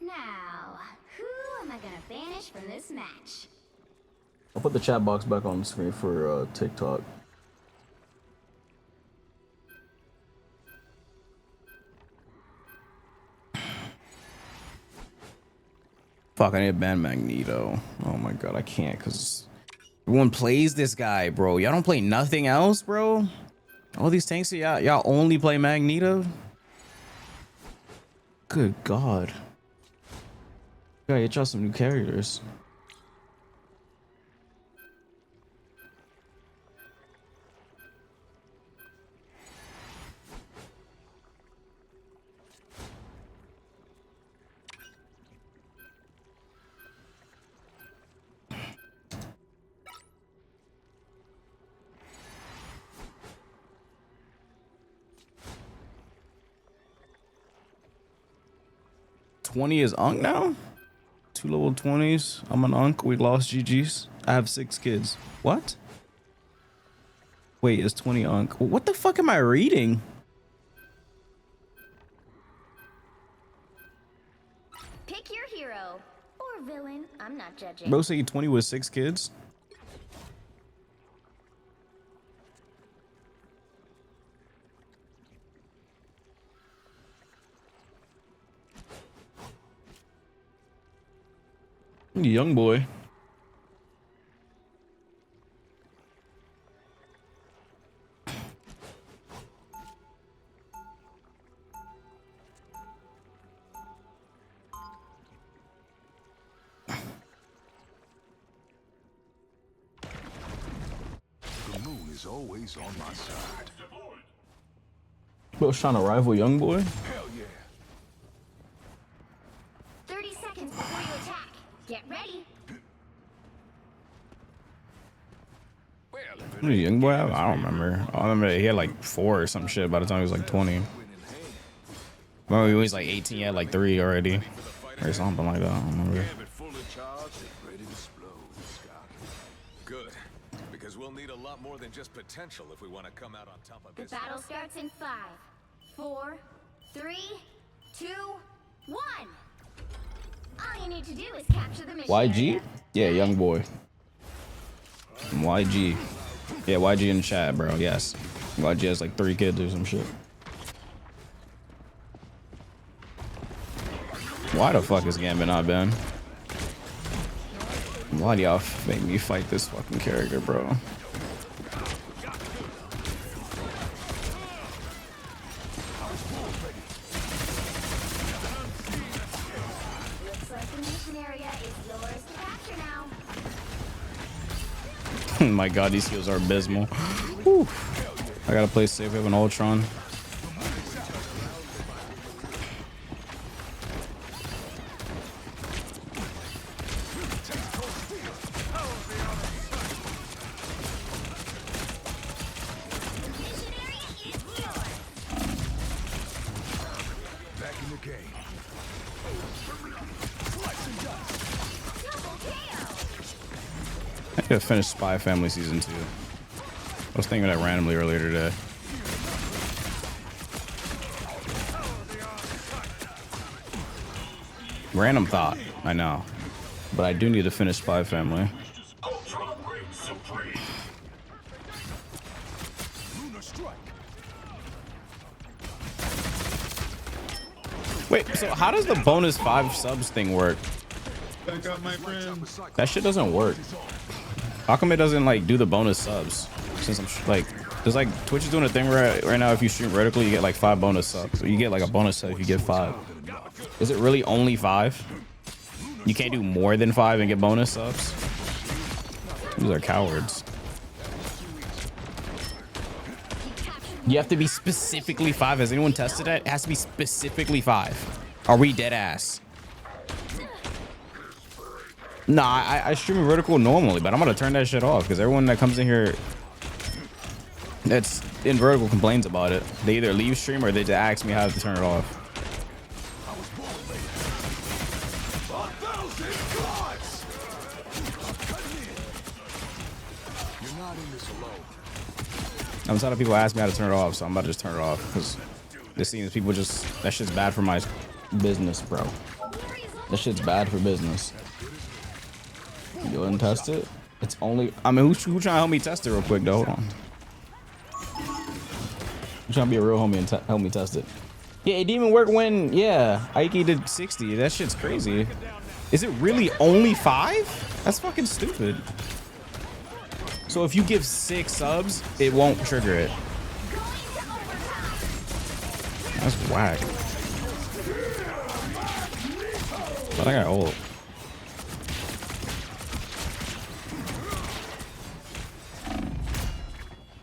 Now, who am I gonna banish from this match? I'll put the chat box back on the screen for TikTok. Fuck, I need to ban Magneto. Oh my god, I can't because everyone plays this guy, bro. Y'all don't play nothing else, bro? All these tanks, y'all only play Magneto? Good god. Gotta get y'all some new characters. $20 is Unk now? 2 level 20s. I'm an Unk. We lost GG's. I have 6 kids. What? Wait, it's 20 Unk. What the fuck am I reading? Pick your hero or villain. I'm not judging. Bro say 20 with 6 kids. Young boy. The moon is always on my side. Bro's trying to rival young boy. Hell yeah. 30 seconds before you attack. Get ready. How many young boy have? I don't remember. I remember he had like 4 or some shit by the time he was like 20. Remember he was like 18, he had like 3 already. Or something like that. I don't remember. Good. Because we'll need a lot more than just potential if we want to come out on top of this. The battle starts in 5, 4, 3, 2, 1. All you need to do is capture the mission. YG? Yeah, young boy. YG. Yeah, YG in the chat, bro. Yes. YG has like 3 kids or some shit. Why the fuck is Gambit not banned? Why do y'all make me fight this fucking character, bro? Looks like the mission area is yours to capture now. Oh my god, these heals are abysmal. Whew. I gotta play safe. We have an Ultron. Back in the game. I gotta finish Spy Family Season 2. I was thinking of that randomly earlier today. Random thought, I know. But I do need to finish Spy Family. Wait, so how does the bonus 5 subs thing work? Back up, my friend. That shit doesn't work. How come it doesn't like do the bonus subs? Since I'm like, there's like Twitch is doing a thing right now. If you stream vertically, you get like 5 bonus subs. So you get like a bonus sub if you get 5. Is it really only 5? You can't do more than 5 and get bonus subs. These are cowards. You have to be specifically 5. Has anyone tested that? It has to be specifically 5. Are we dead ass? Nah, I stream vertical normally, but I'm gonna turn that shit off because everyone that comes in here that's in vertical complains about it. They either leave stream or they just ask me how to turn it off. I'm tired of people ask me how to turn it off, so I'm about to just turn it off because this seems people just that shit's bad for my business, bro. That shit's bad for business. You go and test it. It's only. I mean, who trying to help me test it real quick though? Hold on. I'm trying to be a real homie and help me test it. Yeah, it didn't even work when. Yeah, Ike did 60. That shit's crazy. Is it really only 5? That's fucking stupid. So if you give 6 subs, it won't trigger it. That's whack. But I got ult.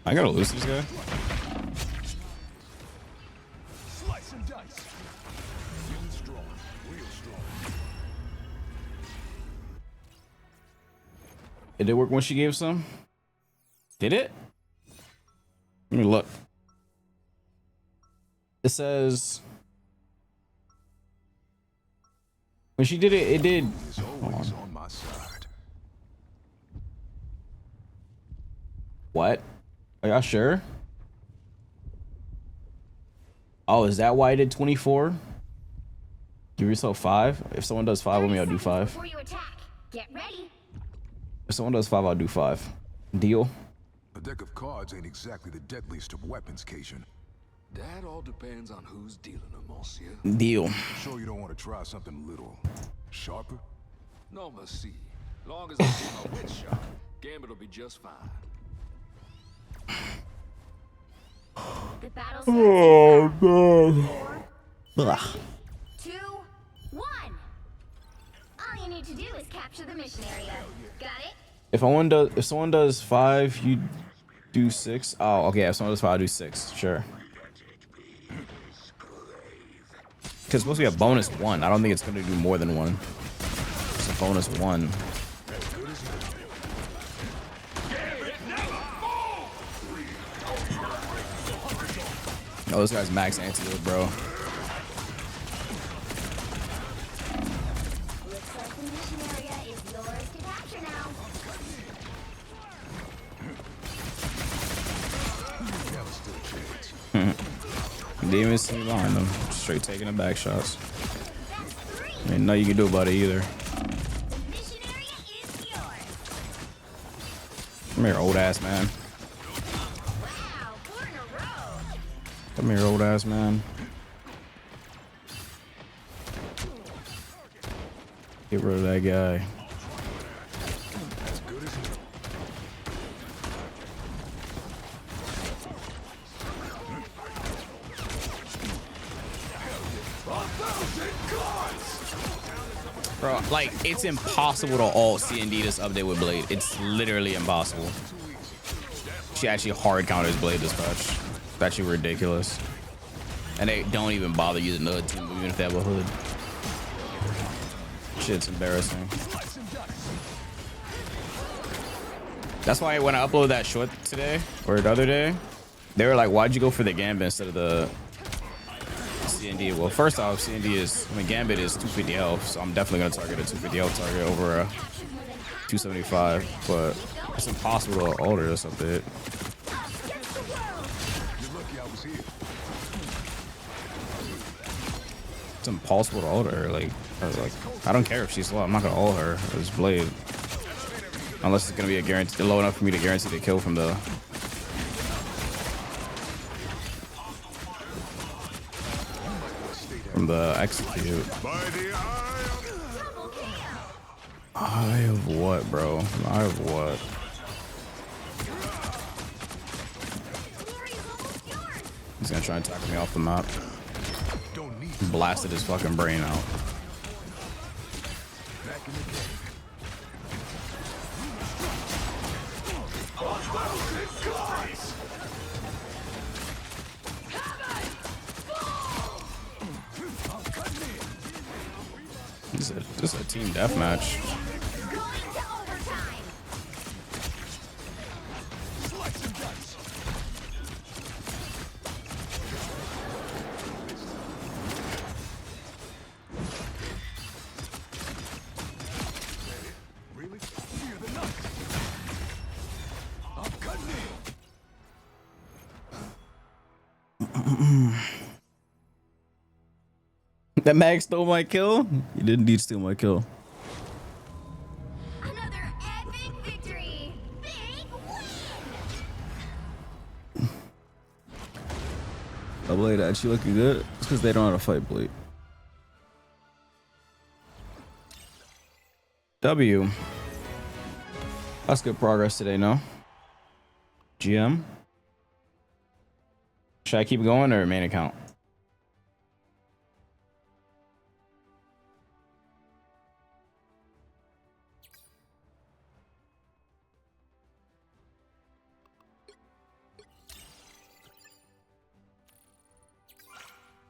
I gotta lose this guy. Slice and dice. Feeling strong, real strong. Did it work when she gave some? Did it? Let me look. It says when she did it, it did. Hold on. My side. What? Are y'all sure? Oh, is that why I did 24? Give yourself 5. If someone does 5 with me, I'll do 5. Before you attack, get ready. If someone does 5, I'll do 5. Deal. A deck of cards ain't exactly the deadliest of weapons, Cajun. That all depends on who's dealing them, monsieur. Deal. Sure you don't want to try something a little sharper? No, merci. Long as I keep my wit sharp, Gambit will be just fine. The battle Oh no. 4, 3, 2, 1. All you need to do is capture the mission area. Got it? If someone does 5, you do 6. Oh, okay. If someone does 5, I'll do 6. Sure. Because it's supposed to be a bonus 1. I don't think it's going to do more than 1. It's a bonus 1. Oh, this guy's max antidote, bro. Looks like the mission area is yours to capture now. Didn't even see me behind them. Straight taking the back shots. Ain't nothing you can do about it either. The mission area is yours. Come here, old ass man. Wow, 4 in a row. Come here, old ass man. Get rid of that guy. Bro, like, it's impossible to ult C&D this update with Blade. It's literally impossible. She actually hard counters Blade dispatch. It's actually ridiculous. And they don't even bother using the hood team, even if they have a hood. Shit's embarrassing. That's why when I uploaded that short today, or the other day, they were like, why'd you go for the Gambit instead of the C&D? Well, first off, C&D is, I mean, Gambit is 250 health, so I'm definitely going to target a 250 health target over a 275, but it's impossible to alter this update. It's impossible to alter her. Like, I don't care if she's low. I'm not going to ult her. It's Blade. Unless it's going to be a guarantee, low enough for me to guarantee the kill from the... execute. Eye of what, bro? Eye of what? He's gonna try and tackle me off the map. Blasted his fucking brain out. This is a team deathmatch. Really? Fear the knife. I'm cutting in. That mag stole my kill? He did indeed steal my kill. Another epic victory! Big win! A Blade actually looking good. It's because they don't know how to fight Blade. W. That's good progress today, no? GM. Should I keep going or main account?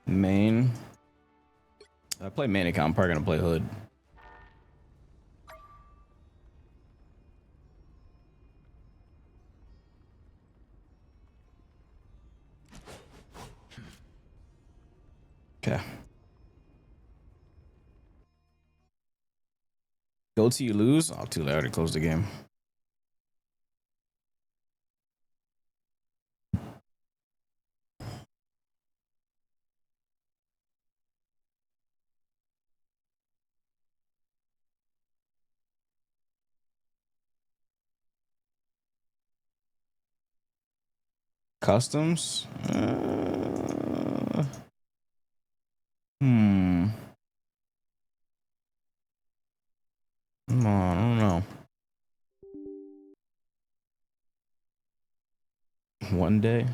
Main. I play main account. I'm probably gonna play hood. Okay. Go till you lose. Oh, too late. I already closed the game. Customs. Come on, I don't know. One day.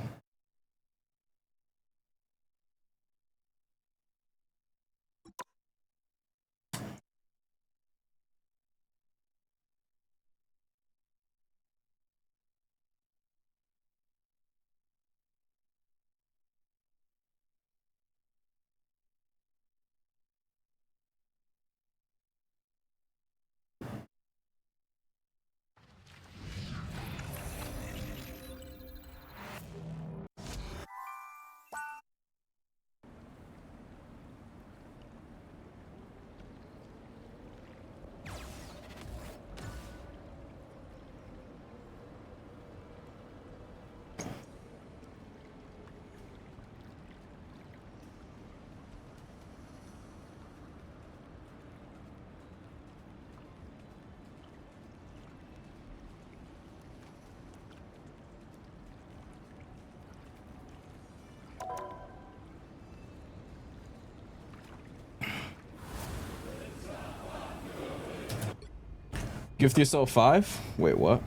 Gift yourself 5? Wait, what?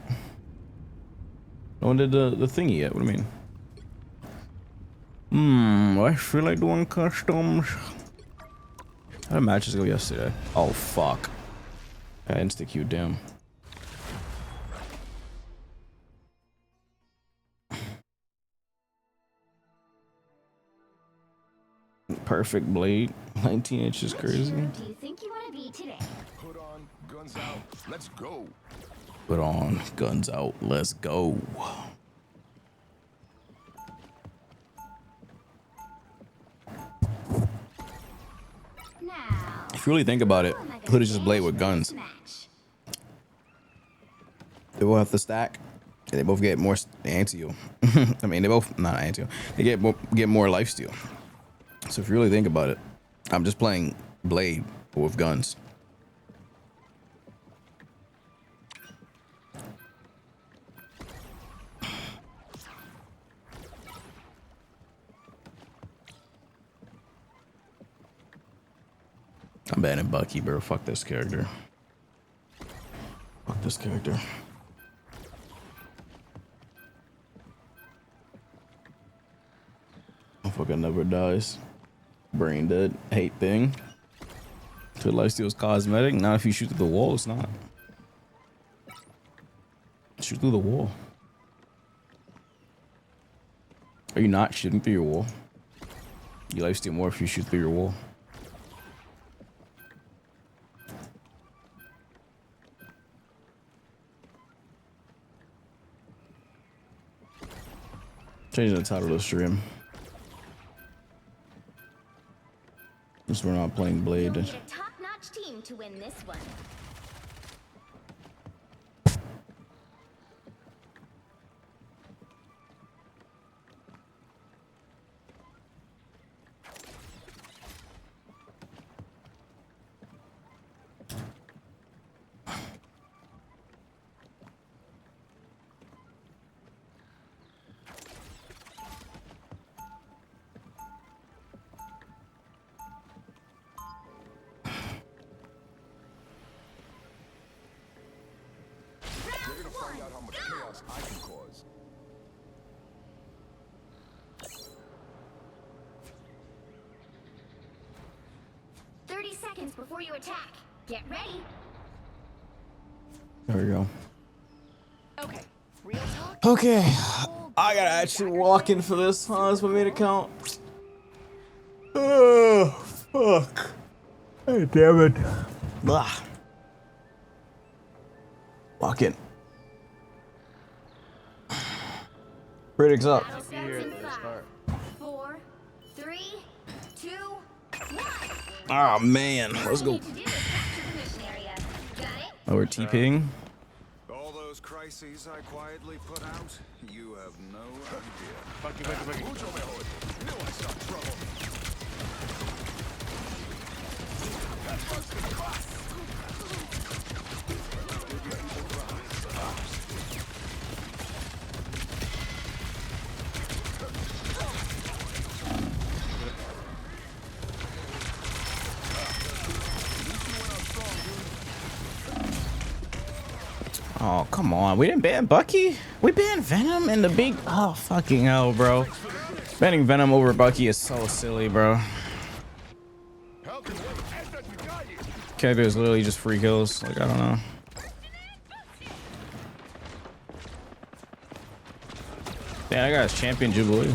No one did the thingy yet. What do you mean? I feel like doing customs. How did matches go yesterday? Oh, fuck. I insta queued down. Perfect blade. 19 inches crazy. Do you think you want to be today? Put on, guns out, let's go. Put on, guns out, let's go. Now, If you really think about it, Hood is just Blade with guns. They both have to stack. And they both get more anti-heal. I mean, they both not anti-heal. They get more lifesteal. So if you really think about it, I'm just playing Blade with guns. I'm banning Bucky, bro. Fuck this character. Fuck this character. Motherfucker never dies. Brain dead. Hate thing. To lifesteal's cosmetic. Not if you shoot through the wall, it's not. Shoot through the wall. Are you not shooting through your wall? You lifesteal more if you shoot through your wall. Changing the title of the stream. Since we're not playing Blade. You'll need a top-notch team to win this one. find out how much chaos I can cause. Seconds before you attack. Get ready. There we go. Okay, real talk. Okay, I gotta actually walk in for this. Huh? That's my main account. Oh, fuck. Hey, damn it. Blah. Walk in. Critics up. Battle starts in 5, 4, 3, 2, 1. Oh man, let's go. Oh, we're TPing. All those crises I quietly put out, you have no idea. Bucky. Knew I saw trouble. Oh, come on. We didn't ban Bucky? We banned Venom in the big... Oh, fucking hell, bro. Banning Venom over Bucky is so silly, bro. Character is literally just free kills. Like, I don't know. Yeah, I got his champion Jubilee.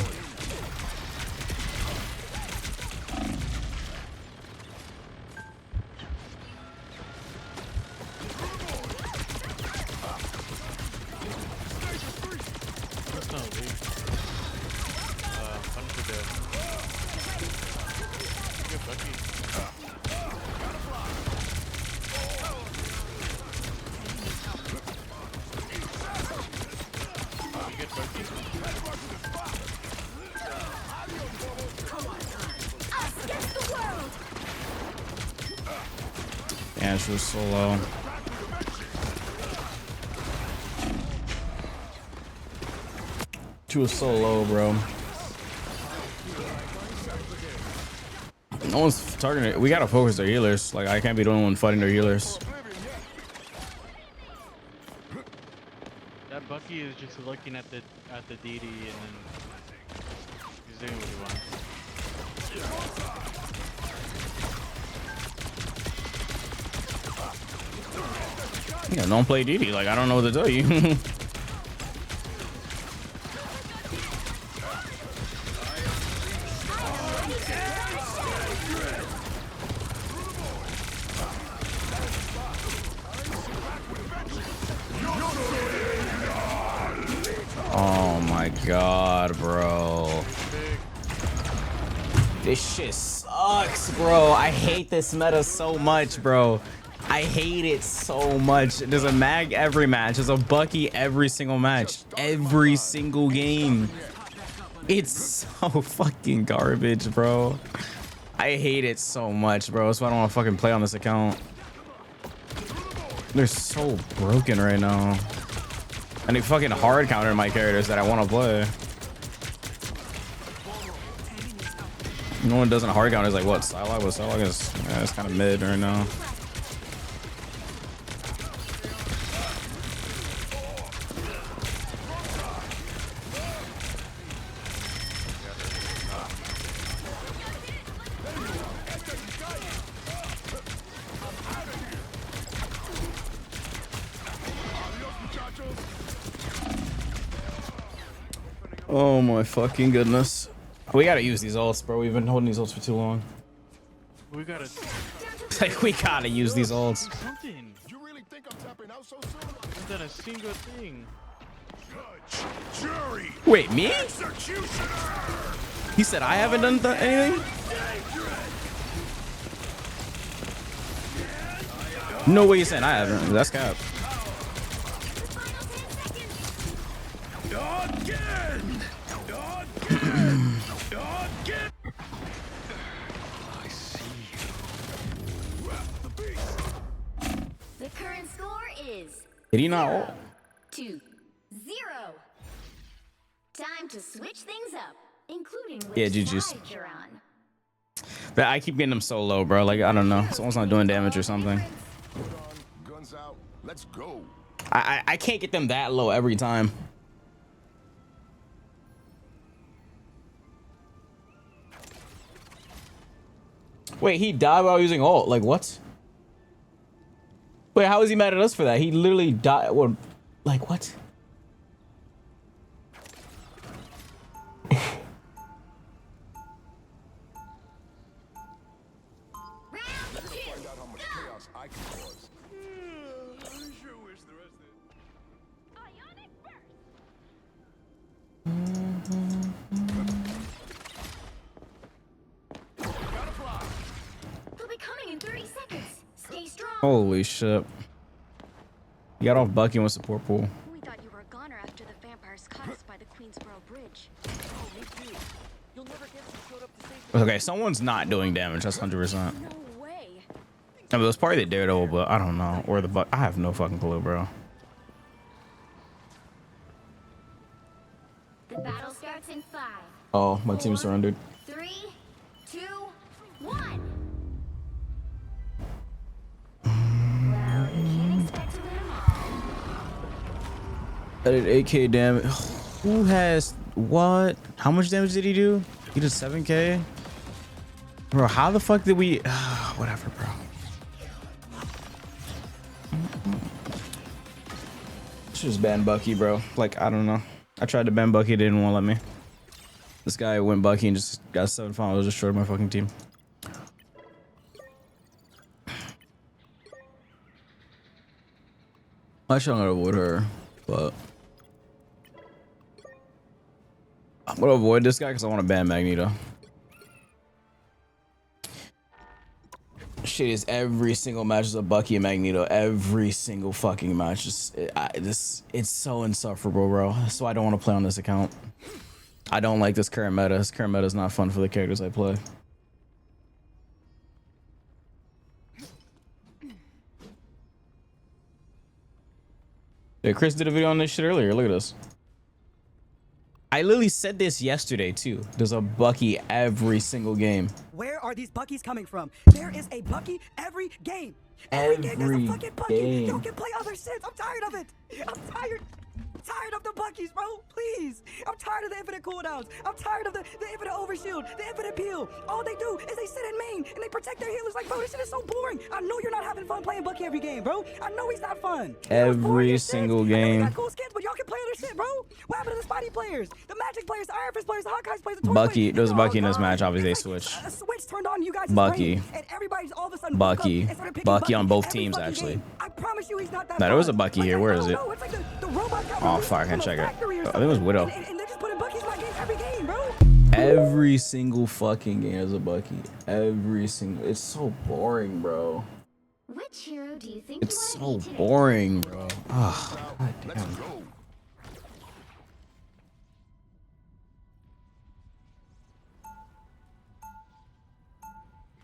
Yeah, she was so low. She was so low, bro. No one's targeting it. We gotta focus their healers. Like, I can't be the only one fighting their healers. That Bucky is just looking at the DD and then he's doing what he wants. Yeah, don't play DD. Like, I don't know what to tell you. Oh my god, bro. This shit sucks, bro. I hate this meta so much, bro. I hate it so much. There's a mag every match. There's a Bucky every single match. Every single game. It's so fucking garbage, bro. I hate it so much, bro. That's why I don't want to fucking play on this account. They're so broken right now. And they fucking hard counter my characters that I want to play. No one doesn't hard counter is like what? Psylocke? What Psylocke is? Yeah, it's kind of mid right now. Oh my fucking goodness. We gotta use these ults, bro. We've been holding these ults for too long. We gotta... Like, we gotta use these ults. Something. You really think I'm tapping out so soon? I haven't done a single thing. Jury. Wait, me? He said I haven't done anything? No way you're saying I haven't. That's cap. The current score is Did he not ult? 2-0. Time to switch things up, including which Yeah, GG's. side you're on. But I keep getting them so low, bro. Like, I don't know. Someone's not doing damage or something. Guns out. Let's go. I can't get them that low every time. Wait, he died while using ult. Like what? Wait, how is he mad at us for that? He literally died. What? Like what? They'll be coming in 30 seconds. Stay strong. Holy shit. He got off Bucky and went support pool. We thought you were a goner after the vampires caught us by the Queensboro Bridge. Oh, me too. You'll never guess who showed up to save Okay, someone's not doing damage. That's 100%. No way. I mean, it was probably the Daredevil, but I don't know. Or the Buck. I have no fucking clue, bro. The battle starts in 5. Oh, my team surrendered. 3, 2, 1. Well, you can't expect to win them all. I did 8k damage. Who has what? How much damage did he do? He did 7k? Bro, how the fuck did we... whatever, bro. Should just ban Bucky, bro. Like, I don't know. I tried to ban Bucky, didn't want to let me. This guy went Bucky and just got 7 finals, destroyed my fucking team. Actually, I'm gonna avoid her, but I'm gonna avoid this guy because I want to ban Magneto. Shit is every single match is a Bucky and Magneto. Every single fucking match. It's so insufferable, bro. That's why I don't want to play on this account. I don't like this current meta. This current meta is not fun for the characters I play. Yeah, Chris did a video on this shit earlier. Look at this. I literally said this yesterday too. There's a Bucky every single game. Where are these Buckies coming from? There is a Bucky every game. Every game there's a fucking Bucky. game. Y'all can play other shit. I'm tired of it. I'm tired. Tired of the Buckies, bro. Please. I'm tired of the infinite cooldowns. I'm tired of the infinite overshield, the infinite peel. All they do is they sit in main and they protect their healers. Like, bro, this shit is so boring. I know you're not having fun playing Bucky every game, bro. I know he's not fun. Every single game. Got cool skins, but y'all can play other shit, bro. What happened to the Spidey players, the Magic players, the Iron Fist players, the Hawkeyes players, the Toy Bucky. players? There was Bucky in this match. Obviously, they switched. A switch turned on you guys. Bucky. And everybody's all of a sudden Bucky. Bucky on both teams, actually. I promise you he's not that No, there was a Bucky here. Where is it? Oh, fuck. I can't check it. I think it was Widow. And they're just putting Bucky's in my game every game, bro. Every single fucking game is a Bucky. Every single. It's so boring, bro. Which hero do you think It's so boring, bro. Oh, God damn.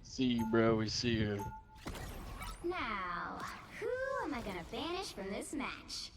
See you, bro. We see you. Now, who am I gonna banish from this match?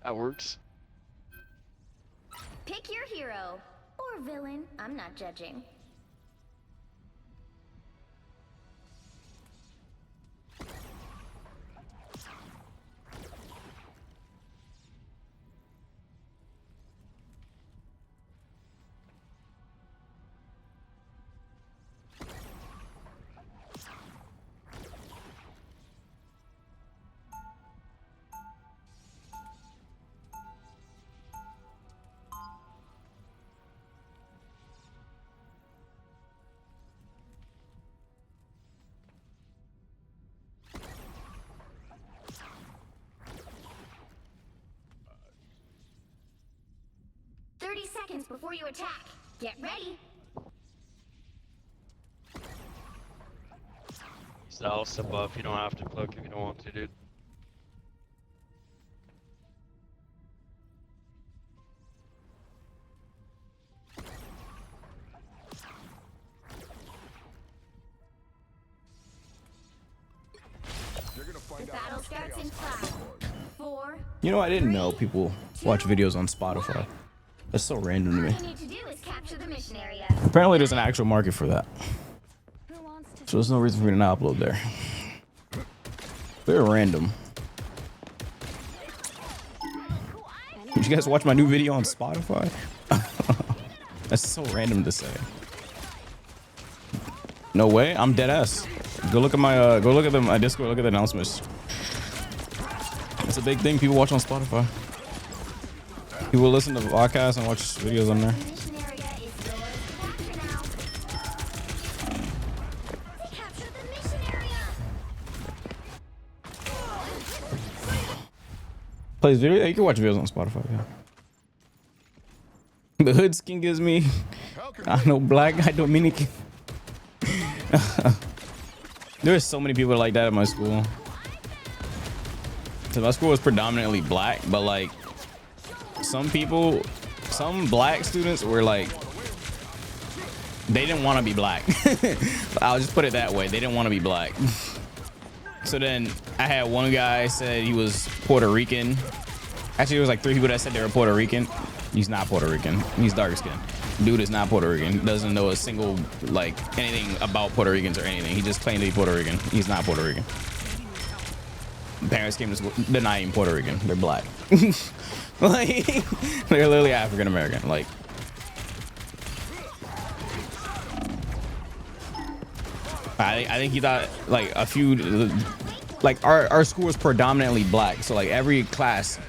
That works. Pick your hero or villain. I'm not judging. 30 seconds before you attack. Get ready. I'll step up. You don't have to cloak if you don't want to, dude. The battle starts in 5, 4. You know, I didn't know people watch videos on Spotify. That's so random to me. All you need to do is capture the mission area. Apparently, there's an actual market for that. So there's no reason for me to not upload there. They're random. Did you guys watch my new video on Spotify? That's so random to say. No way, I'm dead ass. Go look at my my Discord. Look at the announcements. It's a big thing. People watch on Spotify. People listen to podcasts and watch videos on there. Plays video. You can watch videos on Spotify. Yeah. The hood skin gives me. I know black guy Dominican. There's so many people like that at my school. So my school was predominantly black, but like some black students were like, they didn't want to be black. I'll just put it that way. They didn't want to be black. So then I had one guy said he was Puerto Rican. Actually, it was like 3 people that said they were Puerto Rican. He's not Puerto Rican. He's dark skinned. Dude is not Puerto Rican. Doesn't know a single, like, anything about Puerto Ricans or anything. He just claimed to be Puerto Rican. He's not Puerto Rican. Parents came to school. They're not even Puerto Rican. They're black. Like, they're literally African American. Like, I think he thought like a few, like our school was predominantly black. So like every class,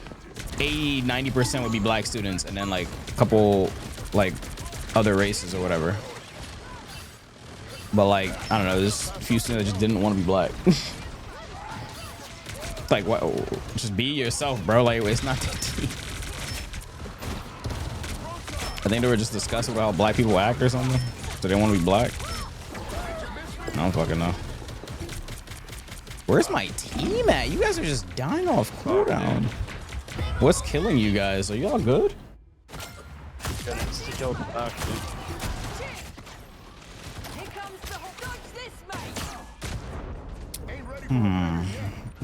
80-90% would be black students, and then like a couple like other races or whatever. But like, I don't know, there's a few students that just didn't want to be black. Like, what? Just be yourself, bro. Like, it's not that deep. I think they were just discussing about how black people act or something. So they want to be black. I don't fucking know. Where's my team at? You guys are just dying off cooldown. What's killing you guys? Are y'all good?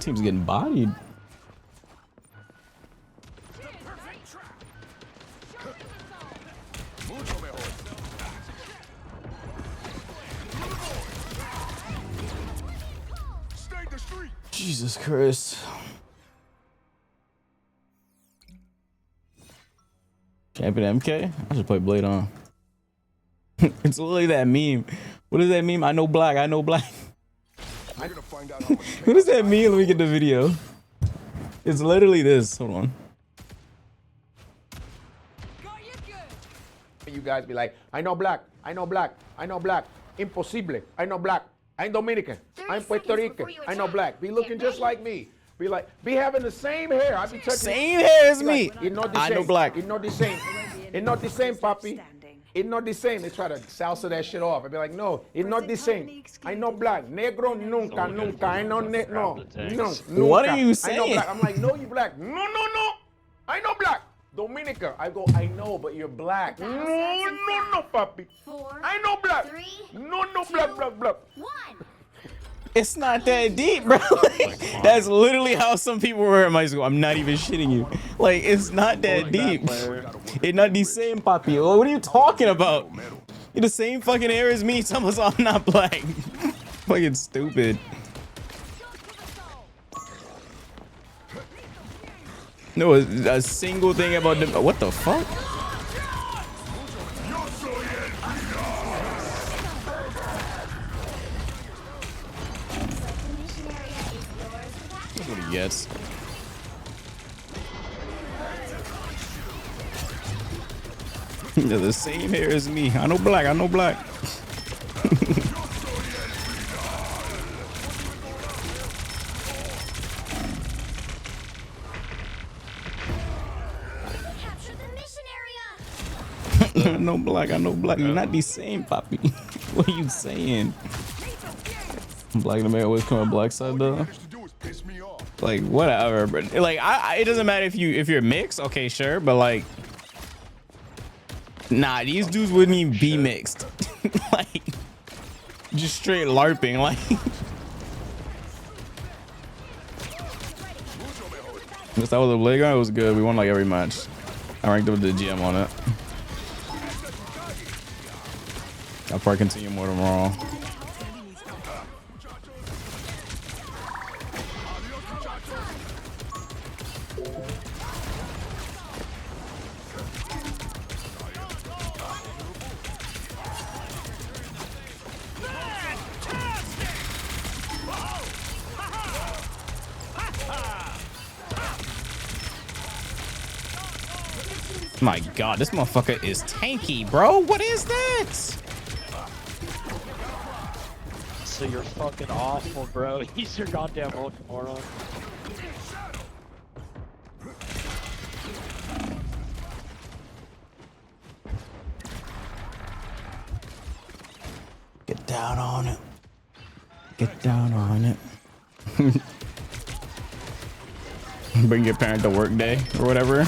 Team's getting bodied. Jesus Christ. Champion MK? I should play Blade on. It's literally that meme. What is that meme? I know black. I know black. What does that mean? Let me get the video. It's literally this. Hold on. You guys be like, I know black. I know black. I know black. Impossible. I know black. I'm Dominican. I'm Puerto Rican. I know black. Be looking just like me. Be like, be having the same hair. I be touching same hair as me. Like, it's not the I same. know black. It's not the same. It's not the same, papi. It's not the same. They try to salsa that shit off. I be like, no, it's not the same. I know black. Negro nunca, nunca. I know no, nunca. What are you saying? I know black. I'm like, no, you black. No, no, no. I know black. Dominica. I go, I know, but you're black. No, no, no, papi. I know black. No, no, black, black, black. It's not that deep, bro. Like, that's literally how some people were in my school. I'm not even shitting you. Like, it's not that deep. It's not the same, papi. What are you talking about? You're the same fucking hair as me. Someone's I'm not black. Fucking stupid. No, a single thing about them. What the fuck? That's what he gets. They're the same hair as me. I know black. I know black. know black. I know black. You're not the same, Poppy. What are you saying? Black and America always come on black side though. Like whatever, but like it doesn't matter if you're mixed, okay, sure, but like nah, these dudes wouldn't even be mixed. Like just straight LARPing, like that was the playground. It was good. We won like every match. I ranked up the GM on it. I'll probably continue more tomorrow. My God, this motherfucker is tanky, bro. What is that? So you're fucking awful, bro. He's your goddamn ultimate moron. Get down on it. Get down on it. Bring your parent to work day or whatever.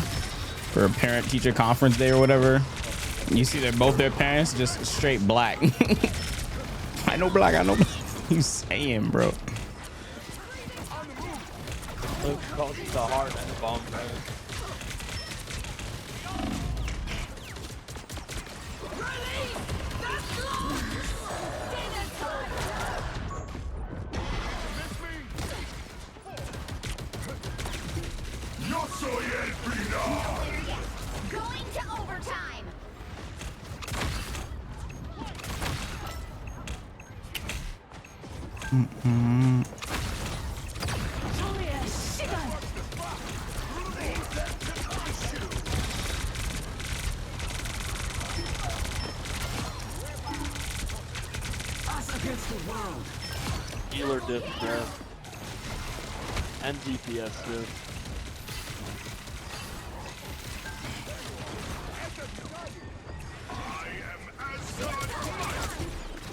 For a parent-teacher conference day or whatever. You see that both their parents just straight black. I know black, I know black. You saying, bro? Luke calls the heart and the bomb, bro. Going to overtime. Us against the world. Healer diff, bro. And DPS, dude.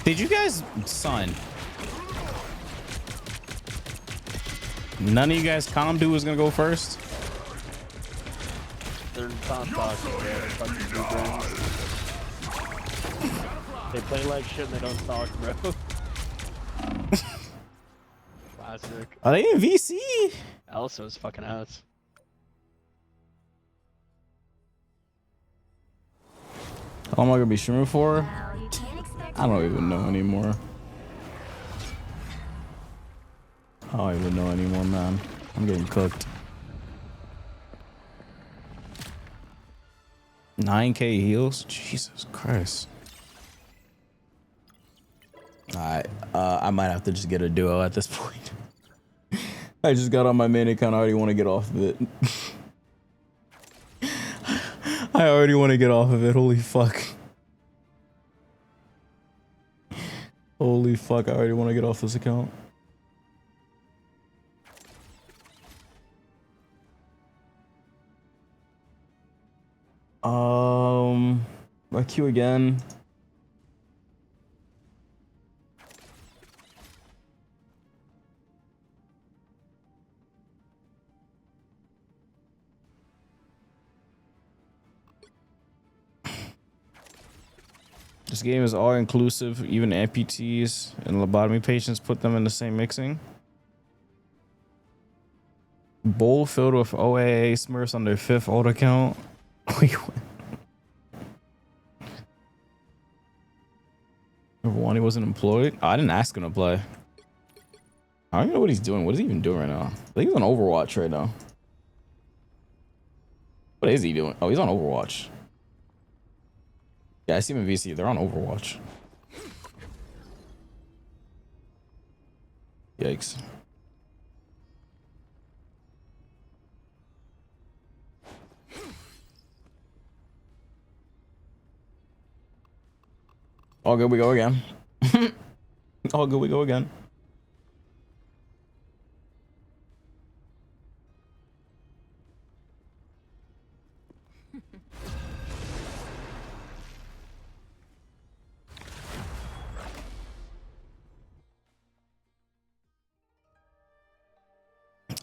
Did you guys, son? None of you guys calm dude was gonna go first. They're not talking, bro. Fucking blue brains. They play like shit and they don't talk, bro. Classic. Are they in VC? Elsa's fucking ass. How long am I gonna be streaming for? I don't even know anymore. I don't even know anymore, man. I'm getting cooked. 9K heals? Jesus Christ. Alright, I might have to just get a duo at this point. I just got on my main account. I already want to get off of it. I already want to get off of it. Holy fuck. Holy fuck, I already want to get off this account. My queue again. This game is all inclusive, even amputees and lobotomy patients, put them in the same mixing. Bowl filled with OAA Smurfs on their 5th old account. Number one, he wasn't employed. Oh, I didn't ask him to play. I don't even know what he's doing. What is he even doing right now? I think he's on Overwatch right now. What is he doing? Oh, he's on Overwatch. Yeah, I see him in VC. They're on Overwatch. Yikes. All good, we go again. All good, we go again.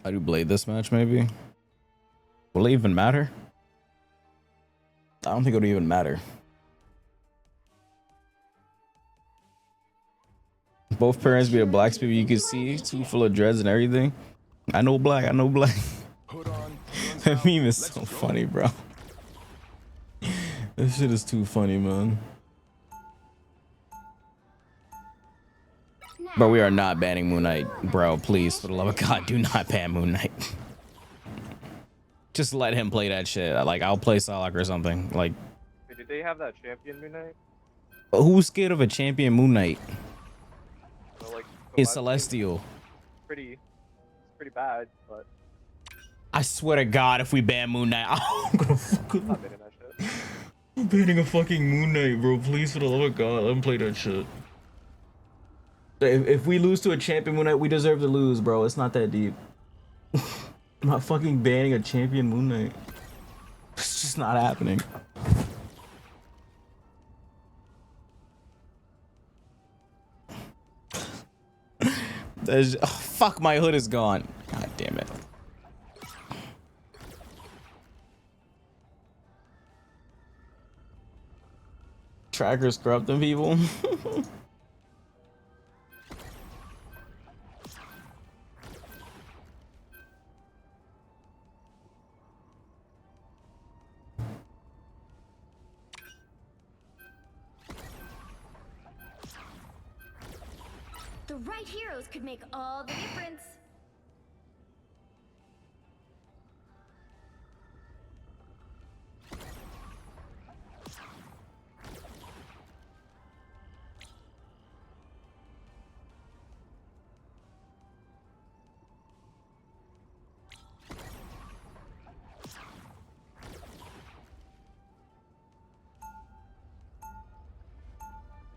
I do Blade this match, maybe. Will it even matter? I don't think it would even matter. Both parents be a black people you can see, two full of dreads and everything. I know black, I know black. That meme is so funny, bro. This shit is too funny, man. But we are not banning Moon Knight, bro. Please, for the love of God, do not ban Moon Knight. Just let him play that shit. Like, I'll play Salak or something. Like, Wait, did they have that champion Moon Knight? who's scared of a champion Moon Knight? Well, like, It's Celestial. Pretty bad, but I swear to God, if we ban Moon Knight, I'm gonna fucking. I'm banning a fucking Moon Knight, bro. Please, for the love of God, let him play that shit. If we lose to a champion Moon Knight, we deserve to lose, bro. It's not that deep. I'm not fucking banning a champion Moon Knight. It's just not happening. There's, oh, fuck, my hood is gone. God damn it. Trackers corrupting people. The right heroes could make all the difference.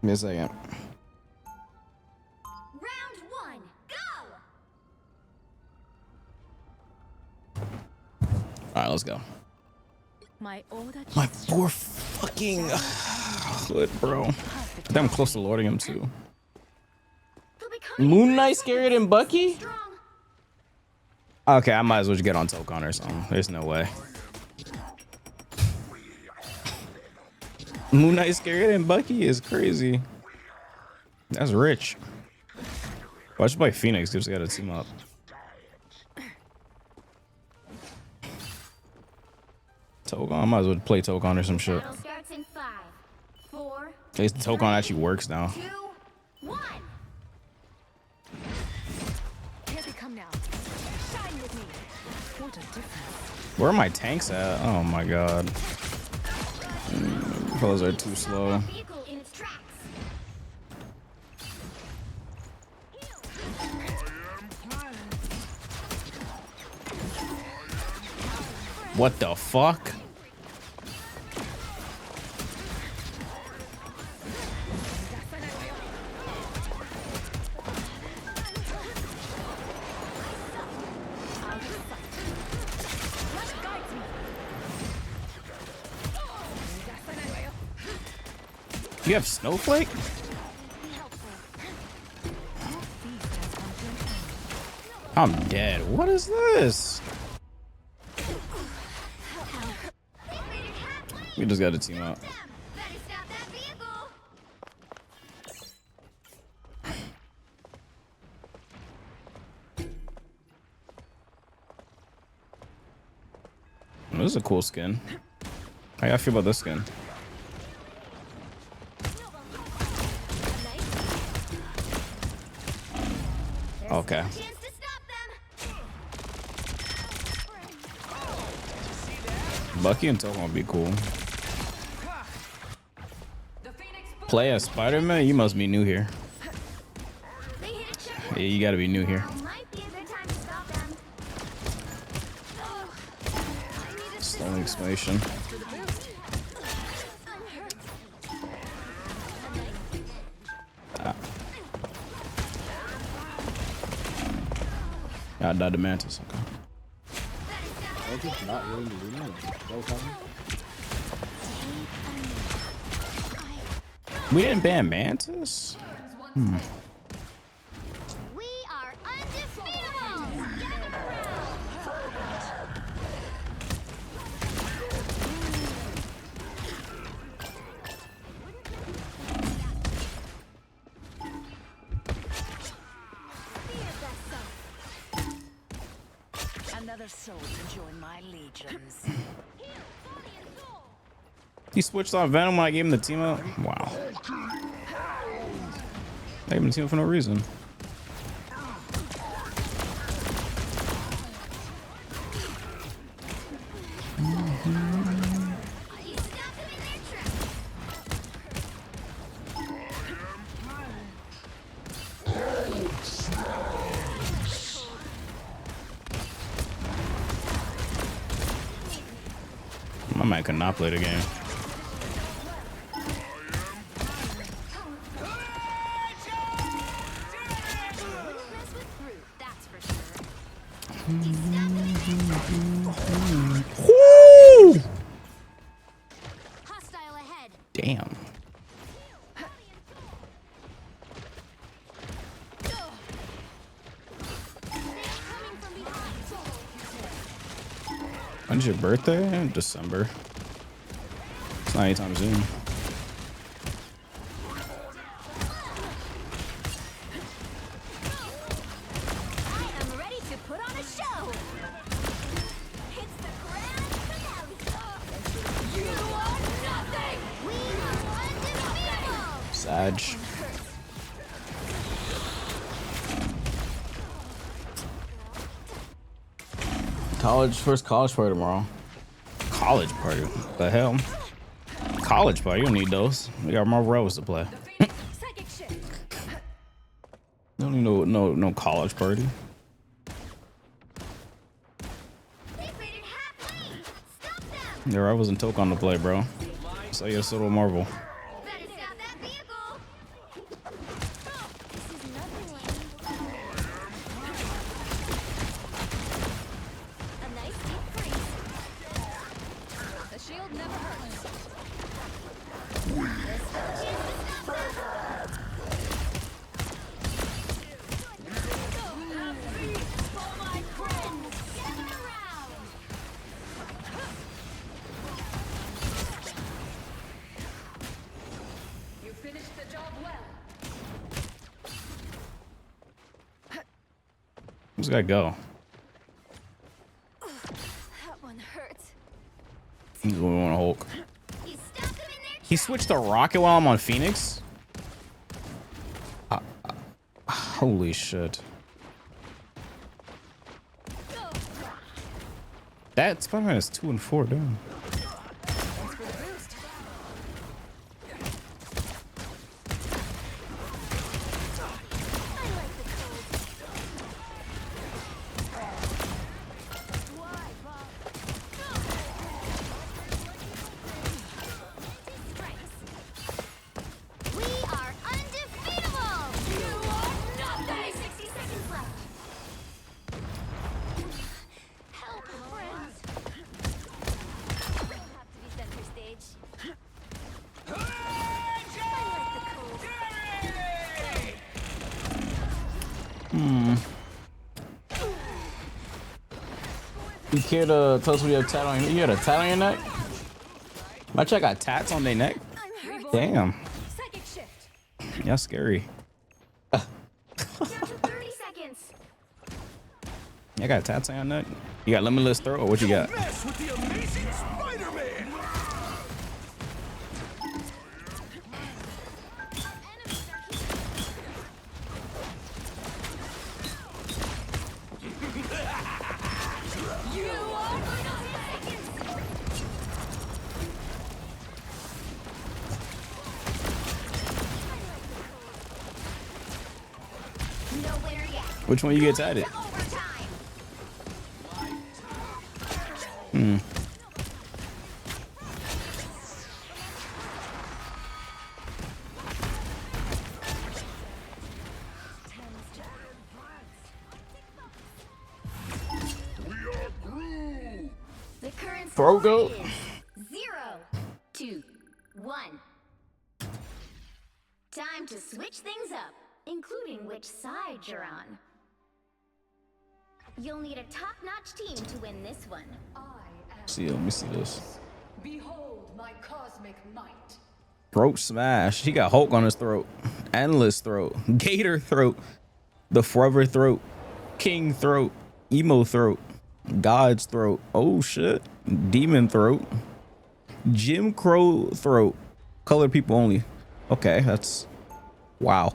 Give me a second. Round one, go! Alright, let's go. My poor fucking hood, bro. I'm close to lording him too. Moon Knight scarier than Bucky? Okay, I might as well just get on Tokon or something. There's no way. Moon Knight scarier than Bucky is crazy. That's rich. Well, I should play Phoenix. Just gotta team up. Tokon. I might as well play Tokon or some shit. Battle starts in 5, 4. At least the Tokon actually works now. 2, 1. Here they come now. Shine with me. What a difference. Where are my tanks at? Oh my god. Those are too slow. What the fuck? You have Snowflake? I'm dead. What is this? We just gotta team up. This is a cool skin. How y'all feel about this skin? Okay. Bucky and Tokon would be cool. Play as Spider-Man? You must be new here. Yeah, you gotta be new here. Slow exclamation. I died to Mantis. Okay. Not willing to do that. We didn't ban Mantis? We are undefeatable! another soul to join my legions. He switched on Venom when I gave him the team up. Wow. I gave him the team up for no reason. My man could not play the game. Woo! Hostile ahead. Damn. When's your birthday? In December. It's not anytime soon. I am ready to put on a show. It's the grand finale. You are nothing. We are undefeatable. Sag. First college party tomorrow. College party? What the hell? College party? You don't need those. We got more rows to play. Don't need no college party. There, I wasn't Toke on the play, bro. So yes, little Marvel. Where's that go? That one hurts. He's going on Hulk. He switched to Rocket while I'm on Phoenix? Holy shit. That Spider-Man is 2 and 4 down. You care to tell us what you have tat on your neck? You had a tat on your neck? My check got tats on their neck? Damn. Yeah, scary. I got tats on your neck? You got limitless throat or what you got? Which one you get tatted? The current Throat goat? 0-2-1. Time to switch things up, including which side you're on. You'll need a top-notch team to win this one. See, let me see this. Behold my cosmic might. Throat smash. He got Hulk on his throat. Endless throat. Gator throat. The Forever throat. King throat. Emo throat. God's throat. Oh shit. Demon throat. Jim Crow throat. Colored people only. Okay, that's wow.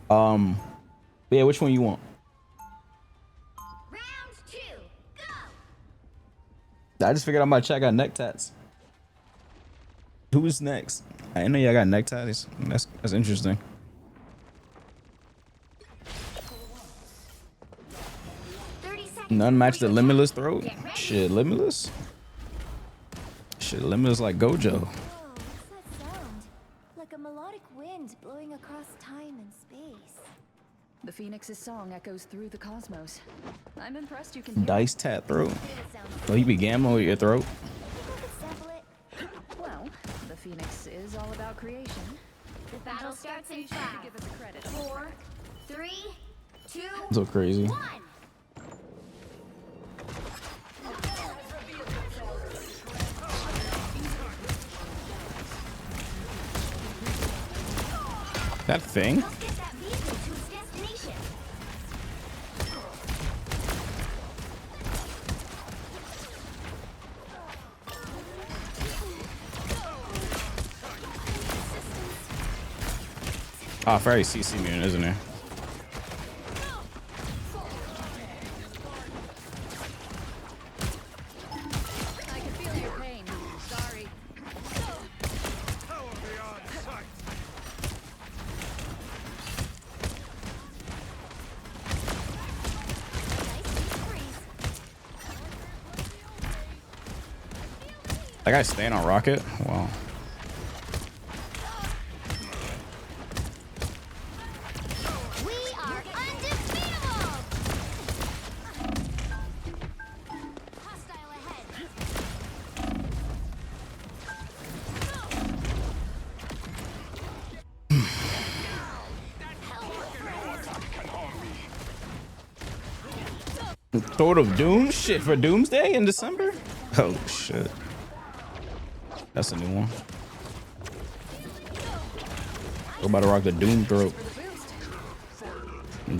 Yeah, which one you want? Round 2, go! I just figured out my chat got neck tats. Who's next? I didn't know y'all got neck tats. That's interesting. None match the Limitless throat. Shit, Limitless. Shit, Limitless like Gojo. What's that sound? Like a melodic wind blowing across time and space. The Phoenix's song echoes through the cosmos. I'm impressed you can hear Dice tat throat. Oh, you be gambling with your throat. Well, the Phoenix is all about creation. The battle starts in 5, Give us credit. 4, 3, 2, So crazy. 1. That thing? Let's get that vehicle to its destination. Oh, very CC mutant, isn't it? I can feel your pain. Sorry. That guy's staying on rocket? Wow. We are undefeatable. Hostile ahead. Throat of Doom? Shit, for Doomsday in December? Oh, shit. That's a new one. We're about to rock the Doom throat.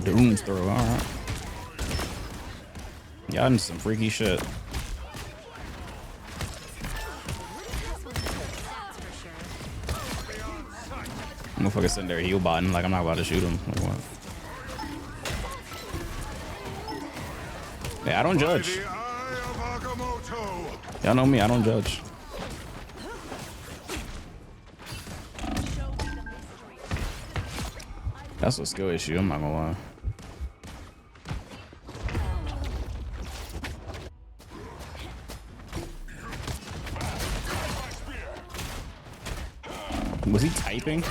Doom's throat, alright. Y'all in some freaky shit. Motherfucker sitting there heal botting like I'm not about to shoot him. Like what? Yeah, I don't judge. Y'all know me, I don't judge. That's a skill issue, I'm not gonna lie. Was he typing?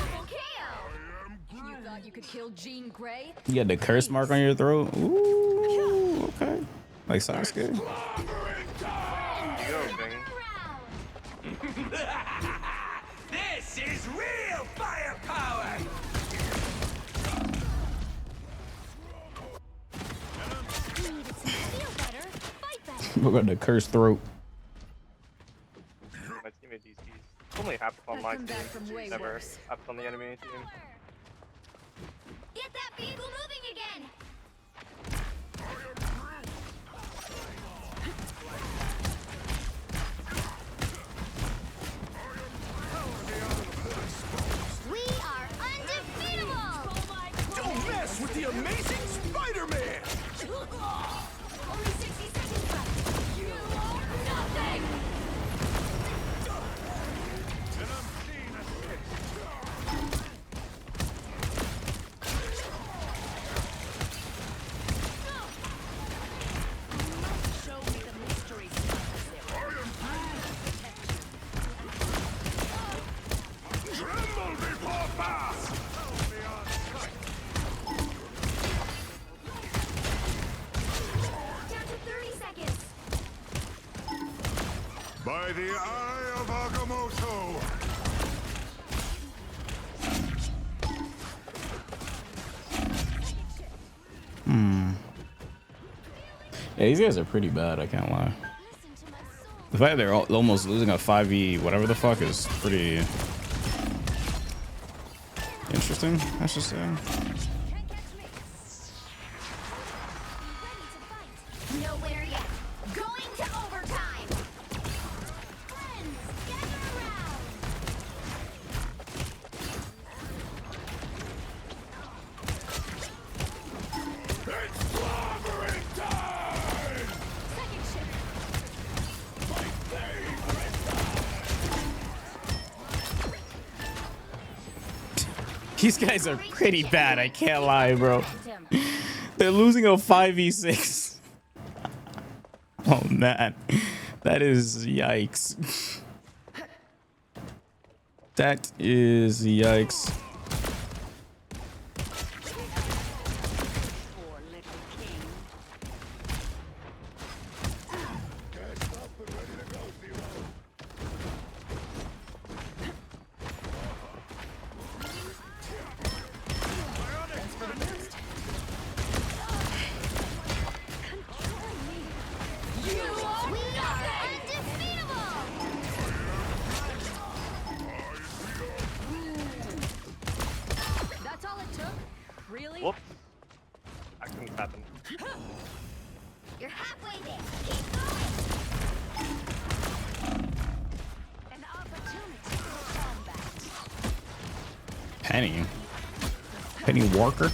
You thought you could kill Jean Grey? You got the curse mark on your throat? Ooh, okay. Like Sasuke? This is real firepower! We got the cursed throat. My team of DCs. Only half on my team. Never half on the enemy team. Get that vehicle moving again. We are undefeatable. Don't mess with the amazing Spider-Man! Only 60 seconds left. You are nothing. By the eye of Agamotto! Yeah, these guys are pretty bad, I can't lie. The fact they're almost losing a 5v whatever the fuck is pretty interesting, I should say. Nowhere yet. Go! These guys are pretty bad. I can't lie, bro. They're losing a 5v6. Oh man, that is yikes. That is yikes. Whoops. Accidents happen. You're halfway there. Keep going. An opportunity for combat. Penny. Penny Walker.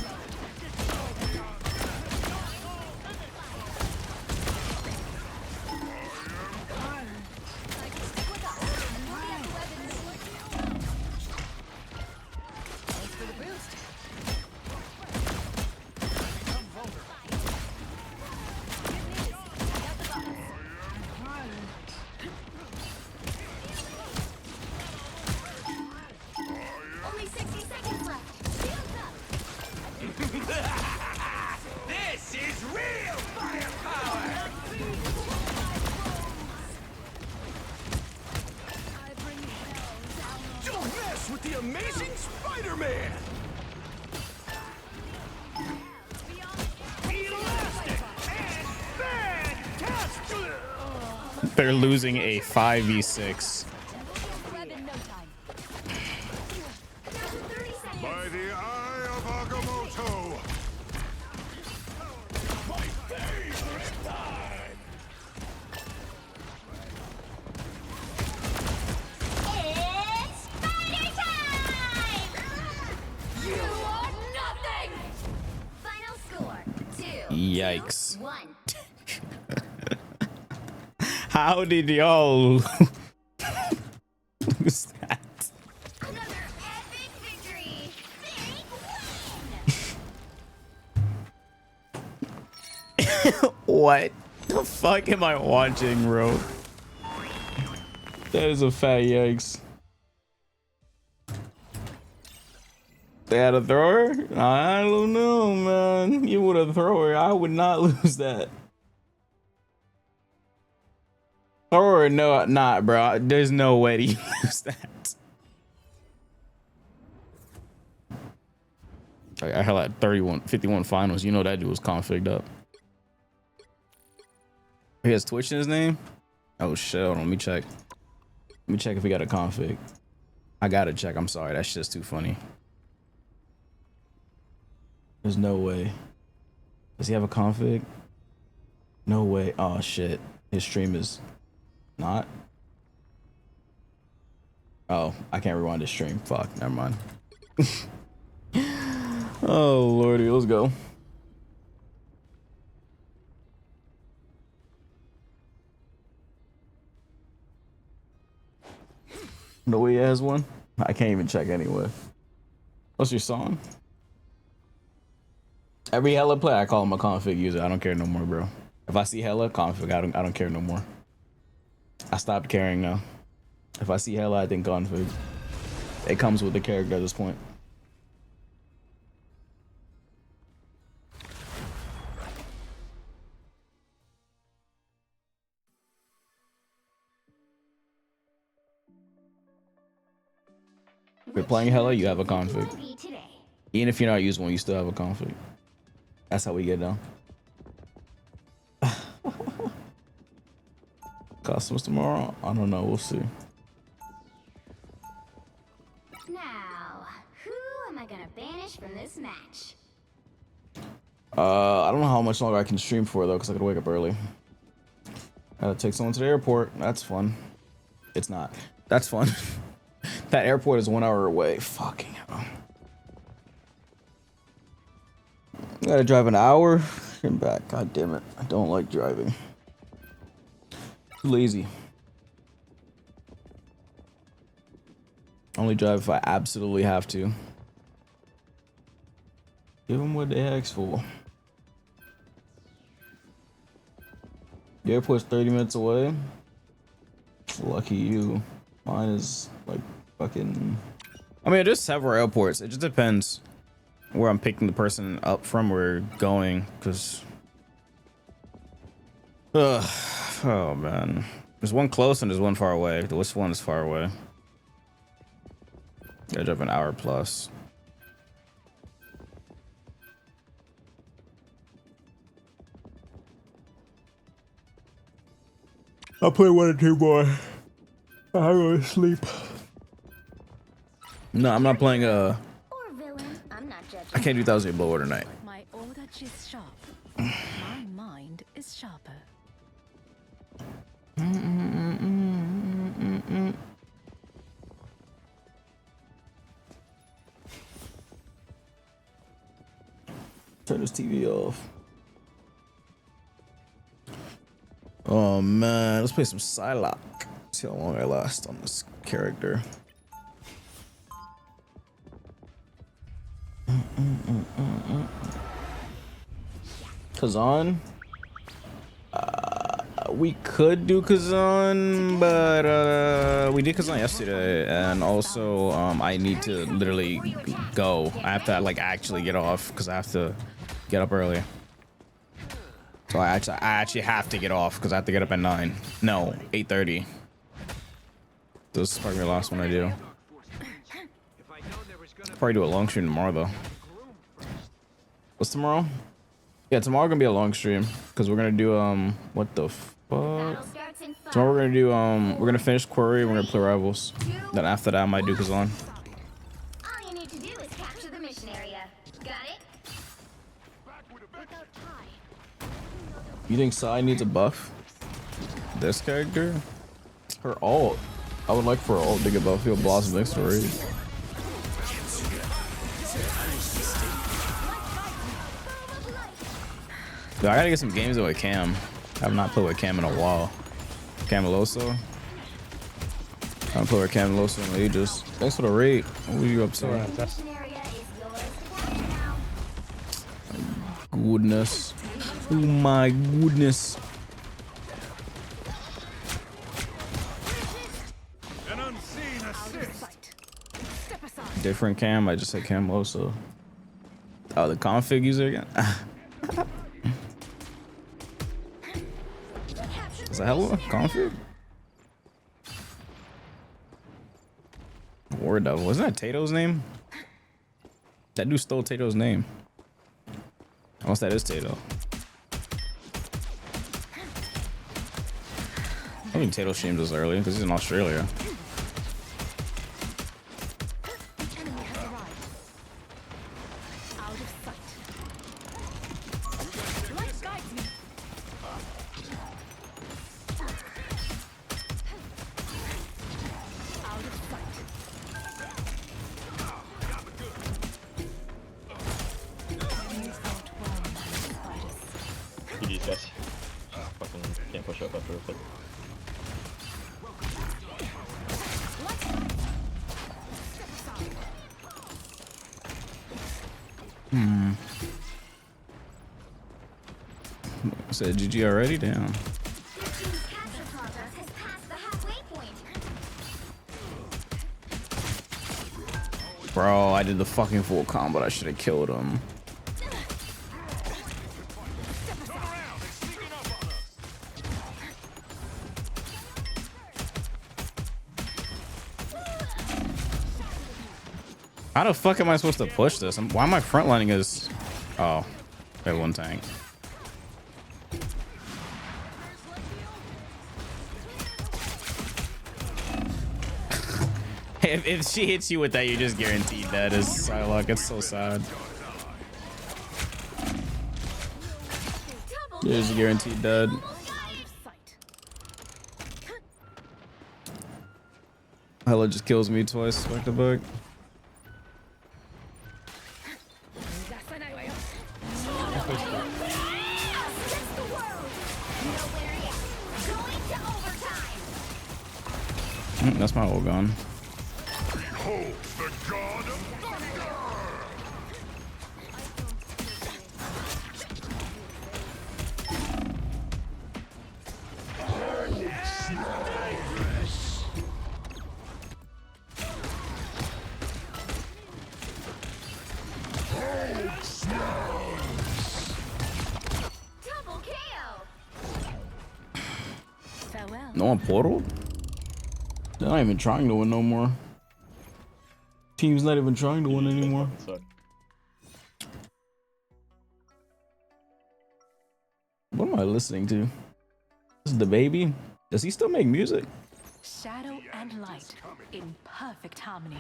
Only 60 seconds left. Shields up. This is real firepower! Don't mess with the amazing Spider-Man! Elastic and fantastic! They're losing a 5v6. By the eye of Agamotto! My favorite time! It's spider time! You are nothing! Final score, 2. Yikes. 1. How did y'all lose that? Another epic victory! What the fuck am I watching, bro? That is a fat yikes. They had a thrower? I don't know, man. You would have thrower. I would not lose that. Thrower, no, not, bro. There's no way to lose that. I had like 51 finals. You know that dude was configged up. He has Twitch in his name? Oh shit, hold on, let me check. Let me check if he got a config. I gotta check, I'm sorry, that's just too funny. There's no way. Does he have a config? No way. Oh shit, his stream is not. Oh, I can't rewind his stream. Fuck, never mind. Oh lordy, let's go. No way he has one? I can't even check anyway. What's your song? Every hella play, I call him a config user. I don't care no more, bro. If I see hella config, I don't care no more. I stopped caring now. If I see hella, I think config. It comes with the character at this point. If you're playing hella, you have a config. Even if you're not using one, you still have a config. That's how we get down. Customs tomorrow? I don't know. We'll see. Now, who am I gonna banish from this match? I don't know how much longer I can stream for though, because I gotta wake up early. Gotta take someone to the airport. That's fun. It's not. That's fun. That airport is 1 hour away. Fucking hell. I gotta drive an hour and back. God damn it. I don't like driving. Too lazy. Only drive if I absolutely have to. Give them what they asked for. The airport's 30 minutes away. Lucky you. Mine is like fucking. I mean, there's several airports. It just depends where I'm picking the person up from or going, because. Oh man. There's one close and there's one far away. Which one is far away? Gotta drive an hour plus. I'll play 1 or 2 more. I'm gonna sleep. No, I'm not playing I can't do 1,000 blow order tonight. My order is sharp. My mind is sharper. Turn this TV off. Oh man, let's play some Psylocke. See how long I last on this character. Kazan? We could do Kazan, but we did Kazan yesterday, and also I need to literally go. I have to like actually get off because I have to get up early. So I actually have to get off because I have to get up at 9. No, 8:30. This is probably the last one I do. Probably do a long stream tomorrow though. What's tomorrow? Yeah, tomorrow gonna be a long stream because we're gonna do what the fuck? Tomorrow we're gonna do we're gonna finish Quarry. We're gonna play Rivals. Then after that I might do Kazan. All you need to do is capture the mission area. Got it? You think Sai needs a buff? This character? Her ult. I would like for her ult to get buff. He'll blossom next to her. Dude, I gotta get some games in with Cam. I have not played with Cam in a while. Cameloso. I haven't played with Cameloso in ages. Thanks for the raid. What were you up to? Goodness. Oh my goodness. Different Cam. I just said Cameloso. Oh, the config user again. Is that hell of a config? War Devil. Wasn't that Tato's name? That dude stole Tato's name. Unless that is Tato. I mean, Tato streamed this early because he's in Australia. Said GG already? Damn. Bro, I did the fucking full combo. I should have killed him. How the fuck am I supposed to push this? Why am I frontlining as... Oh, I have one tank. If she hits you with that, you're just guaranteed that is Psylocke. It's so sad. You're just guaranteed dead. Hella just kills me twice back to back. That's my ult gun. No one Portal? They're not even trying to win no more. Team's not even trying to win anymore. What am I listening to? This is the baby. Does he still make music? Shadow and light in perfect harmony.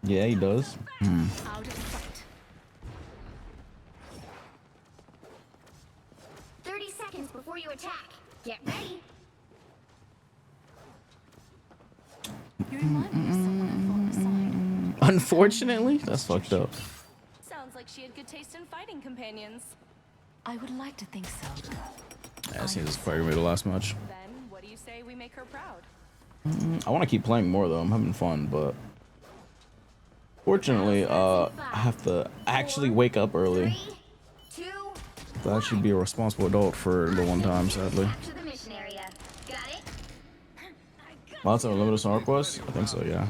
Yeah, he does. Out of sight. 30 seconds before you attack. Get ready. You remind me of someone I fought beside. Unfortunately, that's fucked up. Sounds like she had good taste in fighting companions. I would like to think so. Yeah, I see this is probably gonna be the last match. Then, what do you say we make her proud? I want to keep playing more though. I'm having fun, but fortunately, I have to actually wake up early. So I should be a responsible adult for the one time, sadly. Well, that's a limited song request? I think so, yeah.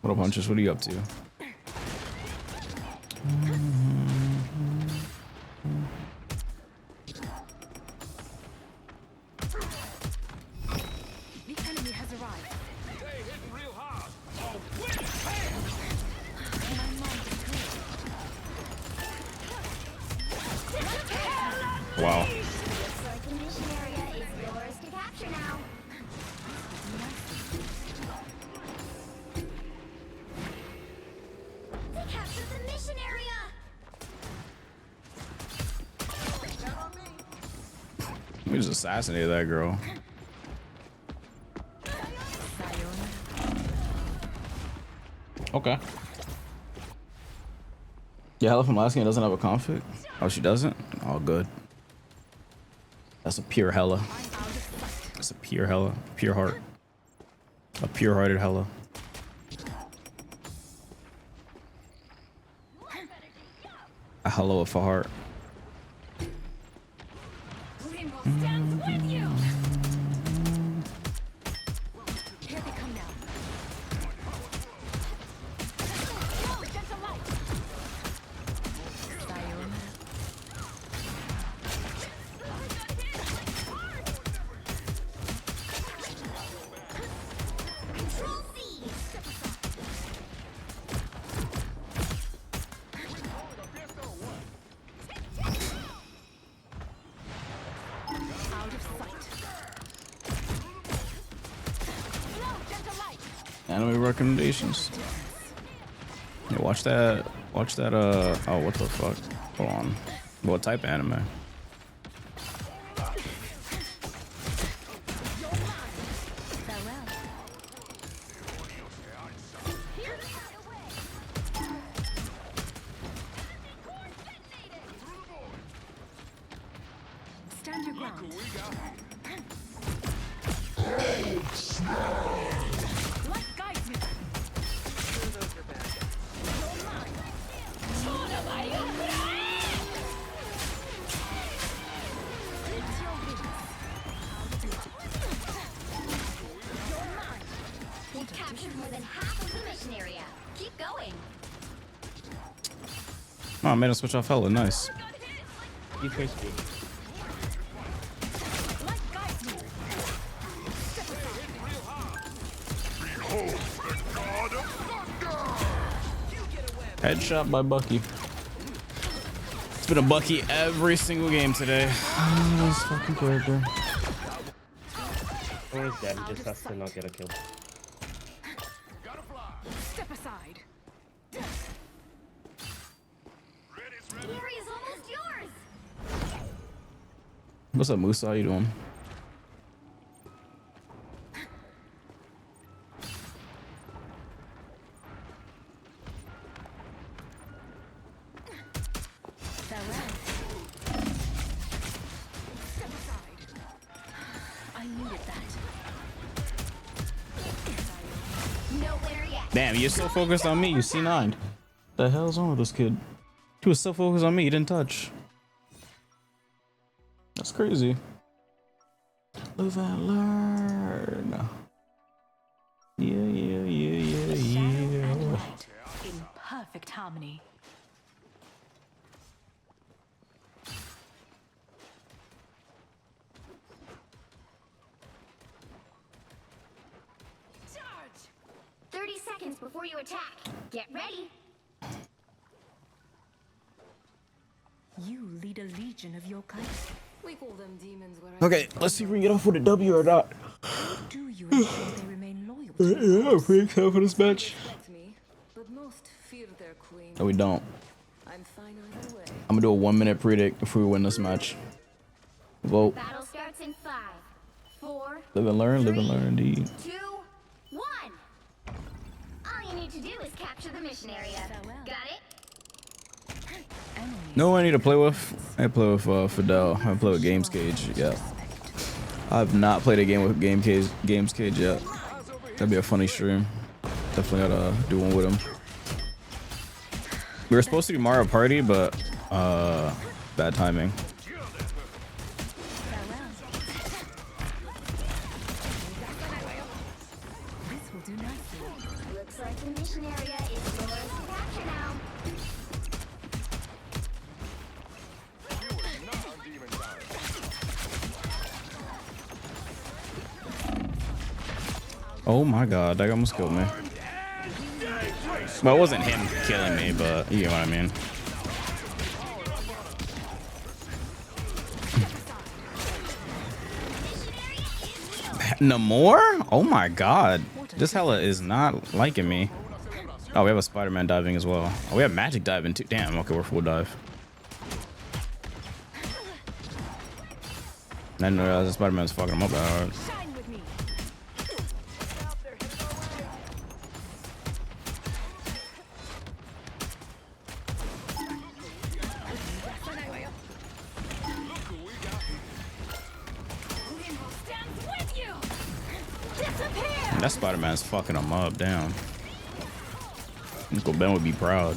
What up, Hunches? What are you up to? The enemy has arrived. They hitting real hard. Oh, Wow. We just assassinated that girl. Okay. Yeah, Hella from last game doesn't have a config. Oh, she doesn't? All good. That's a pure Hella. That's a pure Hella. Pure heart. A pure-hearted Hella. A Hella with a heart. Stands with you. Here they come now. Oh, gentle light. Sayonara. Control C. Anime recommendations. Yeah, watch that. Watch that. Oh, what the fuck? Hold on. What type of anime? Stand your ground. Light guides me. We've captured more than half of the mission area. Keep going. Oh, I made him switch off Hella. Nice. You face me. Headshot by Bucky. It's been a Bucky every single game today. Oh, this fucking character. Or is dead, he just has to not get a kill. Step aside. Area's almost yours. What's up, Musa? How you doing? I needed that. Nowhere yet. Damn, you're so focused on me. You C9. The hell's wrong with this kid? He was so focused on me, he didn't touch. That's crazy. Live and learn. Yeah. In perfect harmony. before you attack. Get ready. You lead a legion of yokai. We call them demons where Okay, let's see if we can get off with a W or not. Do you ensure they remain loyal to you? Yeah, I'm pretty excited for this match. me, but most fear their queen. No, we don't. I'm fine either way. I'm gonna do a 1-minute predict if we win this match. Vote. Battle starts in 5, 4, Live and learn, live and learn indeed. 2, 1. All you need to do is capture the mission area. Got it? No, I need to play with. I play with Fidel. I play with Games Cage. Yeah. I've not played a game with Games Cage yet. That'd be a funny stream. Definitely gotta do one with him. We were supposed to do Mario Party, but bad timing. Looks like the mission area is yours to capture now. Oh my god, that guy almost killed me. Well, it wasn't him killing me, but you get what I mean. Namor? Oh my god. This hella is not liking me. Oh, we have a Spider-Man diving as well. Oh, we have magic diving too. Damn, okay, we're full dive. I didn't realize the Spider-Man's fucking him up that hard. That Spider-Man's fucking him up, damn. Uncle Ben would be proud.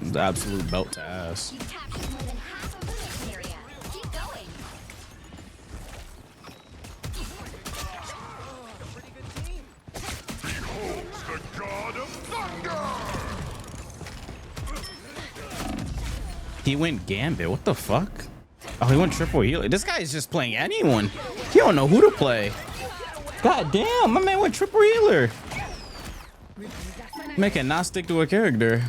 The absolute belt to ass. He went Gambit. What the fuck? Oh, he went triple healer. This guy is just playing anyone. He don't know who to play. God damn, my man went triple healer. Man cannot stick to a character.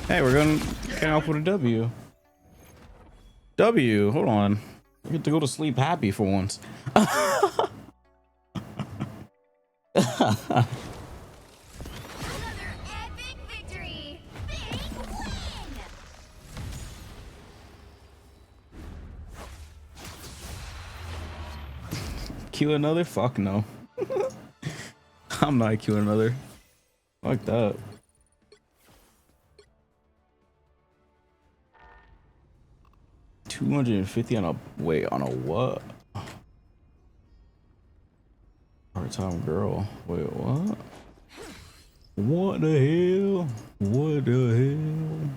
Hey, we're going to get off with a W. W, hold on. We get to go to sleep happy for once. Queue another? Fuck no. I'm not queuing another. Fuck that. $250 on a wait on a what? Part-time girl. Wait, what? What the hell? What the hell?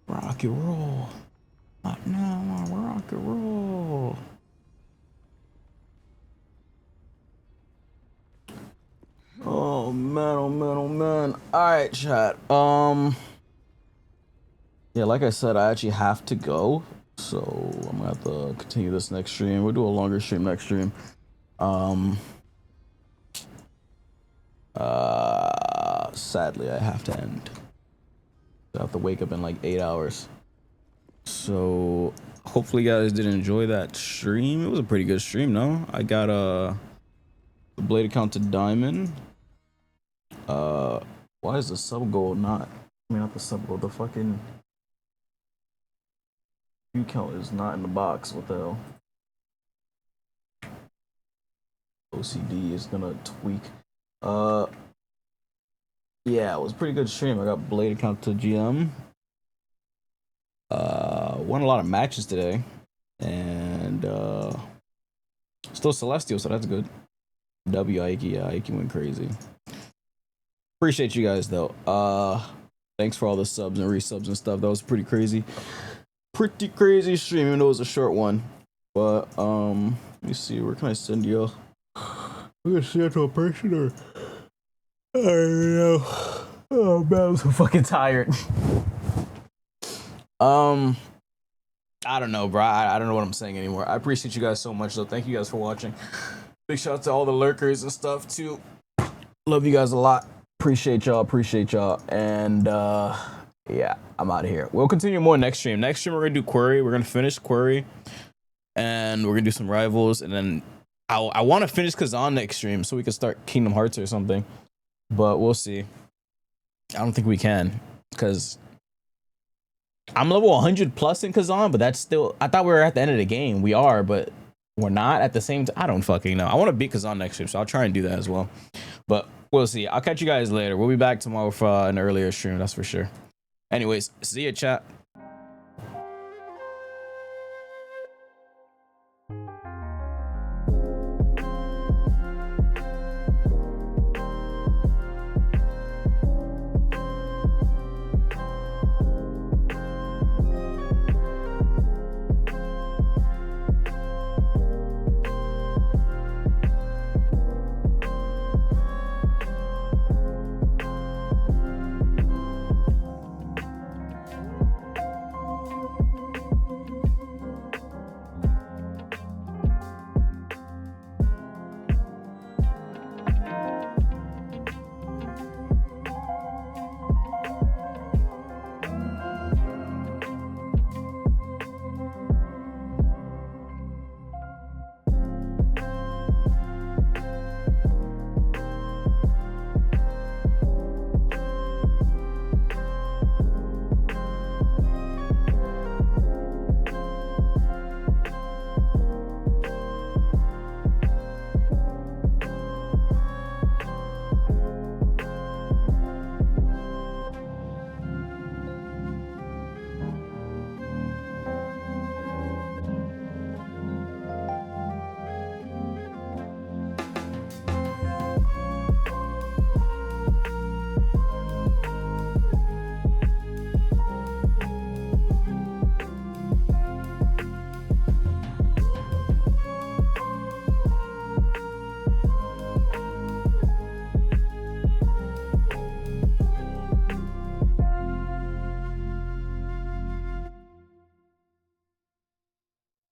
Rock and roll. Not now, rock and roll. Oh man, oh man, oh man. Alright, chat. Yeah, like I said, I actually have to go. So I'm gonna have to continue this next stream. We'll do a longer stream next stream. Sadly I have to end. I have to wake up in like 8 hours. So hopefully you guys did enjoy that stream. It was a pretty good stream, no? I got the blade account to diamond. Why is the sub goal not, I mean not the sub goal, the fucking View count is not in the box. What the hell? OCD is gonna tweak. Yeah, it was a pretty good stream. I got Blade account to GM. Won a lot of matches today. And still Celestial, so that's good. W Ike, yeah, Ike went crazy. Appreciate you guys though. Thanks for all the subs and resubs and stuff. That was pretty crazy. Pretty crazy stream, even though it was a short one. But let me see, where can I send you? We're gonna send it to a person or I don't know. Oh man, I'm so fucking tired. I don't know, bro. I don't know what I'm saying anymore. I appreciate you guys so much, though. Thank you guys for watching. Big shout out to all the lurkers and stuff, too. Love you guys a lot. Appreciate y'all. Appreciate y'all. And, yeah, I'm out of here. We'll continue more next stream. Next stream, we're going to do Query. We're going to finish Query. And we're going to do some Rivals. And then I want to finish Kazan next stream so we can start Kingdom Hearts or something. But we'll see. I don't think we can. Because I'm level 100 plus in Kazan, but that's still, I thought we were at the end of the game. We are, but we're not at the same time. I don't fucking know. I want to beat Kazan next stream, so I'll try and do that as well. But we'll see. I'll catch you guys later. We'll be back tomorrow for an earlier stream, that's for sure. Anyways, see ya, chat.